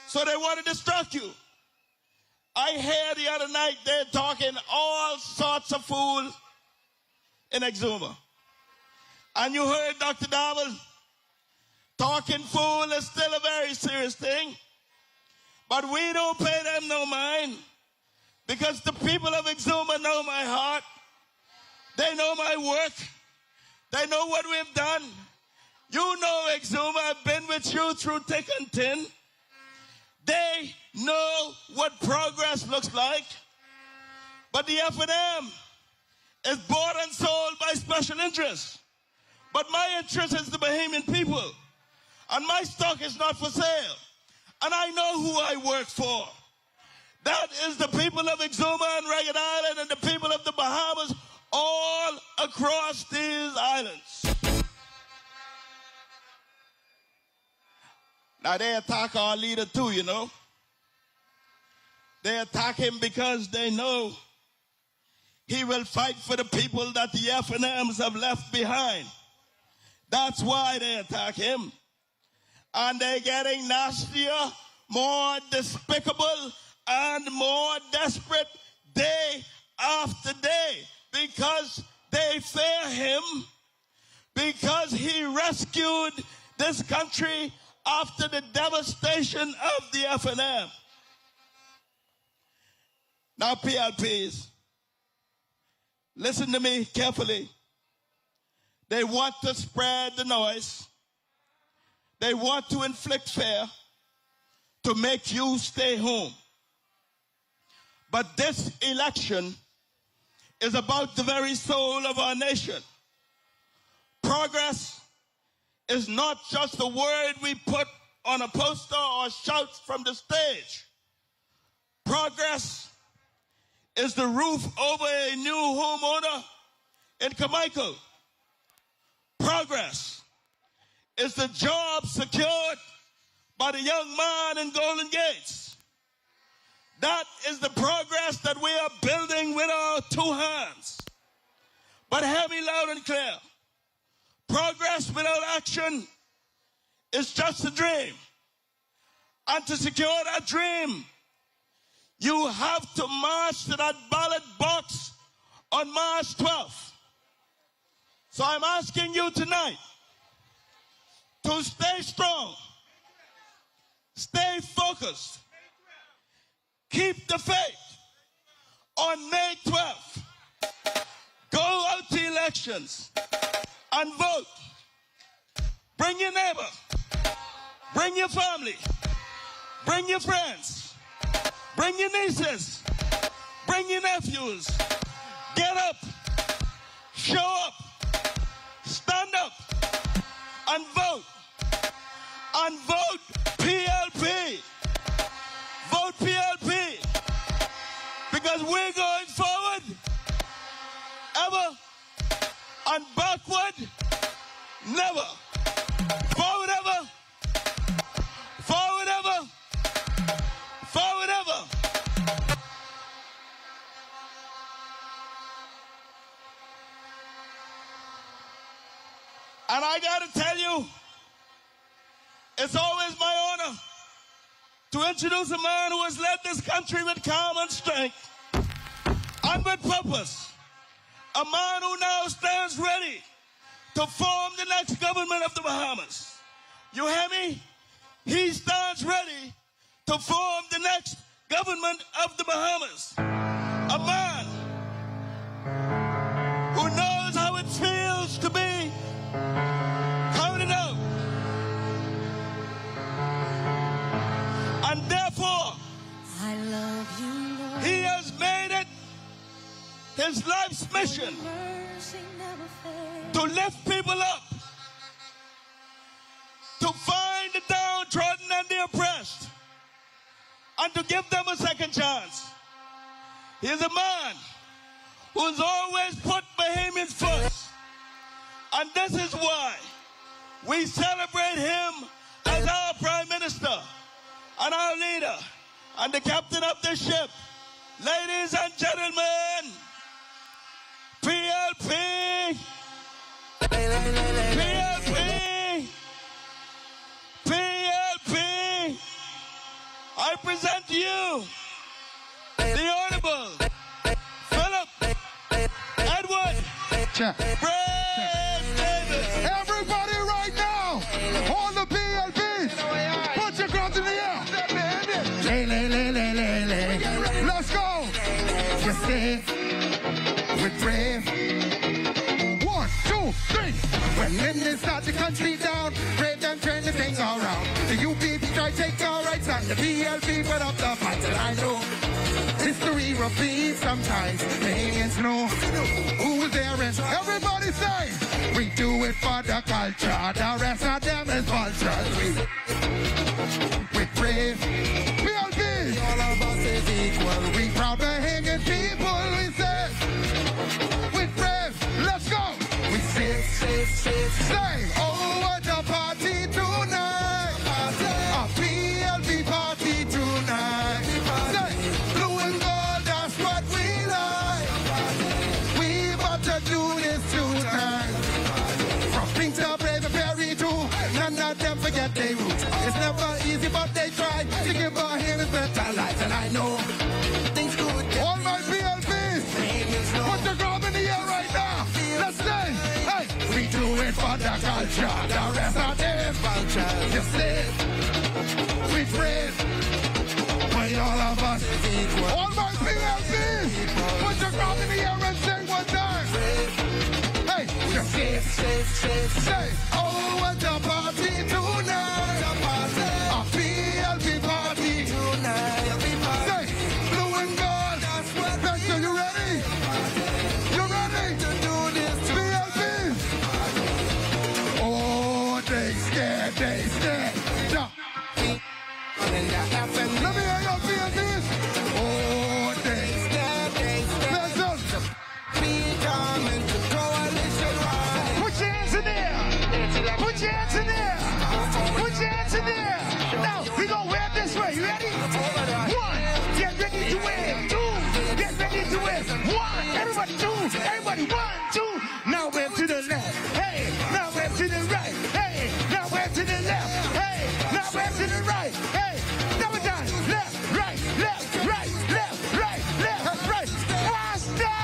so they want to distract you. I heard the other night they're talking all sorts of fool in Exuma. And you heard Dr. Darville, talking fool is still a very serious thing. But we don't pay them no mind, because the people of Exuma know my heart. They know my work. They know what we've done. You know Exuma, I've been with you through thick and thin. They know what progress looks like. But the F&M is bought and sold by special interests. But my interest is the Bahamian people. And my stock is not for sale. And I know who I work for. That is the people of Exuma and Ragged Island and the people of the Bahamas all across these islands. Now they attack our leader too, you know. They attack him because they know he will fight for the people that the F&Ms have left behind. That's why they attack him. And they're getting nastier, more despicable, and more desperate day after day, because they fear him, because he rescued this country after the devastation of the F&M. Now, PLPs, listen to me carefully. They want to spread the noise. They want to inflict fear to make you stay home. But this election is about the very soul of our nation. Progress is not just a word we put on a poster or shout from the stage. Progress is the roof over a new homeowner in Carmichael. Progress is the job secured by the young man in Golden Gates. That is the progress that we are building with our two hands. But hear me loud and clear. Progress without action is just a dream. And to secure that dream, you have to march to that ballot box on March 12th. So I'm asking you tonight to stay strong, stay focused, keep the faith. On May 12th, go out to elections and vote. Bring your neighbor, bring your family, bring your friends, bring your nieces, bring your nephews. Get up, show up, stand up, and vote. And vote PLP. Vote PLP. Because we're going forward ever and backward never. Forward ever. Forward ever. Forward ever. And I got to tell you, it's always my honor to introduce a man who has led this country with calm and strength and with purpose. A man who now stands ready to form the next government of the Bahamas. You hear me? He stands ready to form the next government of the Bahamas. A man who knows how it feels to be counted out. And therefore, I love you, Lord. he has made it his life's mission to lift people up, to find the downtrodden and the oppressed, and to give them a second chance. He is a man who's always put Bahamians first. And this is why we celebrate him as our Prime Minister and our leader and the captain of this ship. Ladies and gentlemen, PLP, PLP, PLP, I present to you the Honorable Philip Edward Brave Davis. Everybody right now, all the PLPs, put your gloves in the air. Let's go. You say, we're brave. 1, 2, 3. When men start the country down, brave them turn the thing around. The UPP try to take our rights and the PLP put up the fight. And I know history repeats sometimes. Bahamians know who was there and everybody say, we do it for the culture. The rest of them is vultures. We're brave. PLP. All of us is equal. We proud Bahamian people. We say, we're brave. Let's go. We say, say, oh, what a party tonight. A PLP party tonight. Say, blue and gold, that's what we like. We about to do this tonight. From pink to brave and berry too. None of them forget their roots. It's never easy, but they try to give our hands better lives. And I know things good. All my PLPs, put your glove in the air right now. Let's say, hey, we do it for the culture. The rest of them vultures. You say, we brave. But all of us is equal. All my PLPs, put your glove in the air and say one time. Hey, just say, oh, what a party tonight. A PLP party tonight. Say, blue and gold. Vector, you ready? You ready? To do this PLP. Oh, they scared. No. Let me hear your PLPs. Oh, they scared. Listen. Be coming to coalition ride. Put your hands in there. Put your hands in there. Put your hands in there. Now, we gonna wave this way. You ready? 1, get ready to wave. 2, get ready to wave. 1, everybody 2, everybody 1, 2. Now wave to the left. Hey, now wave to the right. Hey, now wave to the left. Hey, now wave to the right. Hey, now we're done. Left, right, left, right, left, right, left, right. Faster!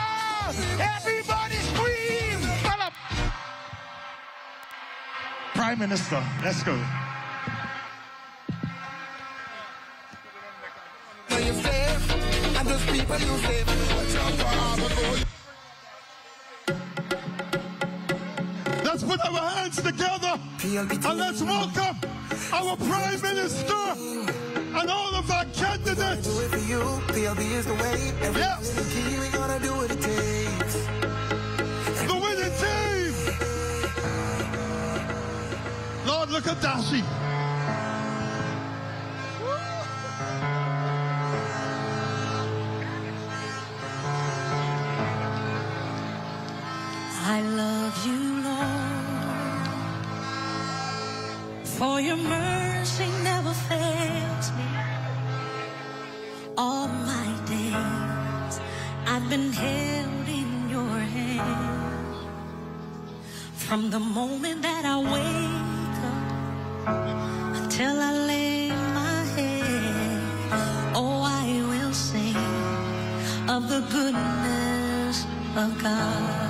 Everybody scream! Ballop. Prime Minister, let's go. You safe, and those people you save. Let's put our hands together and let's welcome our Prime Minister and all of our candidates. Do it for you, PLP is the way. Everything's the key, we gonna do what it takes. The winning team! Lord, look at Dashi. I love you, Lord, for your mercy never fails me. All my days I've been held in your hand. From the moment that I wake up until I lay my head, oh, I will sing of the goodness of God.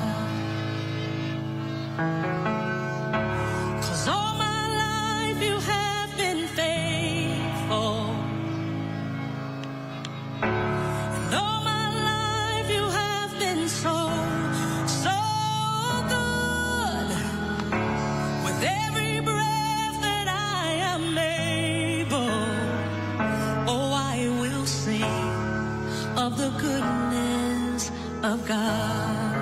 'Cause all my life you have been faithful. of the goodness of God.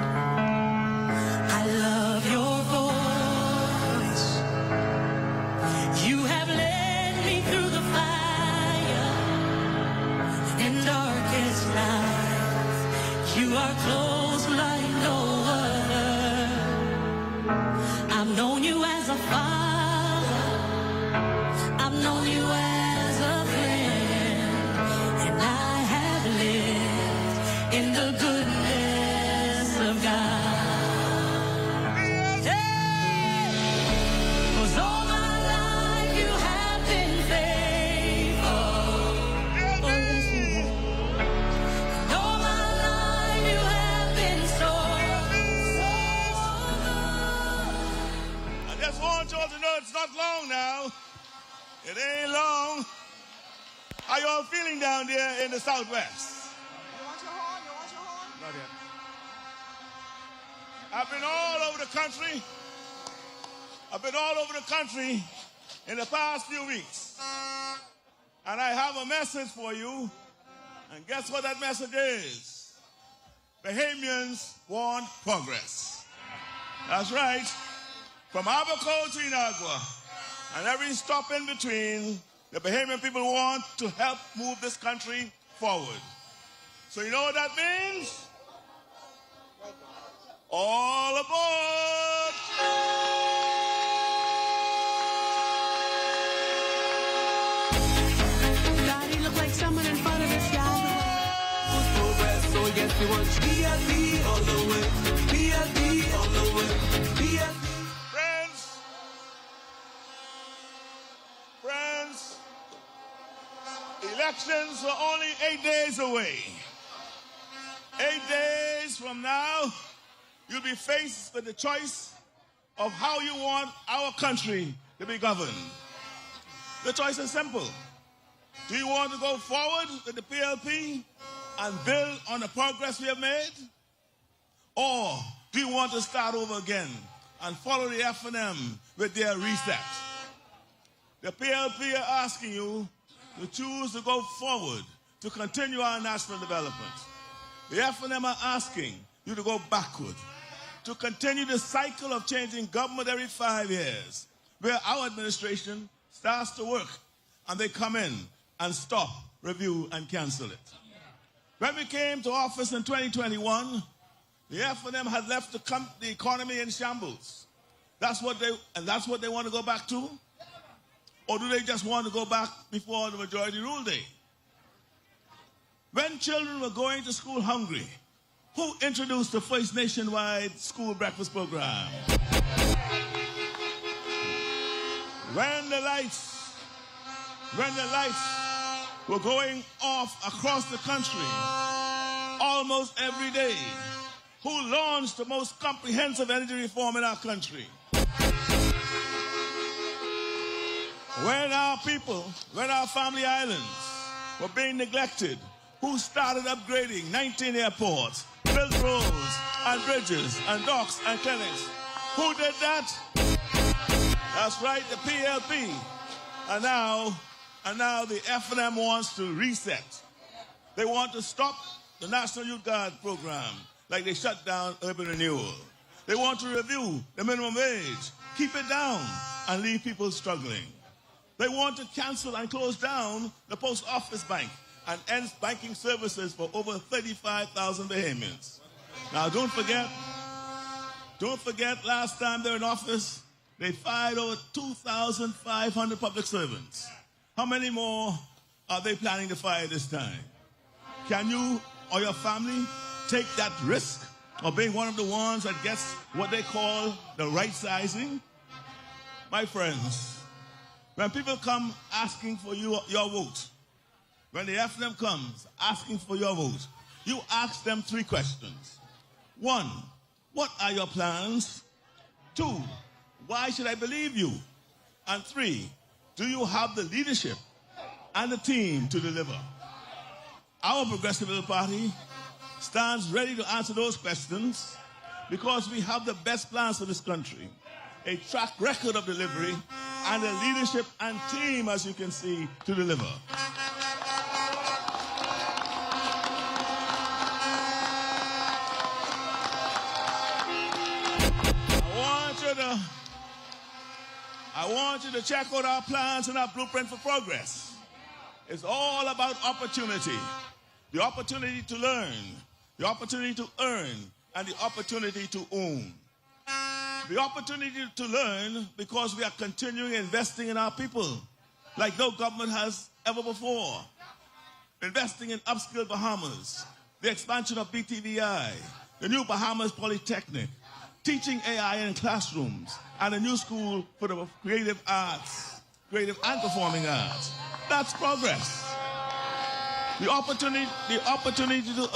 I love your voice. You have led me through the fire in darkest night. You are close like no other. I've known you as a father. I've known you as a friend. And I have lived in the goodness of God. It's not long now. It ain't long. How you all feeling down there in the Southwest? You want your horn? You want your horn? Not yet. I've been all over the country. I've been all over the country in the past few weeks. And I have a message for you. And guess what that message is? Bahamians want progress. That's right. From Abaco to Inagua, and every stop in between, the Bahamian people want to help move this country forward. So you know what that means? All aboard! Daddy look like someone in front of us, y'all. Progress, so yes, we want PLP all the way. PLP all the way. PLP. Friends, elections are only 8 days away. 8 days from now, you'll be faced with the choice of how you want our country to be governed. The choice is simple. Do you want to go forward with the PLP and build on the progress we have made? Or do you want to start over again and follow the F&M with their reset? The PLP are asking you to choose to go forward to continue our national development. The F&M are asking you to go backward, to continue the cycle of changing government every 5 years, where our administration starts to work and they come in and stop, review, and cancel it. When we came to office in 2021, the F&M had left the economy in shambles. That's what they want to go back to? Or do they just want to go back before the majority rule day? When children were going to school hungry, who introduced the first nationwide school breakfast program? When the lights were going off across the country almost every day, who launched the most comprehensive energy reform in our country? When our people, when our family islands were being neglected, who started upgrading 19 airports, built roads and bridges and docks and clinics? Who did that? That's right, the PLP. And now the F&M wants to reset. They want to stop the National Youth Guard program, like they shut down urban renewal. They want to review the minimum wage, keep it down, and leave people struggling. They want to cancel and close down the post office bank and end banking services for over 35,000 Bahamians. Now, don't forget, last time they were in office, they fired over 2,500 public servants. How many more are they planning to fire this time? Can you or your family take that risk of being one of the ones that gets what they call the right sizing? My friends, when people come asking for your vote, when the F&M comes asking for your vote, you ask them 3 questions. 1, what are your plans? 2, why should I believe you? And 3, do you have the leadership and the team to deliver? Our Progressive Liberal Party stands ready to answer those questions because we have the best plans for this country, a track record of delivery, and a leadership and team, as you can see, to deliver. I want you to check out our plans and our blueprint for progress. It's all about opportunity. The opportunity to learn, the opportunity to earn, and the opportunity to own. The opportunity to learn because we are continuing investing in our people like no government has ever before. Investing in upskilled Bahamas, the expansion of BTVI, the new Bahamas Polytechnic, teaching AI in classrooms, and a new school for the creative arts, creative and performing arts. That's progress. The opportunity to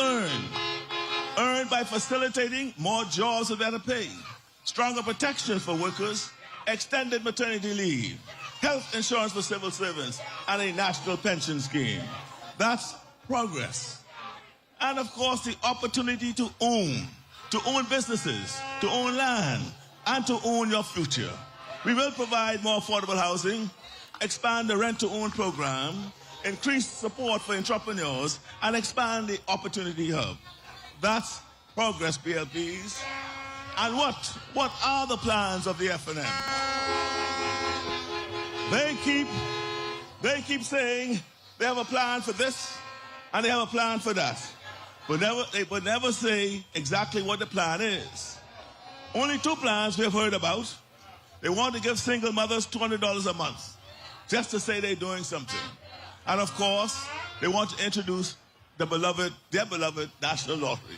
earn by facilitating more jobs at better pay, stronger protection for workers, extended maternity leave, health insurance for civil servants, and a national pension scheme. That's progress. And of course, the opportunity to own businesses, to own land, and to own your future. We will provide more affordable housing, expand the rent-to-own program, increase support for entrepreneurs, and expand the Opportunity Hub. That's progress, PLPs. And what are the plans of the FNM? They keep saying they have a plan for this and they have a plan for that. But they would never say exactly what the plan is. Only two plans we have heard about. They want to give single mothers $200 a month, just to say they're doing something. And of course, they want to introduce their beloved national lottery.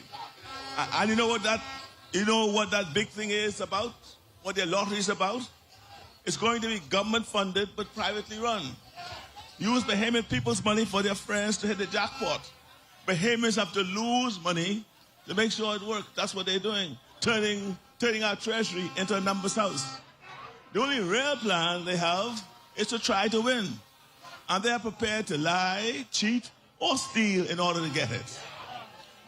And you know what that big thing is about? What their lottery is about? It's going to be government funded but privately run. Use Bahamian people's money for their friends to hit the jackpot. Bahamians have to lose money to make sure it works. That's what they're doing, turning our treasury into a numbers house. The only real plan they have is to try to win. And they're prepared to lie, cheat, or steal in order to get it.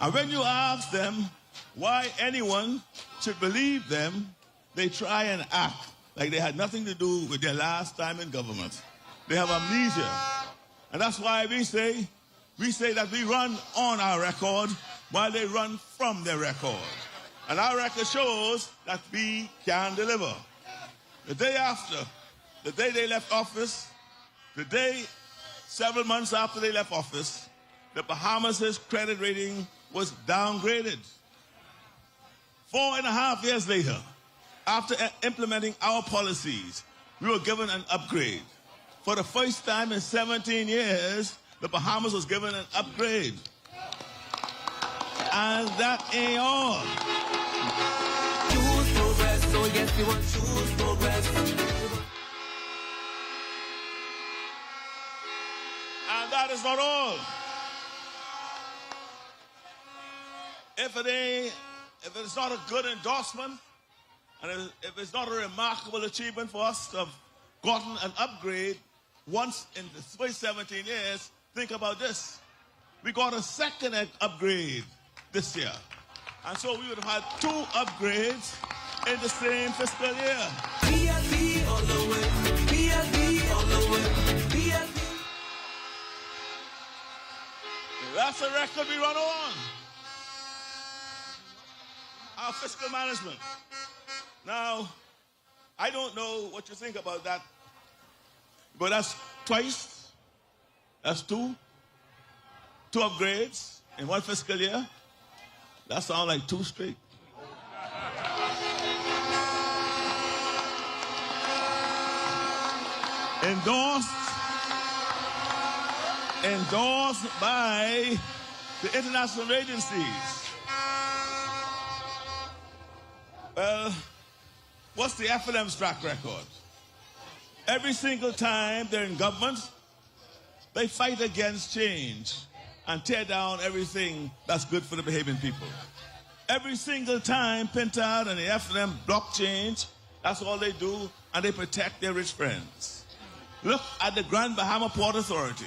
And when you ask them why anyone should believe them, they try and act like they had nothing to do with their last time in government. They have amnesia. And that's why we say that we run on our record while they run from their record. And our record shows that we can deliver. The day after, the day they left office, the day several months after they left office, the Bahamas' credit rating was downgraded. 4.5 years later, after implementing our policies, we were given an upgrade. For the first time in 17 years, the Bahamas was given an upgrade. And that ain't all. Choose progress, so yes, we want choose progress. And that is not all. If it's not a good endorsement, and if it's not a remarkable achievement for us to have gotten an upgrade once in the first 17 years, think about this. We got a second upgrade this year. And so we would have had 2 upgrades in the same fiscal year. PLP all the way, PLP all the way, PLP. That's a record we run on. Our fiscal management. Now, I don't know what you think about that, but that's twice. That's 2 upgrades in one fiscal year. That sounds like 2 straight. Endorsed by the international agencies. Well, what's the FNM's track record? Every single time they're in government, they fight against change and tear down everything that's good for the Bahamian people. Every single time Pintard and the FNM block change, that's all they do, and they protect their rich friends. Look at the Grand Bahama Port Authority.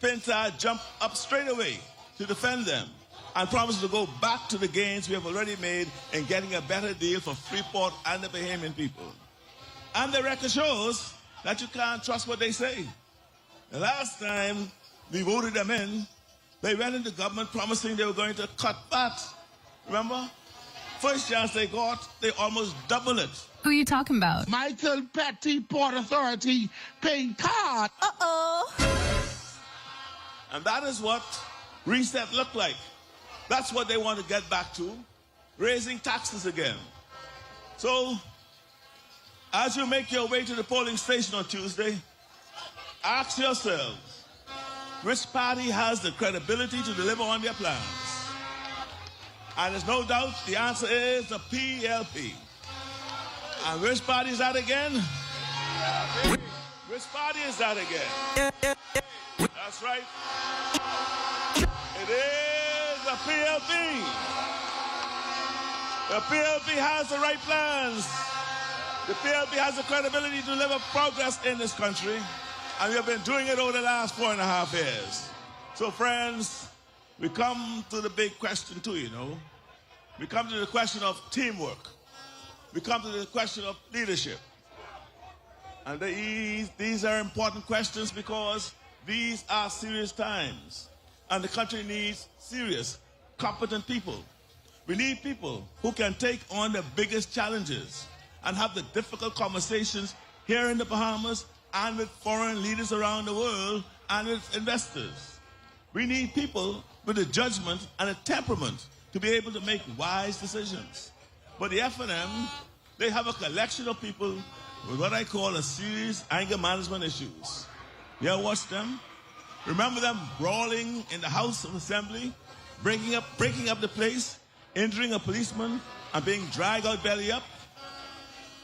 Pintard jumped up straight away to defend them and promised to go back to the gains we have already made in getting a better deal for Freeport and the Bahamian people. And the record shows that you can't trust what they say. The last time we voted them in, they went into government promising they were going to cut VAT. Remember? First chance they got, they almost doubled it. Who are you talking about? Michael Petty, Port Authority, paying card. And that is what reset looked like. That's what they want to get back to, raising taxes again. So, as you make your way to the polling station on Tuesday, ask yourselves, which party has the credibility to deliver on their plans? And there's no doubt the answer is the PLP. And which party is that again? Which party is that again? That's right. It is the PLP. The PLP has the right plans. The PLP has the credibility to deliver progress in this country. And we have been doing it over the last 4.5 years. So, friends, we come to the big question too, you know. We come to the question of teamwork. We come to the question of leadership. And these are important questions because these are serious times. And the country needs serious, competent people. We need people who can take on the biggest challenges and have the difficult conversations here in the Bahamas and with foreign leaders around the world and with investors. We need people with a judgment and a temperament to be able to make wise decisions. But the FNM, they have a collection of people with what I call a serious anger management issues. You ever watch them? Remember them brawling in the House of Assembly, breaking up the place, injuring a policeman, and being dragged out belly up?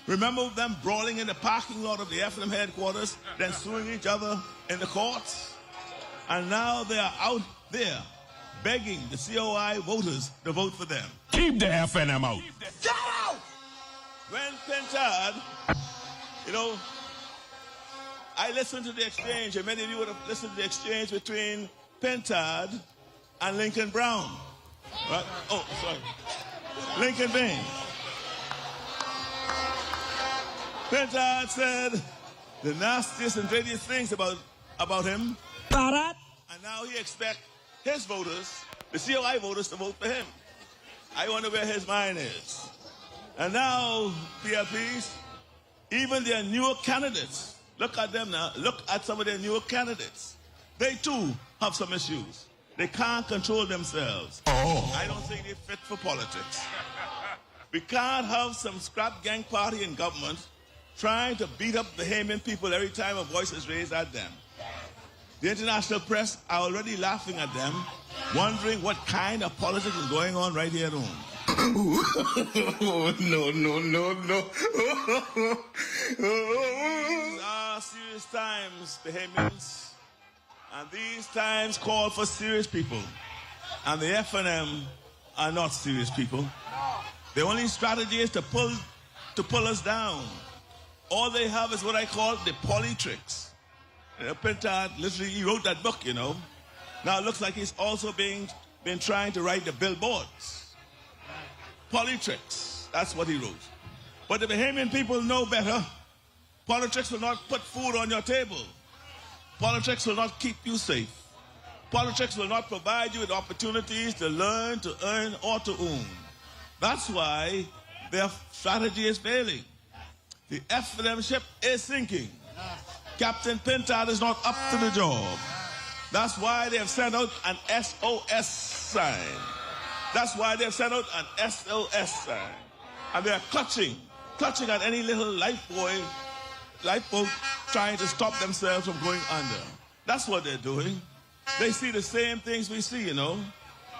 Remember them brawling in the parking lot of the FNM headquarters, then suing each other in the courts? And now they are out there begging the COI voters to vote for them. Keep the FNM out. Get out! When Pentad, you know, I listened to the exchange, and many of you would have listened to the exchange between Pentad and Lincoln Brown. Right? Oh, sorry. Lincoln Bain. Pentad said the nastiest and dirtiest things about him. And now he expects his voters, the COI voters, to vote for him. I wonder where his mind is. And now, PLPs, even their newer candidates, look at them now, look at some of their newer candidates. They too have some issues. They can't control themselves. I don't think they're fit for politics. We can't have some scrap gang party in government trying to beat up the Bahamian people every time a voice is raised at them. The international press are already laughing at them, wondering what kind of politics is going on right here at home. No. These are serious times, Bahamians. And these times call for serious people. And the FNM are not serious people. The only strategy is to pull us down. All they have is what I call the politricks. Pentad, literally, he wrote that book, you know. Now it looks like he's also been trying to write the billboards. Politricks, that's what he wrote. But the Bahamian people know better. Politics will not put food on your table. Politics will not keep you safe. Politics will not provide you with opportunities to learn, to earn, or to own. That's why their strategy is failing. The FNM ship is sinking. Captain Pentad is not up to the job. That's why they have sent out an SOS sign. That's why they have sent out an SOS sign. And they are clutching at any little lifeboat trying to stop themselves from going under. That's what they're doing. They see the same things we see, you know.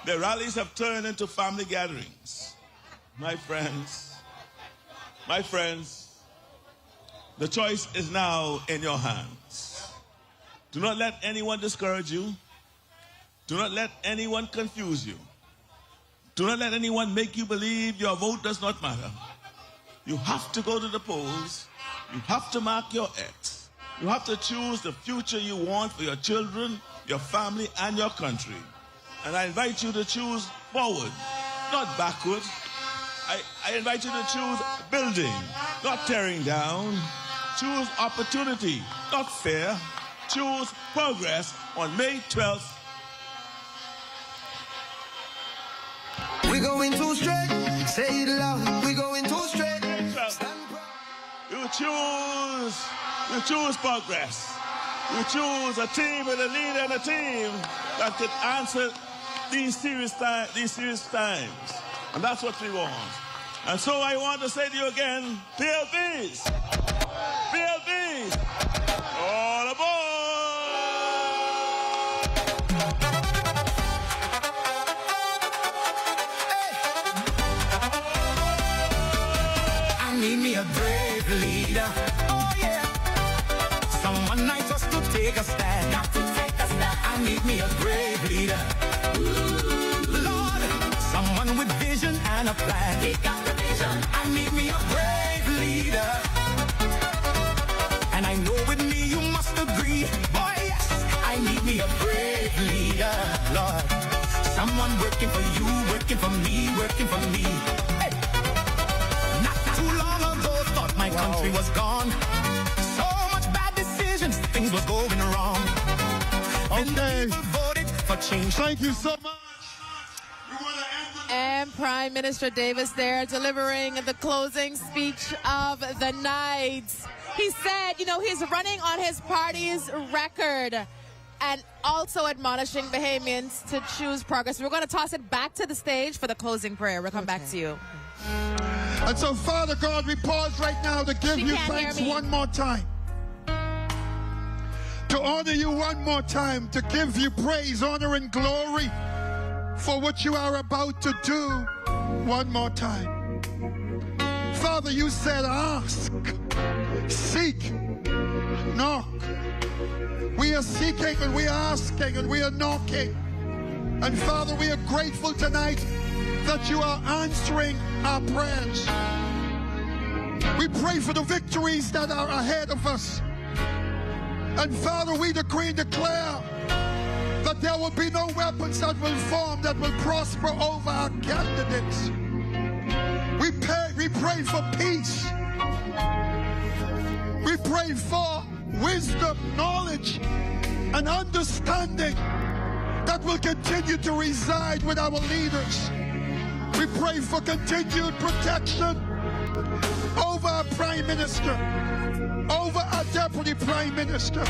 Their rallies have turned into family gatherings. My friends, the choice is now in your hands. Do not let anyone discourage you. Do not let anyone confuse you. Do not let anyone make you believe your vote does not matter. You have to go to the polls. You have to mark your X. You have to choose the future you want for your children, your family, and your country. And I invite you to choose forward, not backward. I invite you to choose building, not tearing down. Choose opportunity, not fear. Choose progress on May 12th. We going too straight. Say it loud. We going too straight. May 12th. choose progress. We choose a team with a leader and a team that can answer these serious times. And that's what we want. And so I want to say to you again, PLPs, PLPs, all aboard! I need me a brave leader. Oh yeah. Someone I trust to take a stand. Got to take a stand. I need me a brave leader. Lord, someone with vision and a plan. He got the vision. I need me a brave leader. And I know with me you must agree. Boy, yes, I need me a brave leader. Lord, someone working for you, working for me, working for me. Hey. Not too long ago, thought my country was gone. So much bad decisions, things were going wrong. Okay. Voted for change. Thank you so much. And Prime Minister Davis there delivering the closing speech of the night. He said, you know, he's running on his party's record and also admonishing Bahamians to choose progress. We're going to toss it back to the stage for the closing prayer. We'll come back to you. And so, Father God, we pause right now to give you thanks one more time. To honor you one more time. To give you praise, honor, and glory for what you are about to do one more time. Father, you said ask, seek, knock. We are seeking and we are asking and we are knocking. And Father, we are grateful tonight that you are answering our prayers. We pray for the victories that are ahead of us. And Father, we decree and declare that there will be no weapons that will form, that will prosper over our candidates. We pray for peace. We pray for wisdom, knowledge, and understanding that will continue to reside with our leaders. We pray for continued protection over our Prime Minister, over our Deputy Prime Minister,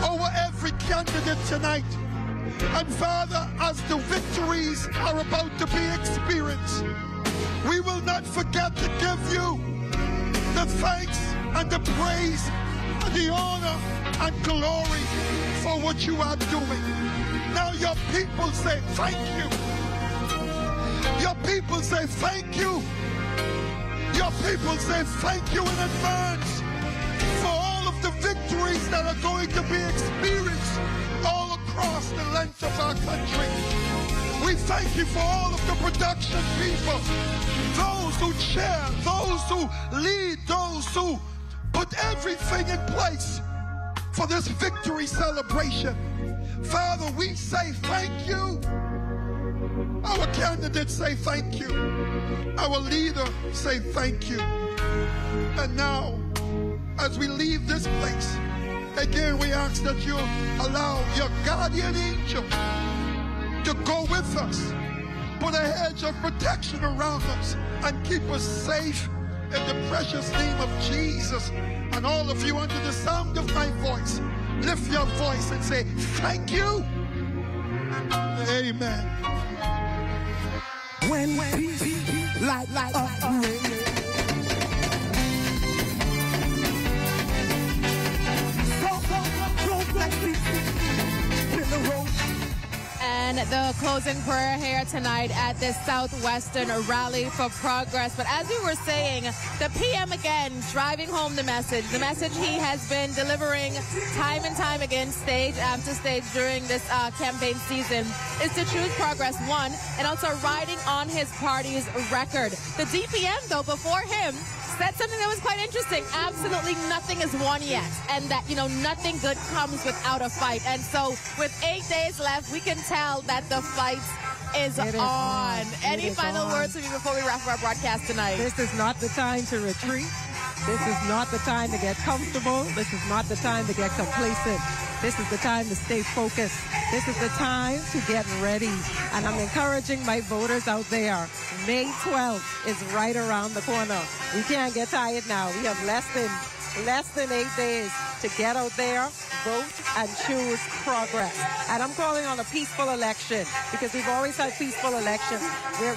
over every candidate tonight. And Father, as the victories are about to be experienced, we will not forget to give you the thanks and the praise and the honor and glory for what you are doing. Now your people say thank you. Your people say thank you. Your people say thank you in advance for all of the victories that are going to be experienced all across the length of our country. We thank you for all of the production people, those who chair, those who lead, those who put everything in place for this victory celebration. Father, we say thank you. Our candidates say thank you. Our leader say thank you. And now, as we leave this place, again we ask that you allow your guardian angel to go with us, put a hedge of protection around us, and keep us safe in the precious name of Jesus. And all of you under the sound of my voice, lift your voice and say, thank you. Amen. When peace like a rain. And the closing prayer here tonight at this Southwestern Rally for Progress. But as we were saying, the PM again driving home the message he has been delivering time and time again, stage after stage during this campaign season, is to choose progress, one, and also riding on his party's record. The DPM, though, before him, said something that was quite interesting. Absolutely nothing is won yet. And that, nothing good comes without a fight. And so with 8 days left, we can tell that the fight is on. Any final words from you before we wrap up our broadcast tonight? This is not the time to retreat. This is not the time to get comfortable. This is not the time to get complacent. This is the time to stay focused. This is the time to get ready. And I'm encouraging my voters out there. May 12th is right around the corner. We can't get tired now. We have less than less than 8 days to get out there, vote, and choose progress. And I'm calling on a peaceful election because we've always had peaceful elections.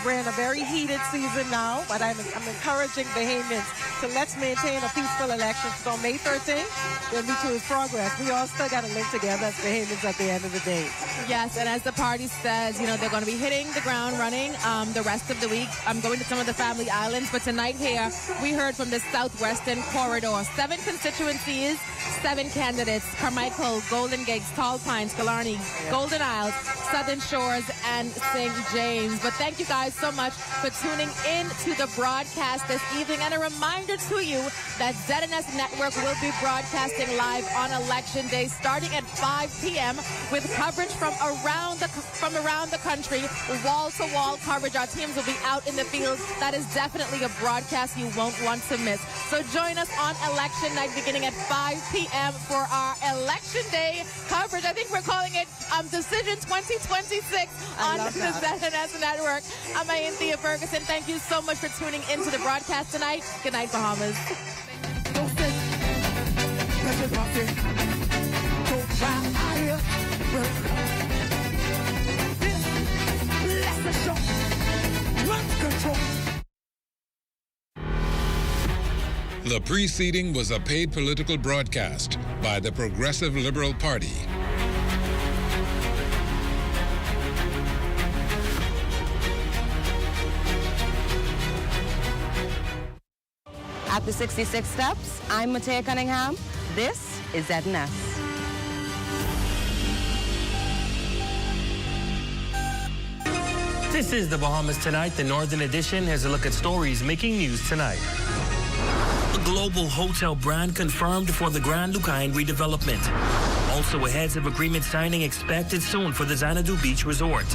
We're in a very heated season now, but I'm encouraging Bahamians to let's maintain a peaceful election. So on May 13th, when we choose progress, we all still got to live together as Bahamians at the end of the day. Yes, and as the party says, you know, they're going to be hitting the ground running the rest of the week. I'm going to some of the family islands, but tonight here, we heard from the Southwestern Corridor. 7 constituencies, 7 candidates: Carmichael, Golden Gates, Tall Pines, Killarney, Golden Isles, Southern Shores, and St. James. But thank you guys so much for tuning in to the broadcast this evening. And a reminder to you that ZNS Network will be broadcasting live on Election Day starting at 5 p.m. with coverage from around the country, wall-to-wall coverage. Our teams will be out in the field. That is definitely a broadcast you won't want to miss. So join us on election night beginning at 5 p.m. for our Election Day coverage. I think we're calling it Decision 2026 on the ZNS Network. I'm Thea Ferguson. Thank you so much for tuning into the broadcast tonight. Good night, Bahamas. The preceding was a paid political broadcast by the Progressive Liberal Party. At the 66 Steps, I'm Matea Cunningham. This is ZNS. This is the Bahamas Tonight. The Northern Edition has a look at stories making news tonight. A global hotel brand confirmed for the Grand Lucaine redevelopment. Also, a heads of agreement signing expected soon for the Xanadu Beach Resort.